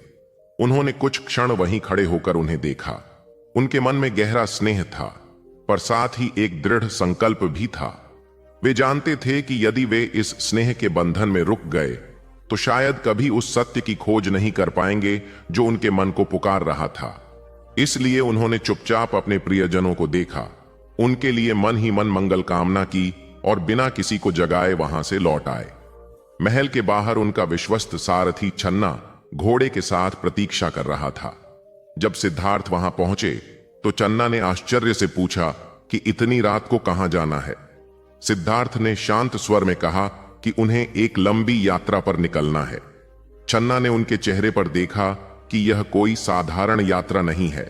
उन्होंने कुछ क्षण वहीं खड़े होकर उन्हें देखा। उनके मन में गहरा स्नेह था, पर साथ ही एक दृढ़ संकल्प भी था। वे जानते थे कि यदि वे इस स्नेह के बंधन में रुक गए तो शायद कभी उस सत्य की खोज नहीं कर पाएंगे जो उनके मन को पुकार रहा था। इसलिए उन्होंने चुपचाप अपने प्रियजनों को देखा, उनके लिए मन ही मन मंगल कामना की और बिना किसी को जगाए वहां से लौट आए। महल के बाहर उनका विश्वस्त सारथी छन्ना घोड़े के साथ प्रतीक्षा कर रहा था। जब सिद्धार्थ वहां पहुंचे तो चन्ना ने आश्चर्य से पूछा कि इतनी रात को कहां जाना है। सिद्धार्थ ने शांत स्वर में कहा कि उन्हें एक लंबी यात्रा पर निकलना है। चन्ना ने उनके चेहरे पर देखा कि यह कोई साधारण यात्रा नहीं है।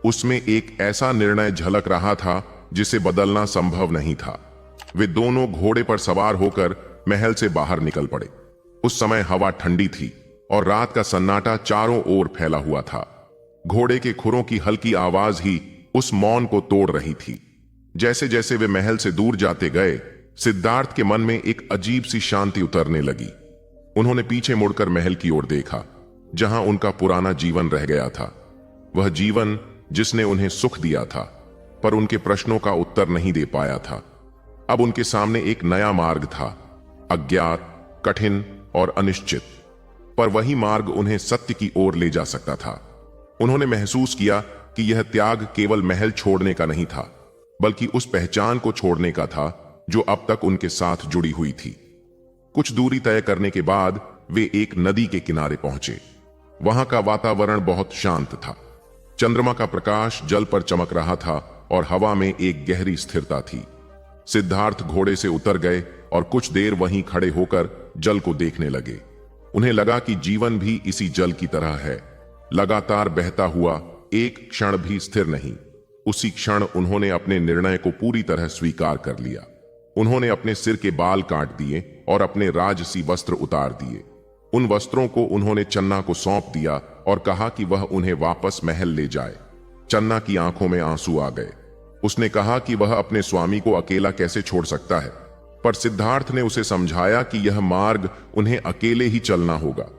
उसमें एक ऐसा निर्णय झलक रहा था जिसे बदलना संभव नहीं था। वे दोनों घोड़े पर सवार होकर महल से बाहर निकल पड़े। उस समय हवा ठंडी थी और रात का सन्नाटा चारों ओर फैला हुआ था। घोड़े के खुरों की हल्की आवाज ही उस मौन को तोड़ रही थी। जैसे जैसे वे महल से दूर जाते गए, सिद्धार्थ के मन में एक अजीब सी शांति उतरने लगी। उन्होंने पीछे मुड़कर महल की ओर देखा, जहां उनका पुराना जीवन रह गया था। वह जीवन जिसने उन्हें सुख दिया था, पर उनके प्रश्नों का उत्तर नहीं दे पाया था। अब उनके सामने एक नया मार्ग था, अज्ञात, कठिन और अनिश्चित, पर वही मार्ग उन्हें सत्य की ओर ले जा सकता था। उन्होंने महसूस किया कि यह त्याग केवल महल छोड़ने का नहीं था, बल्कि उस पहचान को छोड़ने का था जो अब तक उनके साथ जुड़ी हुई थी। कुछ दूरी तय करने के बाद वे एक नदी के किनारे पहुंचे। वहां का वातावरण बहुत शांत था। चंद्रमा का प्रकाश जल पर चमक रहा था और हवा में एक गहरी स्थिरता थी। सिद्धार्थ घोड़े से उतर गए और कुछ देर वहीं खड़े होकर जल को देखने लगे। उन्हें लगा कि जीवन भी इसी जल की तरह है, लगातार बहता हुआ, एक क्षण भी स्थिर नहीं। उसी क्षण उन्होंने अपने निर्णय को पूरी तरह स्वीकार कर लिया। उन्होंने अपने सिर के बाल काट दिए और अपने राजसी वस्त्र उतार दिए। उन वस्त्रों को उन्होंने चन्ना को सौंप दिया और कहा कि वह उन्हें वापस महल ले जाए। चन्ना की आंखों में आंसू आ गए। उसने कहा कि वह अपने स्वामी को अकेला कैसे छोड़ सकता है, पर सिद्धार्थ ने उसे समझाया कि यह मार्ग उन्हें अकेले ही चलना होगा।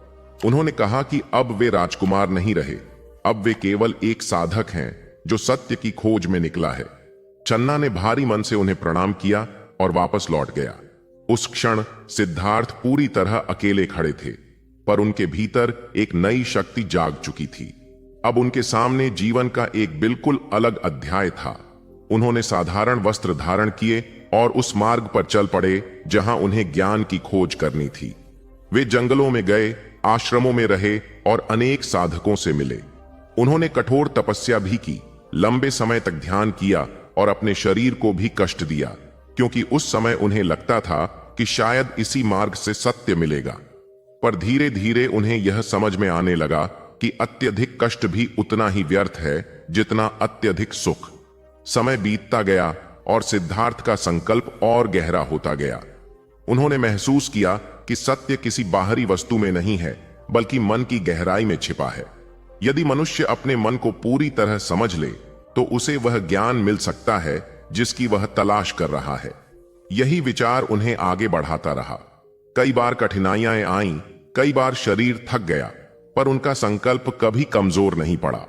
उन्होंने कहा कि अब वे राजकुमार नहीं रहे, अब वे केवल एक साधक हैं जो सत्य की खोज में निकला है। चन्ना ने भारी मन से उन्हें प्रणाम किया और वापस लौट गया। उस क्षण सिद्धार्थ पूरी तरह अकेले खड़े थे, पर उनके भीतर एक नई शक्ति जाग चुकी थी। अब उनके सामने जीवन का एक बिल्कुल अलग अध्याय था। उन्होंने साधारण वस्त्र धारण किए और उस मार्ग पर चल पड़े जहां उन्हें ज्ञान की खोज करनी थी। वे जंगलों में गए, आश्रमों में रहे और अनेक साधकों से मिले। उन्होंने कठोर तपस्या भी की, लंबे समय तक ध्यान किया और अपने शरीर को भी कष्ट दिया, क्योंकि उस समय उन्हें लगता था कि शायद इसी मार्ग से सत्य मिलेगा। पर धीरे धीरे उन्हें यह समझ में आने लगा कि अत्यधिक कष्ट भी उतना ही व्यर्थ है जितना अत्यधिक सुख। समय बीतता गया और सिद्धार्थ का संकल्प और गहरा होता गया। उन्होंने महसूस किया कि सत्य किसी बाहरी वस्तु में नहीं है, बल्कि मन की गहराई में छिपा है। यदि मनुष्य अपने मन को पूरी तरह समझ ले तो उसे वह ज्ञान मिल सकता है जिसकी वह तलाश कर रहा है। यही विचार उन्हें आगे बढ़ाता रहा। कई बार कठिनाइयां आईं, कई बार शरीर थक गया, पर उनका संकल्प कभी कमजोर नहीं पड़ा।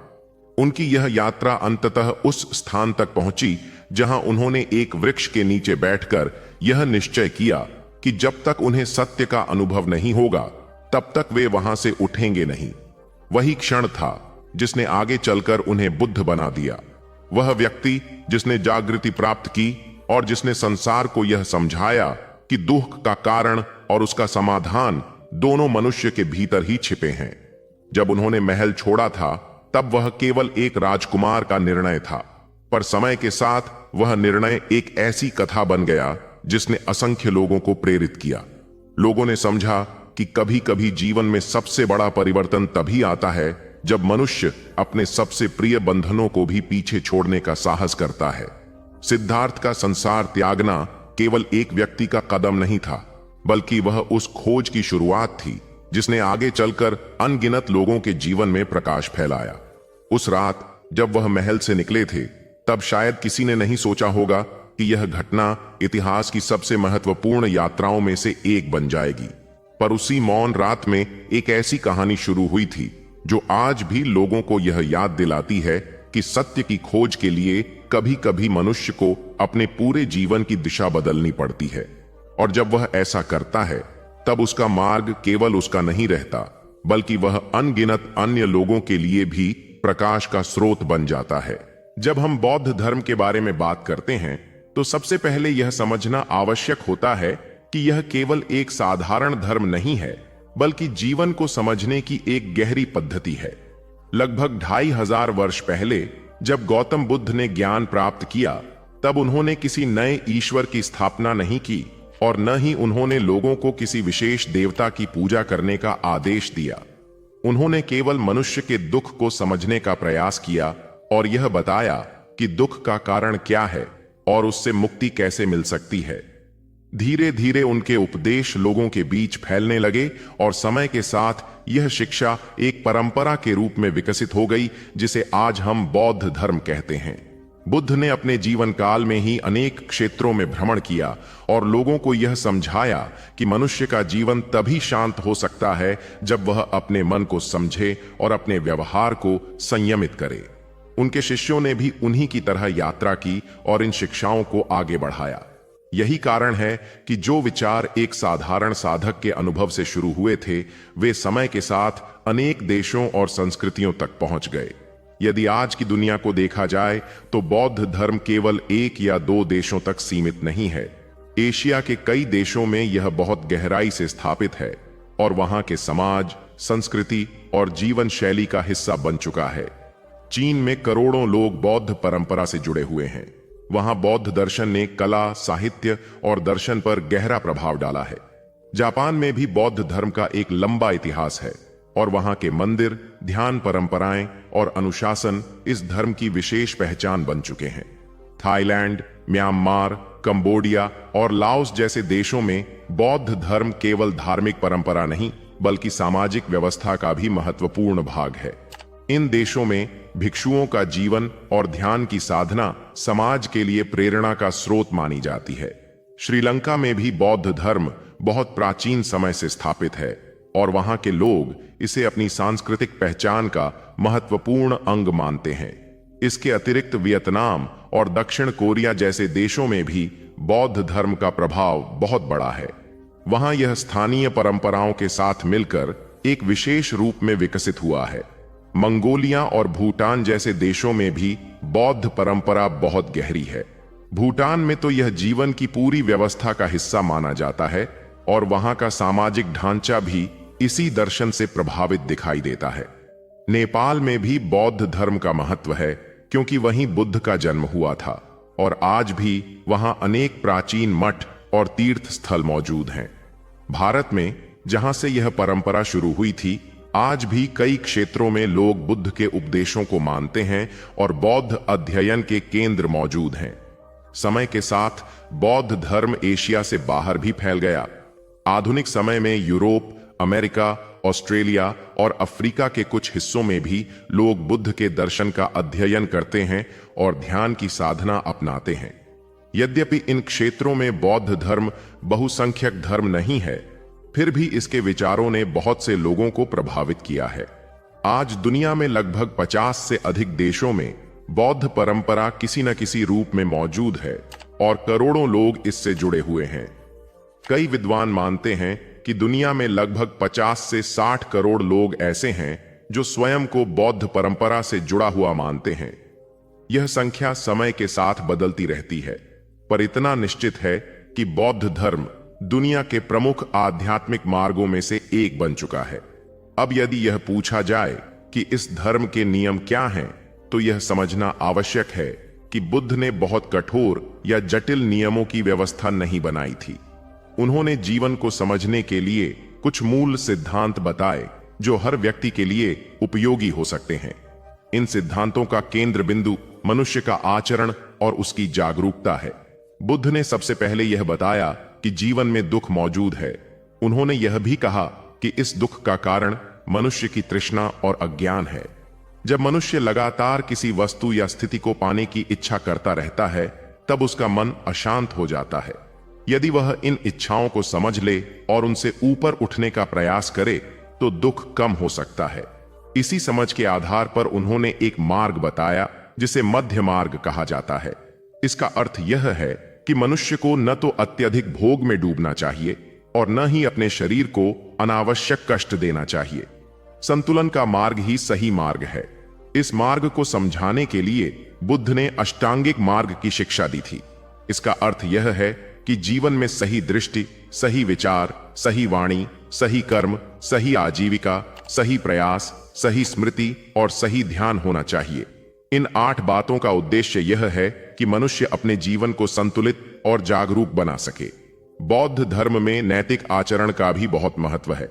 उनकी यह यात्रा अंततः उस स्थान तक पहुंची जहां उन्होंने एक वृक्ष के नीचे बैठकर यह निश्चय किया कि जब तक उन्हें सत्य का अनुभव नहीं होगा तब तक वे वहां से उठेंगे नहीं। वही क्षण था जिसने आगे चलकर उन्हें बुद्ध बना दिया। वह व्यक्ति जिसने जागृति प्राप्त की और जिसने संसार को यह समझाया कि दुख का कारण और उसका समाधान दोनों मनुष्य के भीतर ही छिपे हैं। जब उन्होंने महल छोड़ा था तब वह केवल एक राजकुमार का निर्णय था, पर समय के साथ वह निर्णय एक ऐसी कथा बन गया जिसने असंख्य लोगों को प्रेरित किया। लोगों ने समझा कि कभी कभी जीवन में सबसे बड़ा परिवर्तन तभी आता है जब मनुष्य अपने सबसे प्रिय बंधनों को भी पीछे छोड़ने का साहस करता है। सिद्धार्थ का संसार त्यागना केवल एक व्यक्ति का कदम नहीं था, बल्कि वह उस खोज की शुरुआत थी जिसने आगे चलकर अनगिनत लोगों के जीवन में प्रकाश फैलाया। उस रात जब वह महल से निकले थे तब शायद किसी ने नहीं सोचा होगा कि यह घटना इतिहास की सबसे महत्वपूर्ण यात्राओं में से एक बन जाएगी। पर उसी मौन रात में एक ऐसी कहानी शुरू हुई थी जो आज भी लोगों को यह याद दिलाती है कि सत्य की खोज के लिए कभी कभी मनुष्य को अपने पूरे जीवन की दिशा बदलनी पड़ती है, और जब वह ऐसा करता है तब उसका मार्ग केवल उसका नहीं रहता, बल्कि वह अनगिनत अन्य लोगों के लिए भी प्रकाश का स्रोत बन जाता है। जब हम बौद्ध धर्म के बारे में बात करते हैं तो सबसे पहले यह समझना आवश्यक होता है कि यह केवल एक साधारण धर्म नहीं है, बल्कि जीवन को समझने की एक गहरी पद्धति है। लगभग 2500 वर्ष पहले जब गौतम बुद्ध ने ज्ञान प्राप्त किया तब उन्होंने किसी नए ईश्वर की स्थापना नहीं की और न ही उन्होंने लोगों को किसी विशेष देवता की पूजा करने का आदेश दिया। उन्होंने केवल मनुष्य के दुख को समझने का प्रयास किया और यह बताया कि दुख का कारण क्या है और उससे मुक्ति कैसे मिल सकती है। धीरे धीरे उनके उपदेश लोगों के बीच फैलने लगे और समय के साथ यह शिक्षा एक परंपरा के रूप में विकसित हो गई, जिसे आज हम बौद्ध धर्म कहते हैं। बुद्ध ने अपने जीवन काल में ही अनेक क्षेत्रों में भ्रमण किया और लोगों को यह समझाया कि मनुष्य का जीवन तभी शांत हो सकता है जब वह अपने मन को समझे और अपने व्यवहार को संयमित करे। उनके शिष्यों ने भी उन्हीं की तरह यात्रा की और इन शिक्षाओं को आगे बढ़ाया। यही कारण है कि जो विचार एक साधारण साधक के अनुभव से शुरू हुए थे, वे समय के साथ अनेक देशों और संस्कृतियों तक पहुंच गए। यदि आज की दुनिया को देखा जाए तो बौद्ध धर्म केवल 1 या 2 देशों तक सीमित नहीं है। एशिया के कई देशों में यह बहुत गहराई से स्थापित है और वहां के समाज, संस्कृति और जीवन शैली का हिस्सा बन चुका है। चीन में करोड़ों लोग बौद्ध परंपरा से जुड़े हुए हैं। वहां बौद्ध दर्शन ने कला, साहित्य और दर्शन पर गहरा प्रभाव डाला है। जापान में भी बौद्ध धर्म का एक लंबा इतिहास है और वहां के मंदिर, ध्यान परंपराएं और अनुशासन इस धर्म की विशेष पहचान बन चुके हैं। थाईलैंड, म्यांमार, कंबोडिया और लाओस जैसे देशों में बौद्ध धर्म केवल धार्मिक परंपरा नहीं, बल्कि सामाजिक व्यवस्था का भी महत्वपूर्ण भाग है। इन देशों में भिक्षुओं का जीवन और ध्यान की साधना समाज के लिए प्रेरणा का स्रोत मानी जाती है। श्रीलंका में भी बौद्ध धर्म बहुत प्राचीन समय से स्थापित है और वहां के लोग इसे अपनी सांस्कृतिक पहचान का महत्वपूर्ण अंग मानते हैं। इसके अतिरिक्त वियतनाम और दक्षिण कोरिया जैसे देशों में भी बौद्ध धर्म का प्रभाव बहुत बड़ा है। वहां यह स्थानीय परंपराओं के साथ मिलकर एक विशेष रूप में विकसित हुआ है। मंगोलिया और भूटान जैसे देशों में भी बौद्ध परंपरा बहुत गहरी है। भूटान में तो यह जीवन की पूरी व्यवस्था का हिस्सा माना जाता है और वहां का सामाजिक ढांचा भी इसी दर्शन से प्रभावित दिखाई देता है। नेपाल में भी बौद्ध धर्म का महत्व है क्योंकि वहीं बुद्ध का जन्म हुआ था और आज भी वहां अनेक प्राचीन मठ और तीर्थ स्थल मौजूद हैं। भारत में जहां से यह परंपरा शुरू हुई थी, आज भी कई क्षेत्रों में लोग बुद्ध के उपदेशों को मानते हैं और बौद्ध अध्ययन के केंद्र मौजूद हैं। समय के साथ बौद्ध धर्म एशिया से बाहर भी फैल गया। आधुनिक समय में यूरोप, अमेरिका ऑस्ट्रेलिया और अफ्रीका के कुछ हिस्सों में भी लोग बुद्ध के दर्शन का अध्ययन करते हैं और ध्यान की साधना अपनाते हैं। यद्यपि इन क्षेत्रों में बौद्ध धर्म बहुसंख्यक धर्म नहीं है, फिर भी इसके विचारों ने बहुत से लोगों को प्रभावित किया है। आज दुनिया में लगभग 50 से अधिक देशों में बौद्ध परंपरा किसी न किसी रूप में मौजूद है और करोड़ों लोग इससे जुड़े हुए हैं। कई विद्वान मानते हैं कि दुनिया में लगभग 50 से 60 करोड़ लोग ऐसे हैं जो स्वयं को बौद्ध परंपरा से जुड़ा हुआ मानते हैं। यह संख्या समय के साथ बदलती रहती है, पर इतना निश्चित है कि बौद्ध धर्म दुनिया के प्रमुख आध्यात्मिक मार्गों में से एक बन चुका है। अब यदि यह पूछा जाए कि इस धर्म के नियम क्या हैं, तो यह समझना आवश्यक है कि बुद्ध ने बहुत कठोर या जटिल नियमों की व्यवस्था नहीं बनाई थी। उन्होंने जीवन को समझने के लिए कुछ मूल सिद्धांत बताए जो हर व्यक्ति के लिए उपयोगी हो सकते हैं। इन सिद्धांतों का केंद्र बिंदु मनुष्य का आचरण और उसकी जागरूकता है। बुद्ध ने सबसे पहले यह बताया कि जीवन में दुख मौजूद है। उन्होंने यह भी कहा कि इस दुख का कारण मनुष्य की तृष्णा और अज्ञान है। जब मनुष्य लगातार किसी वस्तु या स्थिति को पाने की इच्छा करता रहता है, तब उसका मन अशांत हो जाता है। यदि वह इन इच्छाओं को समझ ले और उनसे ऊपर उठने का प्रयास करे, तो दुख कम हो सकता है। इसी समझ के आधार पर उन्होंने एक मार्ग बताया जिसे मध्य मार्ग कहा जाता है। इसका अर्थ यह है कि मनुष्य को न तो अत्यधिक भोग में डूबना चाहिए और न ही अपने शरीर को अनावश्यक कष्ट देना चाहिए। संतुलन का मार्ग ही सही मार्ग है। इस मार्ग को समझाने के लिए बुद्ध ने अष्टांगिक मार्ग की शिक्षा दी थी। इसका अर्थ यह है कि जीवन में सही दृष्टि, सही विचार, सही वाणी, सही कर्म, सही आजीविका, सही प्रयास, सही स्मृति और सही ध्यान होना चाहिए। इन 8 बातों का उद्देश्य यह है कि मनुष्य अपने जीवन को संतुलित और जागरूक बना सके। बौद्ध धर्म में नैतिक आचरण का भी बहुत महत्व है।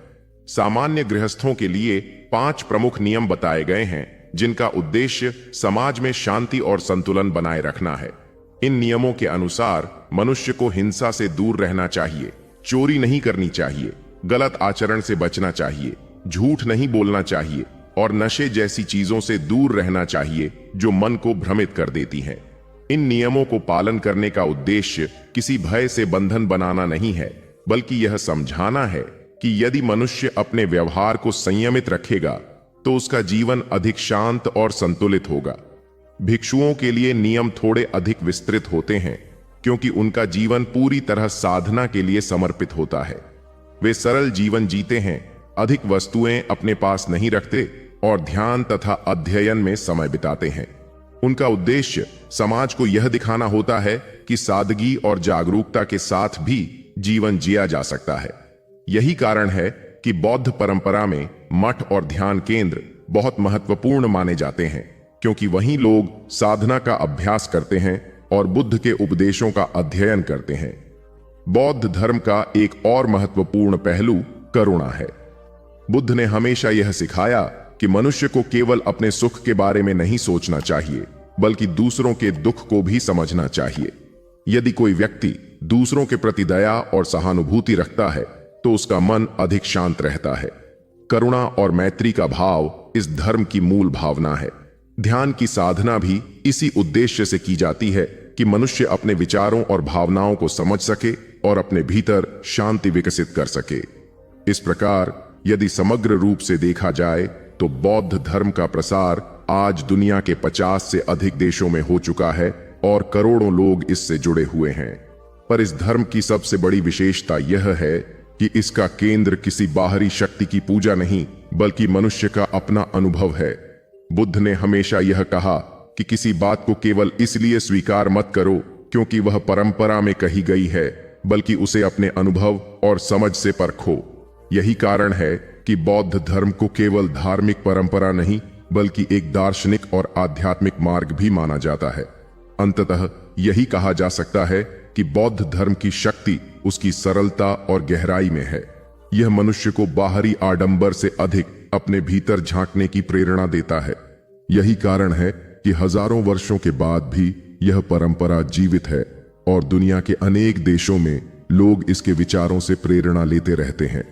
सामान्य गृहस्थों के लिए 5 प्रमुख नियम बताए गए हैं जिनका उद्देश्य समाज में शांति और संतुलन बनाए रखना है। इन नियमों के अनुसार मनुष्य को हिंसा से दूर रहना चाहिए, चोरी नहीं करनी चाहिए, गलत आचरण से बचना चाहिए, झूठ नहीं बोलना चाहिए और नशे जैसी चीजों से दूर रहना चाहिए जो मन को भ्रमित कर देती हैं। इन नियमों को पालन करने का उद्देश्य किसी भय से बंधन बनाना नहीं है, बल्कि यह समझाना है कि यदि मनुष्य अपने व्यवहार को संयमित रखेगा तो उसका जीवन अधिक शांत और संतुलित होगा। भिक्षुओं के लिए नियम थोड़े अधिक विस्तृत होते हैं क्योंकि उनका जीवन पूरी तरह साधना के लिए समर्पित होता है। वे सरल जीवन जीते हैं, अधिक वस्तुएं अपने पास नहीं रखते और ध्यान तथा अध्ययन में समय बिताते हैं। उनका उद्देश्य समाज को यह दिखाना होता है कि सादगी और जागरूकता के साथ भी जीवन जिया जा सकता है। यही कारण है कि बौद्ध परंपरा में मठ और ध्यान केंद्र बहुत महत्वपूर्ण माने जाते हैं, क्योंकि वहीं लोग साधना का अभ्यास करते हैं और बुद्ध के उपदेशों का अध्ययन करते हैं। बौद्ध धर्म का एक और महत्वपूर्ण पहलू करुणा है। बुद्ध ने हमेशा यह सिखाया कि मनुष्य को केवल अपने सुख के बारे में नहीं सोचना चाहिए, बल्कि दूसरों के दुख को भी समझना चाहिए। यदि कोई व्यक्ति दूसरों के प्रति दया और सहानुभूति रखता है तो उसका मन अधिक शांत रहता है। करुणा और मैत्री का भाव इस धर्म की मूल भावना है। ध्यान की साधना भी इसी उद्देश्य से की जाती है कि मनुष्य अपने विचारों और भावनाओं को समझ सके और अपने भीतर शांति विकसित कर सके। इस प्रकार यदि समग्र रूप से देखा जाए तो बौद्ध धर्म का प्रसार आज दुनिया के 50 से अधिक देशों में हो चुका है और करोड़ों लोग इससे जुड़े हुए हैं। पर इस धर्म की सबसे बड़ी विशेषता यह है कि इसका केंद्र किसी बाहरी शक्ति की पूजा नहीं, बल्कि मनुष्य का अपना अनुभव है। बुद्ध ने हमेशा यह कहा कि किसी बात को केवल इसलिए स्वीकार मत करो क्योंकि वह परंपरा में कही गई है, बल्कि उसे अपने अनुभव और समझ से परखो। यही कारण है कि बौद्ध धर्म को केवल धार्मिक परंपरा नहीं, बल्कि एक दार्शनिक और आध्यात्मिक मार्ग भी माना जाता है। अंततः यही कहा जा सकता है कि बौद्ध धर्म की शक्ति उसकी सरलता और गहराई में है। यह मनुष्य को बाहरी आडंबर से अधिक अपने भीतर झांकने की प्रेरणा देता है। यही कारण है कि हजारों वर्षों के बाद भी यह परंपरा जीवित है और दुनिया के अनेक देशों में लोग इसके विचारों से प्रेरणा लेते रहते हैं।